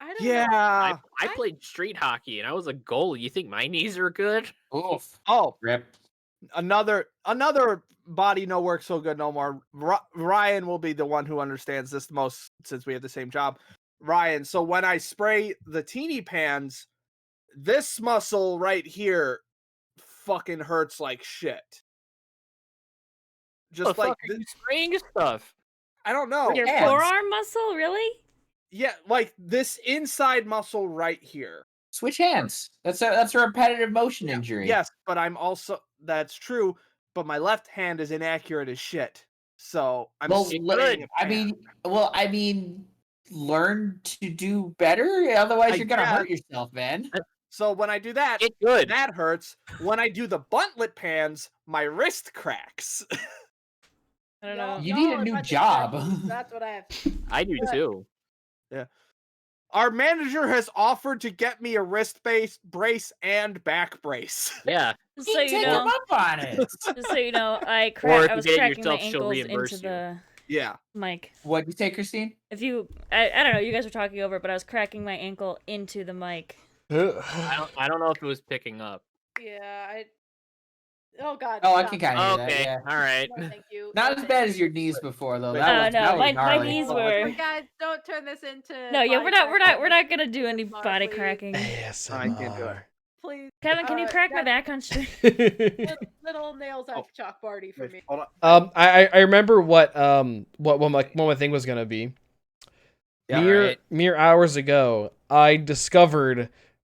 I don't Yeah. know. I played street hockey and I was a goalie. You think my knees are good? Oof. Oh, Rip. another body no work so good no more. Ryan will be the one who understands this the most since we have the same job. Ryan, so when I spray the teeny pans, this muscle right here fucking hurts like shit. The Just like fuck are you spraying stuff? I don't know. Your hands. forearm muscle, really? Yeah, like this inside muscle right here. Switch hands. That's a repetitive motion injury. Yes, but I'm also that's true, but my left hand is inaccurate as shit. So I'm Well, spraying it I bad. mean, learn to do better. Otherwise, I you're gonna hurt guess. yourself, man. So when I do that, Get good. that hurts. When I do the buntlet pans, my wrist cracks. I don't Y'all- know. You need a y'all are new bunch of job. junkies, That's what I have. To I do too. Our manager has offered to get me a wrist brace and back brace. Yeah. Just so you Take know, him up on it. just so you know, I Or if I you was get it cracking my yourself, she'll ankles reimburse into you. the Yeah. mic. What'd you say, Christine? If you, I don't know, you guys were talking over it, but I was cracking my ankle into the mic. I don't know if it was picking up. yeah, Oh God. Oh, I stop. can kind of hear Okay, that. Yeah. all right. No, thank you. Not No, as thank bad you. as your knees before, though. Wait. That no, was my gnarly. knees Oh, were. guys, don't turn this into. No, yeah, body cracking we're not gonna do any ASMR, body please. cracking. I can't do it. Please. Kevin, can you crack my that's back on stream? little nails Oh. on chalkboardy for Wait, me. hold on. I remember what my thing was gonna be. Yeah. Mere hours ago, I discovered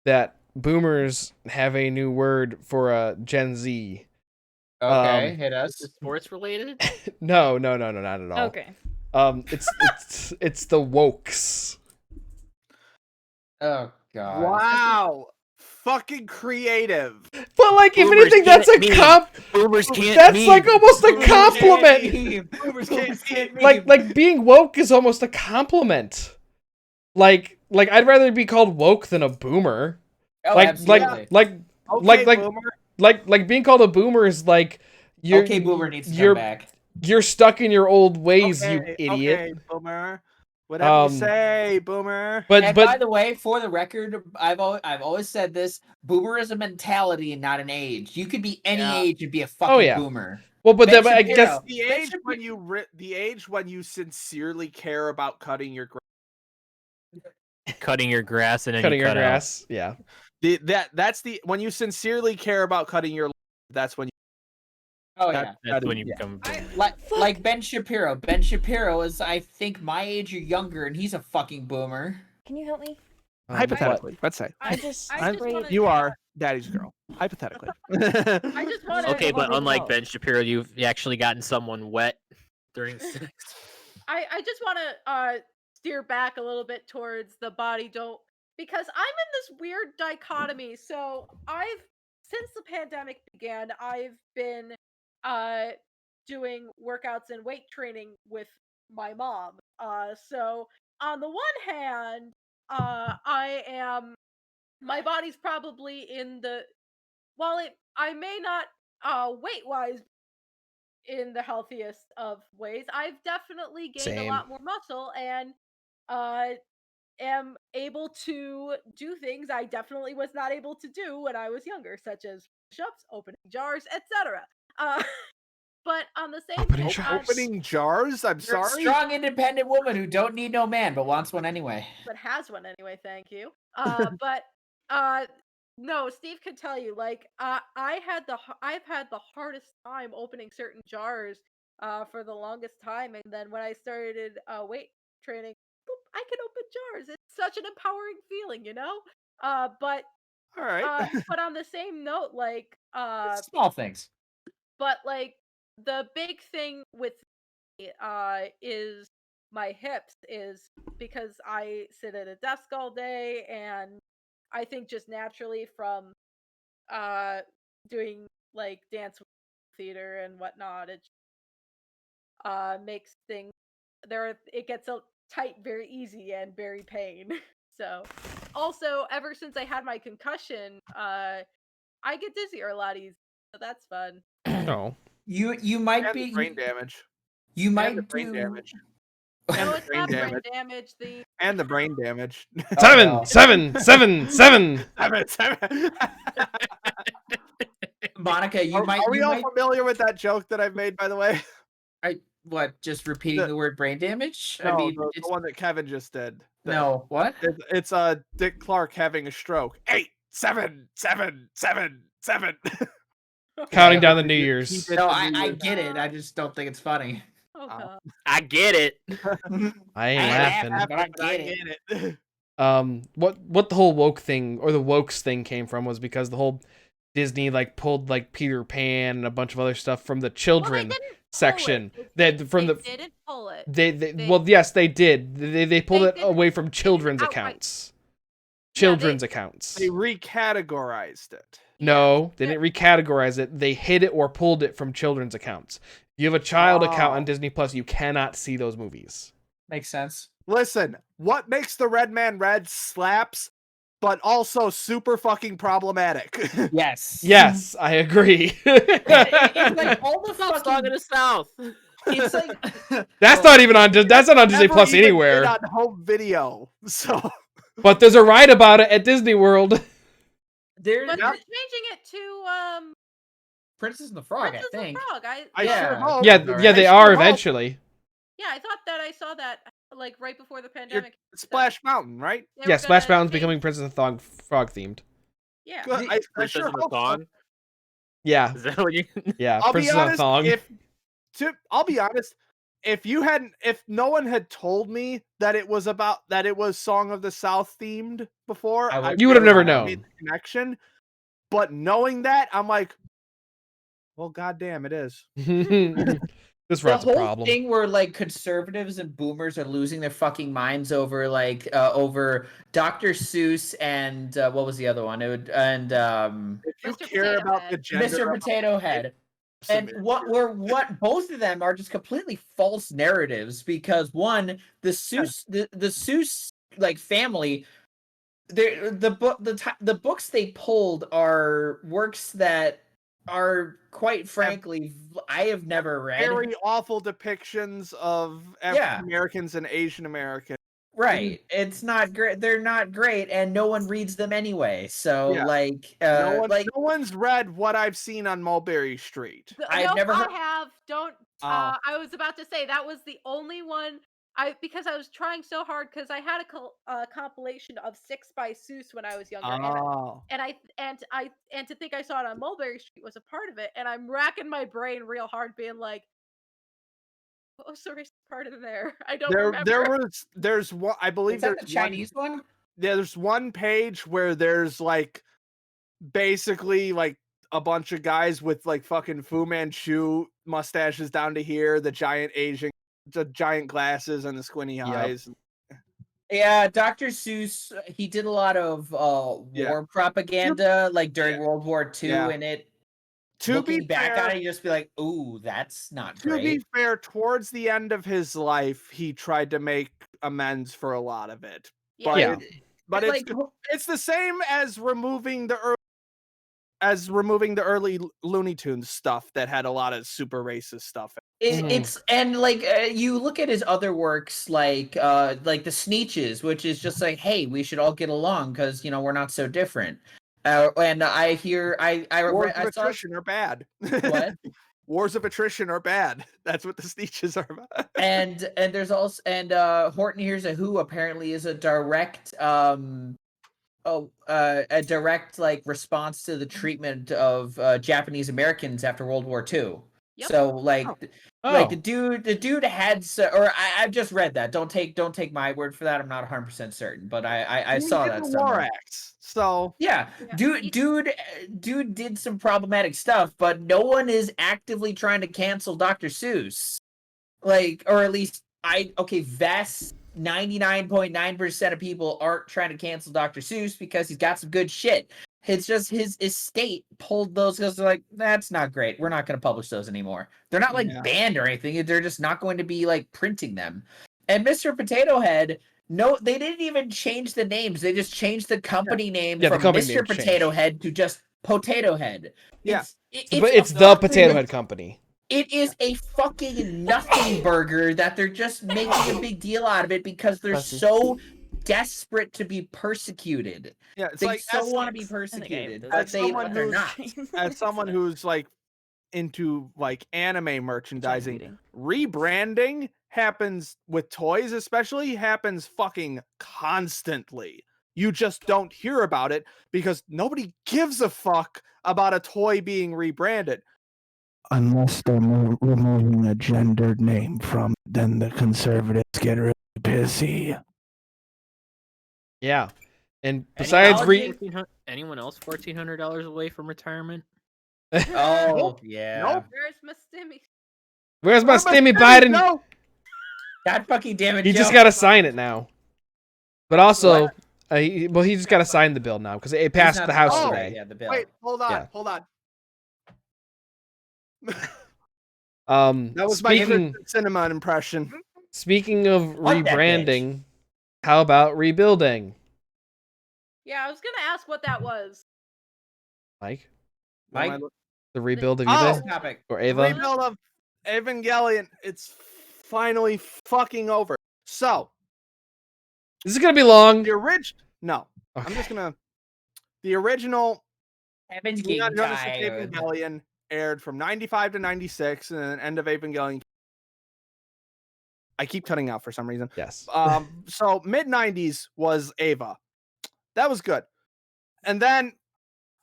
that boomers have a new word for Gen Z. Okay, hit Is us. this sports related? No, not at all. Okay. It's the wokes. Oh god. Wow. Fucking creative. But like, if Boomers anything, that's a can't Boomers can't That's meme. like almost a compliment. Boomers can't Like being woke is almost a compliment. Like I'd rather be called woke than a boomer. Oh, absolutely. Like being called a boomer is like Boomer needs to come back. You're stuck in your old ways, you idiot. Okay, boomer. Whatever you say, boomer. And by the way, for the record, I've always said this: boomer is a mentality and not an age. You could be any age and be a fucking boomer. Well, but I guess the age when you sincerely care about cutting your grass. Cutting your grass and then cutting you your cut grass, yeah. That's when you sincerely care about cutting your. That's when you. Oh that's when you become. Like Ben Shapiro. Ben Shapiro is, I think, my age or younger, and he's a fucking boomer. Can you help me? Hypothetically, let's say. You are daddy's girl. Hypothetically. I just want to. Okay, but unlike Ben Shapiro, you've actually gotten someone wet during sex. I just want to steer back a little bit towards the body don't, because I'm in this weird dichotomy. So since the pandemic began, I've been doing workouts and weight training with my mom. So on the one hand, my body's probably in the, I may not weight wise in the healthiest of ways. I've definitely gained a lot more muscle and am able to do things I definitely was not able to do when I was younger, such as push-ups, opening jars, etc. But on the same opening jars? I'm You're sorry. A strong, independent woman who don't need no man but wants one anyway. But has one anyway, thank you. But no, Steve could tell you, like, I've had the hardest time opening certain jars for the longest time, and then when I started weight training, boop, I can open jars. It's such an empowering feeling, you know. But all right. But on the same note, like, small things. But like the big thing with me, is my hips, is because I sit at a desk all day, and I think just naturally from doing like dance theater and whatnot, it makes things it gets tight very easy and very pain. So also, ever since I had my concussion, I get dizzier a lot easier, so that's fun. No. You might be brain damage. You might do brain damage. No, it's not brain damage. And the brain damage. Seven. Monica, you might. Are we all familiar with that joke that I've made, by the way? Just repeating the word brain damage? No, I mean, the one that Kevin just did. No, what? It's Dick Clark having a stroke. 8, 7, 7, 7, 7. Counting down the New Year's. No, I get it. I just don't think it's funny. Oh, I get it. I ain't laughing. But I get it. What the whole woke thing or the wokes thing came from was because the whole Disney like pulled like Peter Pan and a bunch of other stuff from the children section. They didn't pull it. Yes, they did. They pulled it away from children's accounts. Children's accounts. They recategorized it. No, they didn't recategorize it. They hid it or pulled it from children's accounts. If you have a child account on Disney Plus, you cannot see those movies. Makes sense. Listen, what makes the Red Man red slaps, but also super fucking problematic? Yes. Yes, I agree. It's like all the South Dog in the South. It's like that's not even on. That's not on Disney Plus anywhere. On home video, so. But there's a ride about it at Disney World. But they're changing it to Princess and the Frog, Princess I think. and the Frog. I sure hope. Yeah, Right? they I are sure hope. eventually. Yeah, I thought that I saw that like right before the pandemic. Splash Mountain, right? They Yeah, were Splash gonna Mountain's change- becoming Princess and the Frog themed. Yeah. Good. I Princess sure and the hope so. Thong. Yeah, Is that what you? yeah. I'll be Princess and the honest. Thong. I'll be honest. If no one had told me that it was Song of the South themed before, You would have never made known. the connection. But knowing that, I'm like, well, goddamn, it is. This The rat's a whole problem. thing where like conservatives and boomers are losing their fucking minds over like over Dr. Seuss and what was the other one? If you Mr. care Potato about Head. the gender Mr. of Potato Head. And what both of them are just completely false narratives because one, the Seuss like family, the books they pulled are works that are quite frankly I have never read. very awful depictions of African Americans and Asian Americans. Right. It's not great. They're not great, and no one reads them anyway. So, no one's read What I've Seen on Mulberry Street. I've never heard. I have. Don't. I was about to say that was the only one. Because I was trying so hard because I had a compilation of 6 by Seuss when I was younger, and to think I saw it on Mulberry Street was a part of it, and I'm racking my brain real hard, being like, what was the racist part in there? I don't remember. There's one. I believe there's the Chinese one. There's one page where there's like basically like a bunch of guys with like fucking Fu Manchu mustaches down to here, the giant glasses and the squinty eyes. Yeah, Dr. Seuss, he did a lot of war propaganda like during World War II, and it looking back on it, you just be like, ooh, that's not great. To be fair, towards the end of his life, he tried to make amends for a lot of it. But it's the same as removing the early Looney Tunes stuff that had a lot of super racist stuff. It's and like you look at his other works like the Sneetches, which is just like, hey, we should all get along because we're not so different. And I hear Wars of attrition are bad. What? Wars of attrition are bad. That's what the Sneetches are about. and there's also Horton Hears a Who apparently is a direct a direct like response to the treatment of Japanese Americans after World War II. Yep. So like the dude had I've just read that. Don't take my word for that. I'm not 100% certain, but I saw that somewhere. So dude did some problematic stuff, but no one is actively trying to cancel Dr. Seuss. Like, or at least vast 99.9% of people aren't trying to cancel Dr. Seuss because he's got some good shit. It's just his estate pulled those because they're like, that's not great. We're not going to publish those anymore. They're not like banned or anything. They're just not going to be like printing them. And Mr. Potato Head, no, they didn't even change the names. They just changed the company name from Mr. Potato Head to just Potato Head. Yeah. It's the Potato Head Company. It is a fucking nothing burger that they're just making a big deal out of it because they're so desperate to be persecuted. Yeah, it's they like so want to be persecuted, but they're not. As someone who's like into like anime merchandising, rebranding happens with toys, especially happens fucking constantly. You just don't hear about it because nobody gives a fuck about a toy being rebranded. Unless they're removing a gendered name from, then the conservatives get really pissy. Yeah, and besides anyone else $1,400 away from retirement? Oh yeah. Nope. Where's my stimmy? Where's my stimmy, Biden? No. God fucking damn it! He just gotta sign it now. But also, he just gotta sign the bill now because it passed the House today. Yeah, the bill. Wait, hold on. That was my cinema impression. Speaking of rebranding, how about rebuilding? Yeah, I was gonna ask what that was. Mike? The rebuild of Eva? Or Ava? The rebuild of Evangelion. It's finally fucking over. So, this is gonna be long. The original. No, okay. I'm just gonna. The original. Evangelion aired from 95 to 96, and then end of Evangelion. I keep cutting out for some reason. Yes. So mid 90s was Eva. That was good. And then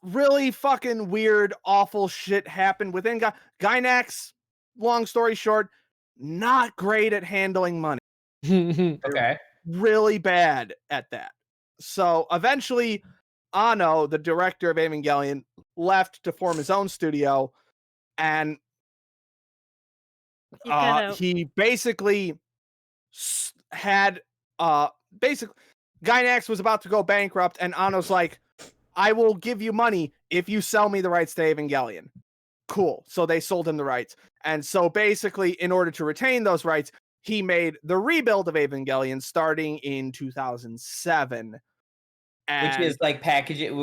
really fucking weird, awful shit happened within Gainax. Long story short, not great at handling money. Okay. Really bad at that. So eventually, Anno, the director of Evangelion, left to form his own studio, and he basically had basically Gainax was about to go bankrupt, and Anno's like, I will give you money if you sell me the rights to Evangelion. Cool. So they sold him the rights. And so basically, in order to retain those rights, he made the rebuild of Evangelion starting in 2007. Which is like packaging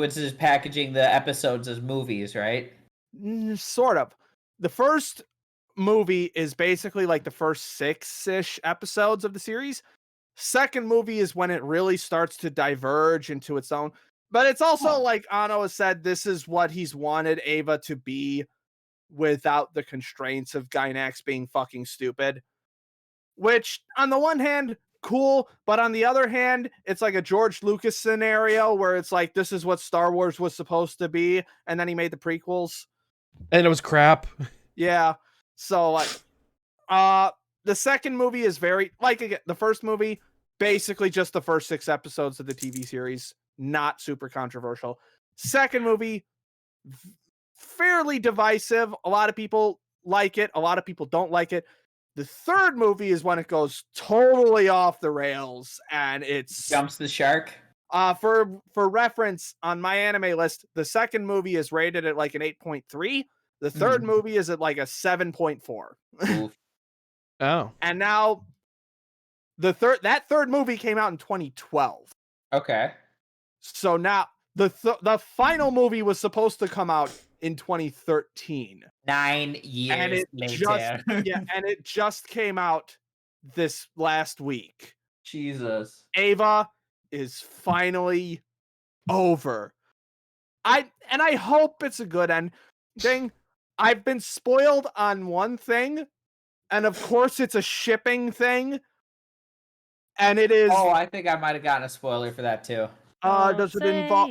the episodes as movies, right? Sort of. The first movie is basically like the first 6-ish episodes of the series. Second movie is when it really starts to diverge into its own. But it's also like Anno has said, this is what he's wanted Eva to be without the constraints of Gainax being fucking stupid. Which, on the one hand, cool, but on the other hand, it's like a George Lucas scenario where it's like, this is what Star Wars was supposed to be, and then he made the prequels. And it was crap. Yeah. So, like, the second movie is very, like, again, the first movie, basically just the first 6 episodes of the TV series, not super controversial. Second movie, fairly divisive. A lot of people like it, a lot of people don't like it. The third movie is when it goes totally off the rails, and it's jumps the shark. For reference, on my anime list, the second movie is rated at like an 8.3. The third movie is at like a 7.4. Oh. And now that third movie came out in 2012. Okay. So now the final movie was supposed to come out in 2013. 9 years later. And it just came out this last week. Jesus. Eva is finally over. I hope it's a good ending. I've been spoiled on one thing, and of course it's a shipping thing. And it is. Oh, I think I might have gotten a spoiler for that too. Does it involve?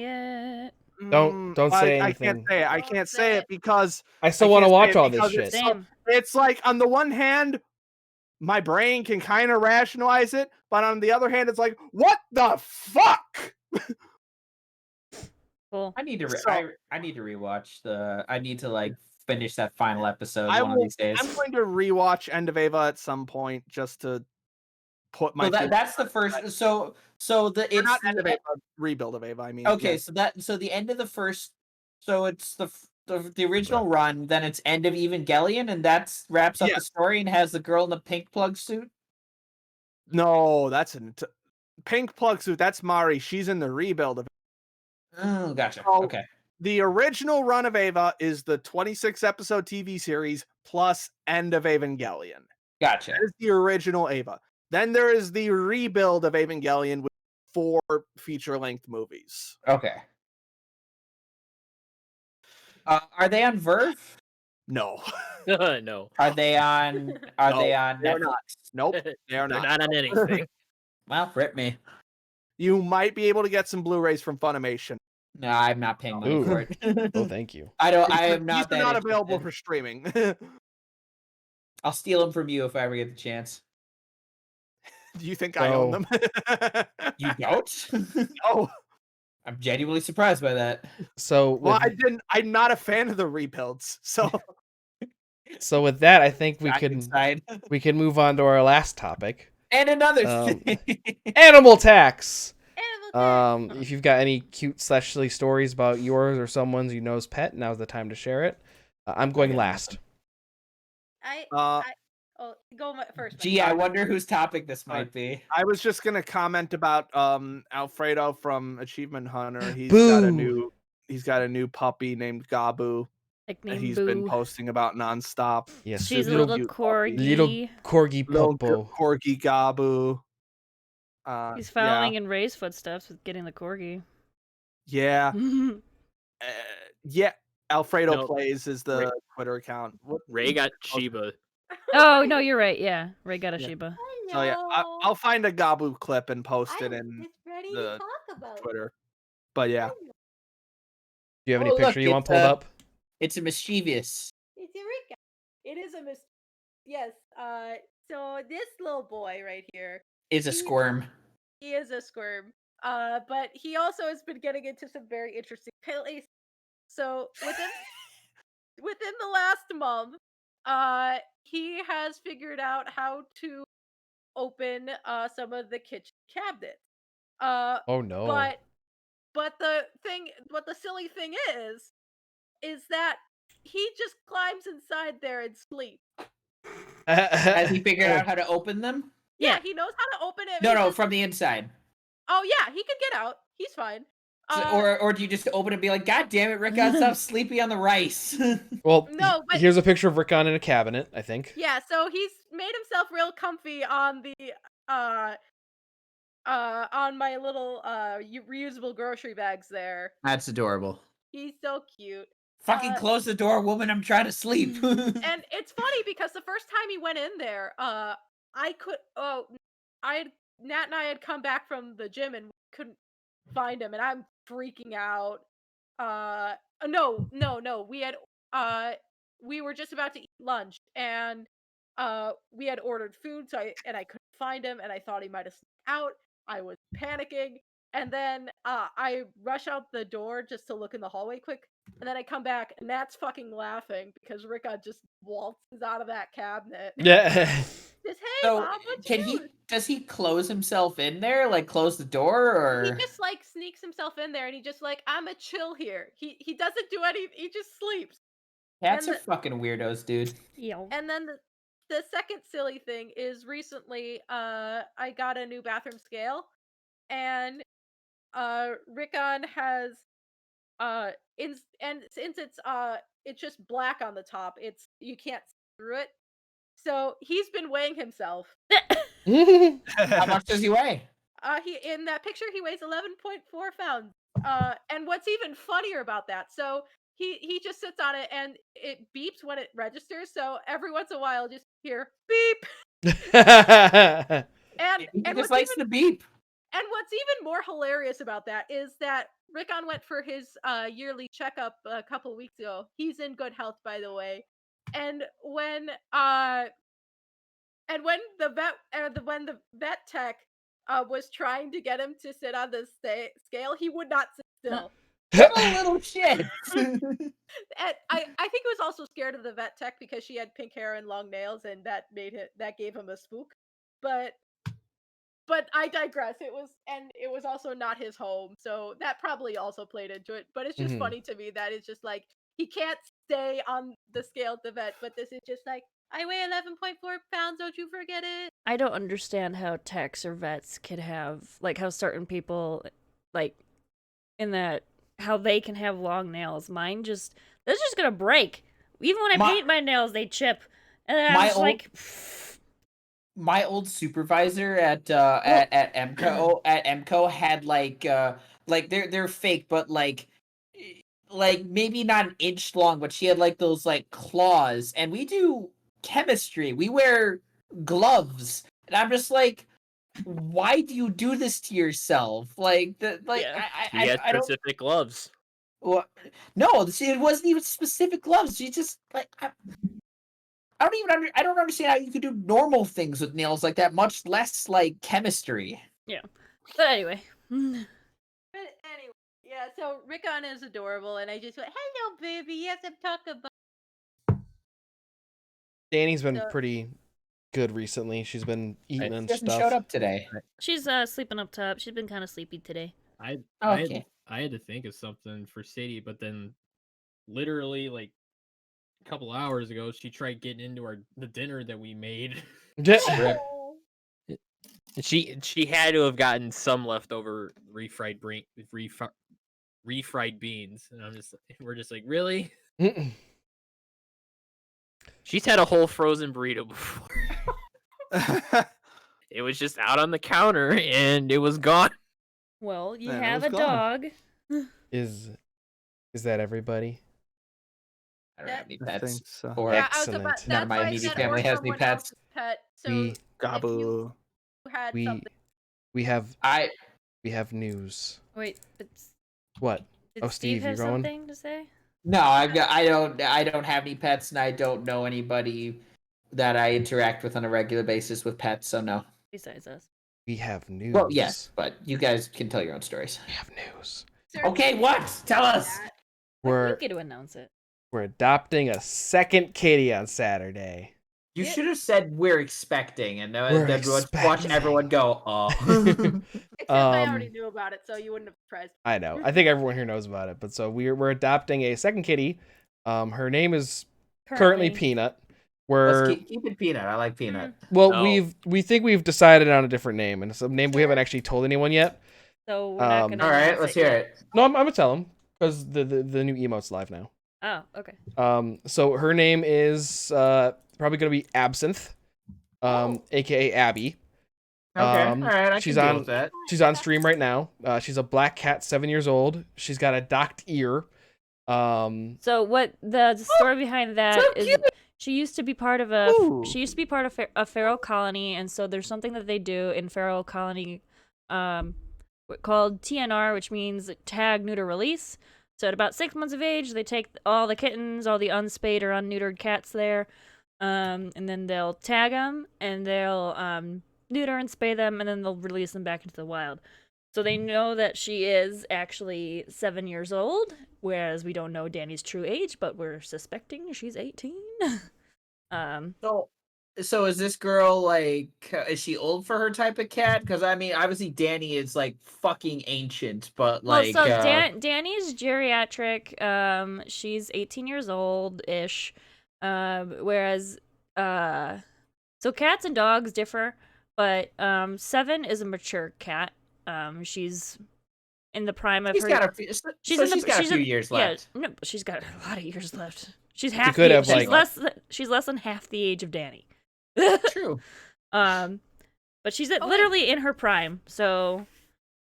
Don't say anything. I can't say it because I still want to watch all this shit. It's like, on the one hand, my brain can kind of rationalize it, but on the other hand, it's like, what the fuck? Cool. I need to rewatch I need to like finish that final episode one of these days. I'm going to rewatch End of Eva at some point just to put my. So that's the first. It's not End of Eva, rebuild of Eva. I mean. Okay, yeah. So the end of the first. So it's the original run. Then it's End of Evangelion, and that wraps up the story and has the girl in the pink plug suit. No, that's pink plug suit. That's Mari. She's in the rebuild of. Oh, gotcha. So, okay. The original run of Eva is the 26 episode TV series plus End of Evangelion. Gotcha. That is the original Eva. Then there is the rebuild of Evangelion with 4 feature-length movies. Okay. Are they on Verve? No. No. Are they on? They on Netflix? Not. Nope. They are not. They're not on anything. Well, rip me. You might be able to get some Blu-rays from Funimation. No, I'm not paying money for it. Oh, thank you. I am not. These are not available for streaming. I'll steal them from you if I ever get the chance. Do you think I own them? You don't? No. I'm genuinely surprised by that. So I'm not a fan of the rebuilds. So with that, I think we can move on to our last topic. And another thing. Animal tax. If you've got any cute silly stories about yours or someone's you know's pet, now's the time to share it. I'm going last. Go first. Gee, I wonder whose topic this might be. I was just gonna comment about Alfredo from Achievement Hunter. He's got a new puppy named Gabu. He's been posting about nonstop. Yes, she's a little corgi. Little corgi popo. Corgi Gabu. He's following in Ray's footsteps with getting the corgi. Yeah. Yeah. Alfredo plays as the Twitter account. Ray got Shiba. Oh no, you're right. Yeah, Ray got a Yeah. Shiba. So yeah, I'll find a Gabu clip and post it I'm in just ready to the talk about it. Twitter. But yeah, Do you have any Oh, picture look, you want pulled up? It's a mischievous. It's Eureka. It is a yes. So this little boy right here Is a he- squirm. He is a squirm. But he also has been getting into some very interesting places. So within the last month, he has figured out how to open some of the kitchen cabinets. Oh no. But the silly thing is that he just climbs inside there and sleeps. Has he figured out how to open them? Yeah, Yeah. he knows how to open it. No, from the inside. Oh yeah, he can get out. He's fine. So, or do you just open it and be like, God damn it, Rick, got stop sleepy on the rice. Well, No, but here's a picture of Rickon in a cabinet, I think. yeah, so he's made himself real comfy on the on my little reusable grocery bags there. That's adorable. He's so cute. Fucking close the door, woman. I'm trying to sleep. And it's funny because the first time he went in there, Nat and I had come back from the gym and couldn't find him, and I'm freaking out. No, we were just about to eat lunch, and we had ordered food, so I couldn't find him, and I thought he might have snuck out. I was panicking, and then I rush out the door just to look in the hallway quick, and then I come back, and Nat's fucking laughing because Ricka just waltzes out of that cabinet. Yeah. Says, "Hey, So Mom, what can you he? doing?" Does he close himself in there? Like close the door, or He just like sneaks himself in there, and he just like, "I'm a chill here." He doesn't do any. He just sleeps. cats and are fucking weirdos, dude. Yeah. And then the second silly thing is recently I got a new bathroom scale, and Rickon has and since it's just black on the top, you can't see through it. So he's been weighing himself. How much does he weigh? He in that picture he weighs 11.4 pounds. And what's even funnier about that, so he just sits on it and it beeps when it registers. So every once in a while, just hear beep. And He just what's likes even the beep. and what's even more hilarious about that is that Rickon went for his yearly checkup a couple weeks ago. He's in good health, by the way. And when when the vet tech was trying to get him to sit on the scale, he would not sit still. What a little shit. And I think he was also scared of the vet tech because she had pink hair and long nails, and that gave him a spook. But I digress. It was also not his home, so that probably also played into it. But it's just funny to me that it's just like he can't stay on the scale at the vet, but this is just like, I weigh 11.4 pounds. Don't you forget it. I don't understand how techs or vets could have, like, how certain people, like, in that, how they can have long nails. Mine just, that's just gonna break. Even when I paint my nails, they chip. And then I'm just like... My old supervisor at MCO had like they're fake, but like maybe not an inch long, but she had like those like claws, and we do chemistry. We wear gloves, and I'm just like, why do you do this to yourself? Like He had specific gloves. Well, no, see, it wasn't even specific gloves. She just like I don't understand how you could do normal things with nails like that, much less like chemistry. Yeah. But anyway. But anyway, yeah, so Rickon is adorable, and I just went, "Hello, baby, yes, I'm talking about..." Danny's been pretty good recently. She's been eating and stuff. Showed up today. She's sleeping up top. She's been kind of sleepy today. I had to think of something for Sadie, but then literally like a couple hours ago, she tried getting into the dinner that we made. She had to have gotten some leftover refried beans, and we're just like, really? She's had a whole frozen burrito before. It was just out on the counter and it was gone. Well, you have a dog. Is that everybody? I don't have any I pets. think so. Or Yeah, I was about. Excellent. None of That's my why I immediate said family or has any someone pets. else's pet. So We if Gobble. you had we something, we have I news. Wait, What? did Oh, Steve Steve, you have going? something to say? no, I don't have any pets, and I don't know anybody that I interact with on a regular basis with pets. So no. Besides us. We have news. Well, yes, but you guys can tell your own stories. We have news. Okay, what? Tell us. We We're get to announce it. we're adopting a second kitty on Saturday. You Yeah. should have said we're expecting, and We're then watch expecting. everyone go, oh. except I already knew about it, so you wouldn't have been surprised. I know. I think everyone here knows about it. But so we're adopting a second kitty. Her name is currently Peanut. Let's We're keep it Peanut. I like Peanut. well, No. we think we've decided on a different name, and it's a name we haven't actually told anyone yet. So we're not gonna. All right, announce let's it hear yet. it. No, I'm gonna tell them because the new emote's live now. Oh, okay. So her name is probably gonna be Absinthe, aka Abby. Okay, all right, I she's can deal on with that. she's on stream right now. She's a black cat, 7 years old. She's got a docked ear. So what the story behind that is? She used to be part of a a feral colony, and so there's something that they do in feral colony, called TNR, which means tag, neuter, release. So at about 6 months of age, they take all the kittens, all the unspayed or unneutered cats there, and then they'll tag them, and they'll neuter and spay them, and then they'll release them back into the wild. So they know that she is actually 7 years old, whereas we don't know Danny's true age, but we're suspecting she's 18. So is this girl like? Is she old for her type of cat? Because I mean, obviously Danny is like fucking ancient, but like. Well, so Danny's geriatric. She's 18 years old ish, whereas so cats and dogs differ, but 7 is a mature cat. She's in the prime of her. Got a few years left. Yeah, no, she's got a lot of years left. She's half. could The, have, she's like- she's less than half the age of Danny. True. But she's literally in her prime. So,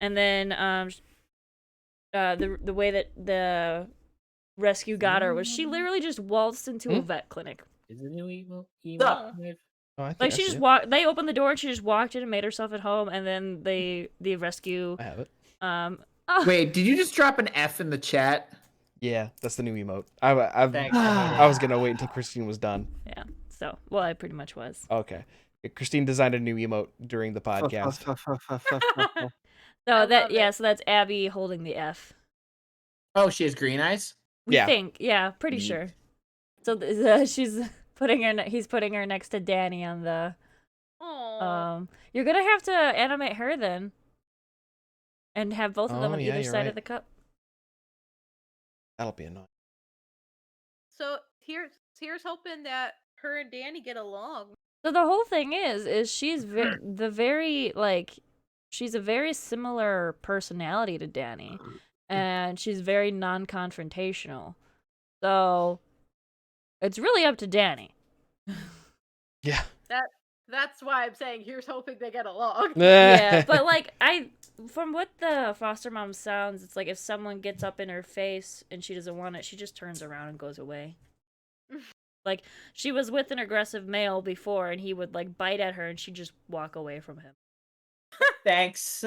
and then the way that the rescue got her was she literally just waltzed into a vet clinic. Is it new emo? Duh. Oh, I think Like I she see just it. walked. They opened the door and she just walked in and made herself at home. And then the rescue. I have it. Wait, did you just drop an F in the chat? Yeah, that's the new emote. I Thanks. was gonna wait until Christine was done. Yeah. So, well, I pretty much was. Okay. Christine designed a new emote during the podcast. So so that's Abby holding the F. Oh, she has green eyes. We Yeah. think, yeah, pretty Neat. sure. So she's he's putting her next to Danny on the. Aww. You're gonna have to animate her then, and have both of them Oh, on yeah, either you're side right. of the cup. That'll be annoying. So here's hoping that her and Danny get along. So the whole thing is she's she's a very similar personality to Danny, and she's very non-confrontational. So it's really up to Danny. Yeah. That's why I'm saying here's hoping they get along. Yeah, but like from what the foster mom sounds, it's like if someone gets up in her face and she doesn't want it, she just turns around and goes away. Like she was with an aggressive male before, and he would like bite at her, and she'd just walk away from him. Thanks.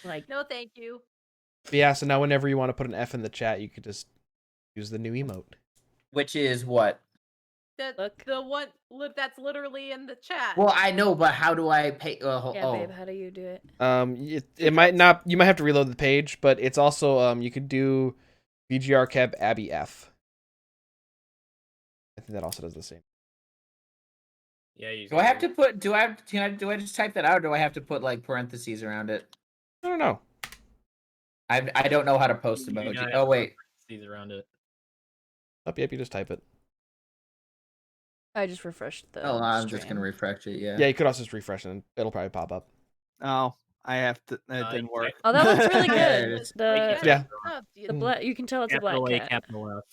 Like No, thank you. Yeah, so now whenever you want to put an F in the chat, you could just use the new emote. Which is what? Look. The one that's literally in the chat. Well, I know, but how do I pay? yeah, babe, how do you do it? It might not. You might have to reload the page, but it's also you could do VGRCast Abby F. I think that also does the same. Yeah. Do I have to put? Do I just type that out, or do I have to put like parentheses around it? I don't know. I don't know how to post emoji. Oh wait. Parentheses around it. Yep, you just type it. I just refreshed the. Oh, I'm just stream. gonna refresh it. Yeah. Yeah, you could also just refresh and it'll probably pop up. Oh, I have to. It didn't work. Oh, that looks really There it good. is. The Yeah. you can tell it's a black Capital A, cat. capital F.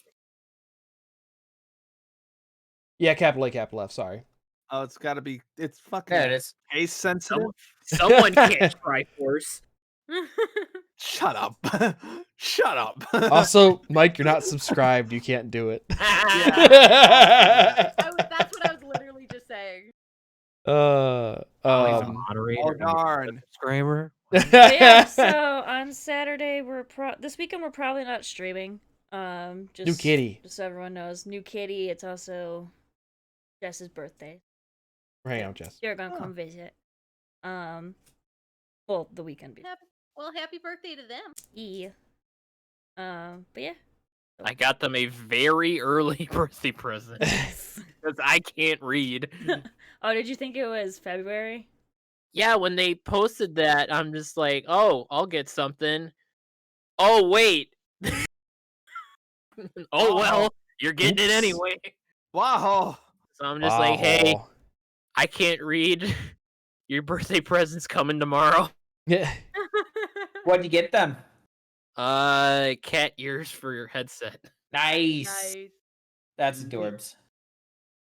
Yeah, capital A, capital F. Sorry. Oh, it's got to be. It's fucking There it is. case sensitive. Someone can't try force. Shut up. Shut up. Also, Mike, you're not subscribed. You can't do it. That's what I was literally just saying. Moderator. Oh, darn. Subscriber. But yeah, so on Saturday this weekend we're probably not streaming. Just New kitty. Just so everyone knows, new kitty. It's also Jess's birthday. Hang out, Jess. You're gonna come visit. Well, the weekend. Happy birthday to them. Yeah. But yeah. I got them a very early birthday present because I can't read. Oh, did you think it was February? Yeah, when they posted that, I'm just like, oh, I'll get something. Oh, wait. Oh, well, you're getting it anyway. Wow. So I'm just like, hey, I can't read. Your birthday present's coming tomorrow. Yeah. What'd you get them? Cat ears for your headset. Nice. That's adorbs.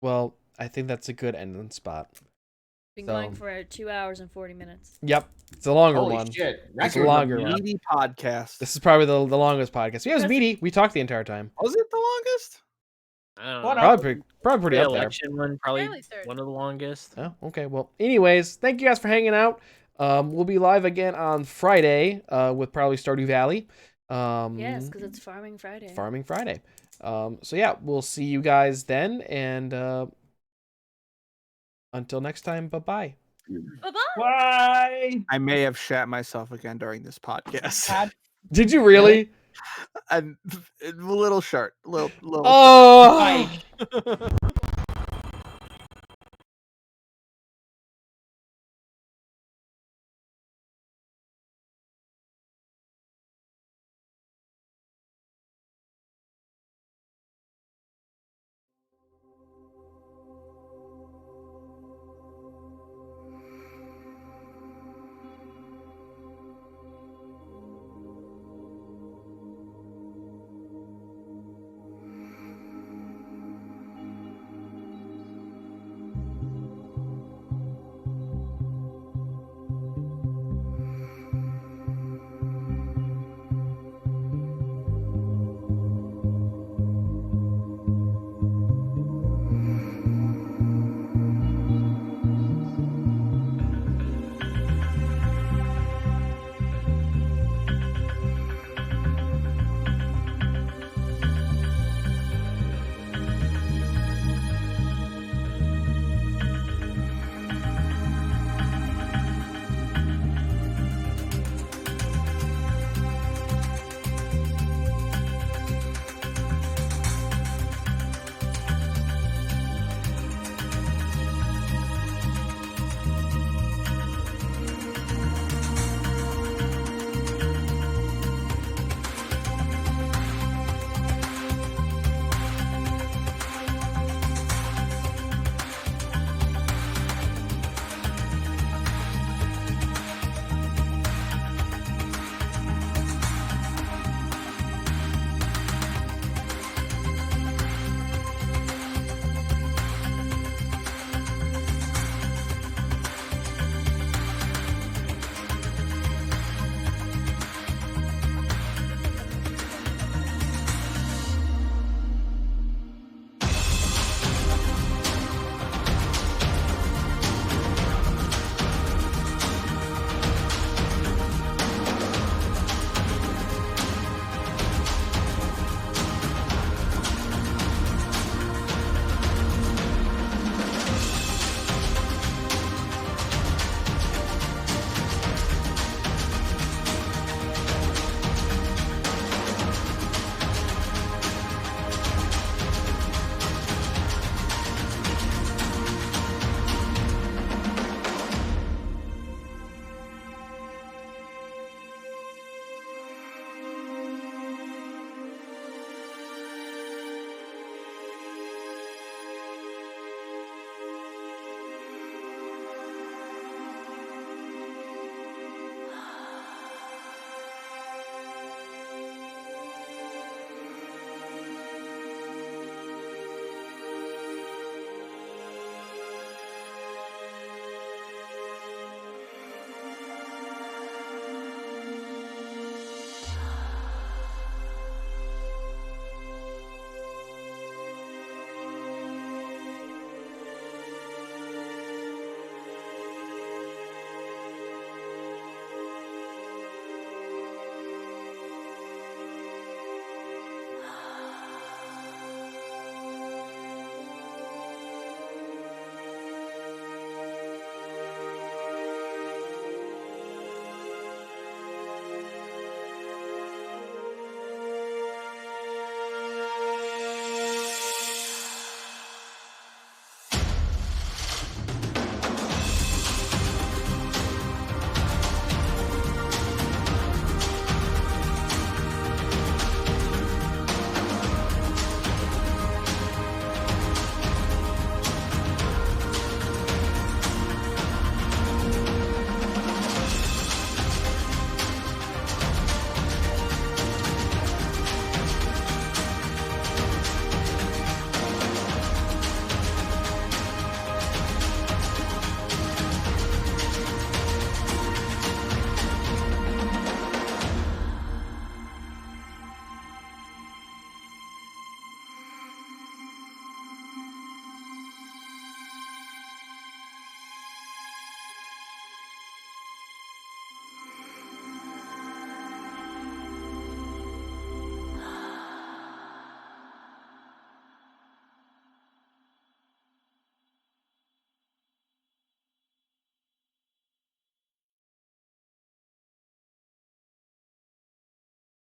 Well, I think that's a good ending spot. Been going for 2 hours and 40 minutes. Yep, it's a longer Holy one. shit. It's a longer one. Meaty podcast. This is probably the longest podcast. Yeah, it was meaty. We talked the entire time. Was it the longest? I don't What know. up? Probably pretty The up there. election one, probably Fairly certain. one of the longest. Oh, okay. Well, anyways, thank you guys for hanging out. We'll be live again on Friday with probably Stardew Valley. Yes, because it's Farming Friday. Farming Friday. So yeah, we'll see you guys then, and until next time, bye-bye. Bye-bye. Bye. I may have shat myself again during this podcast. Did you really? I'm a little short. Little. Oh!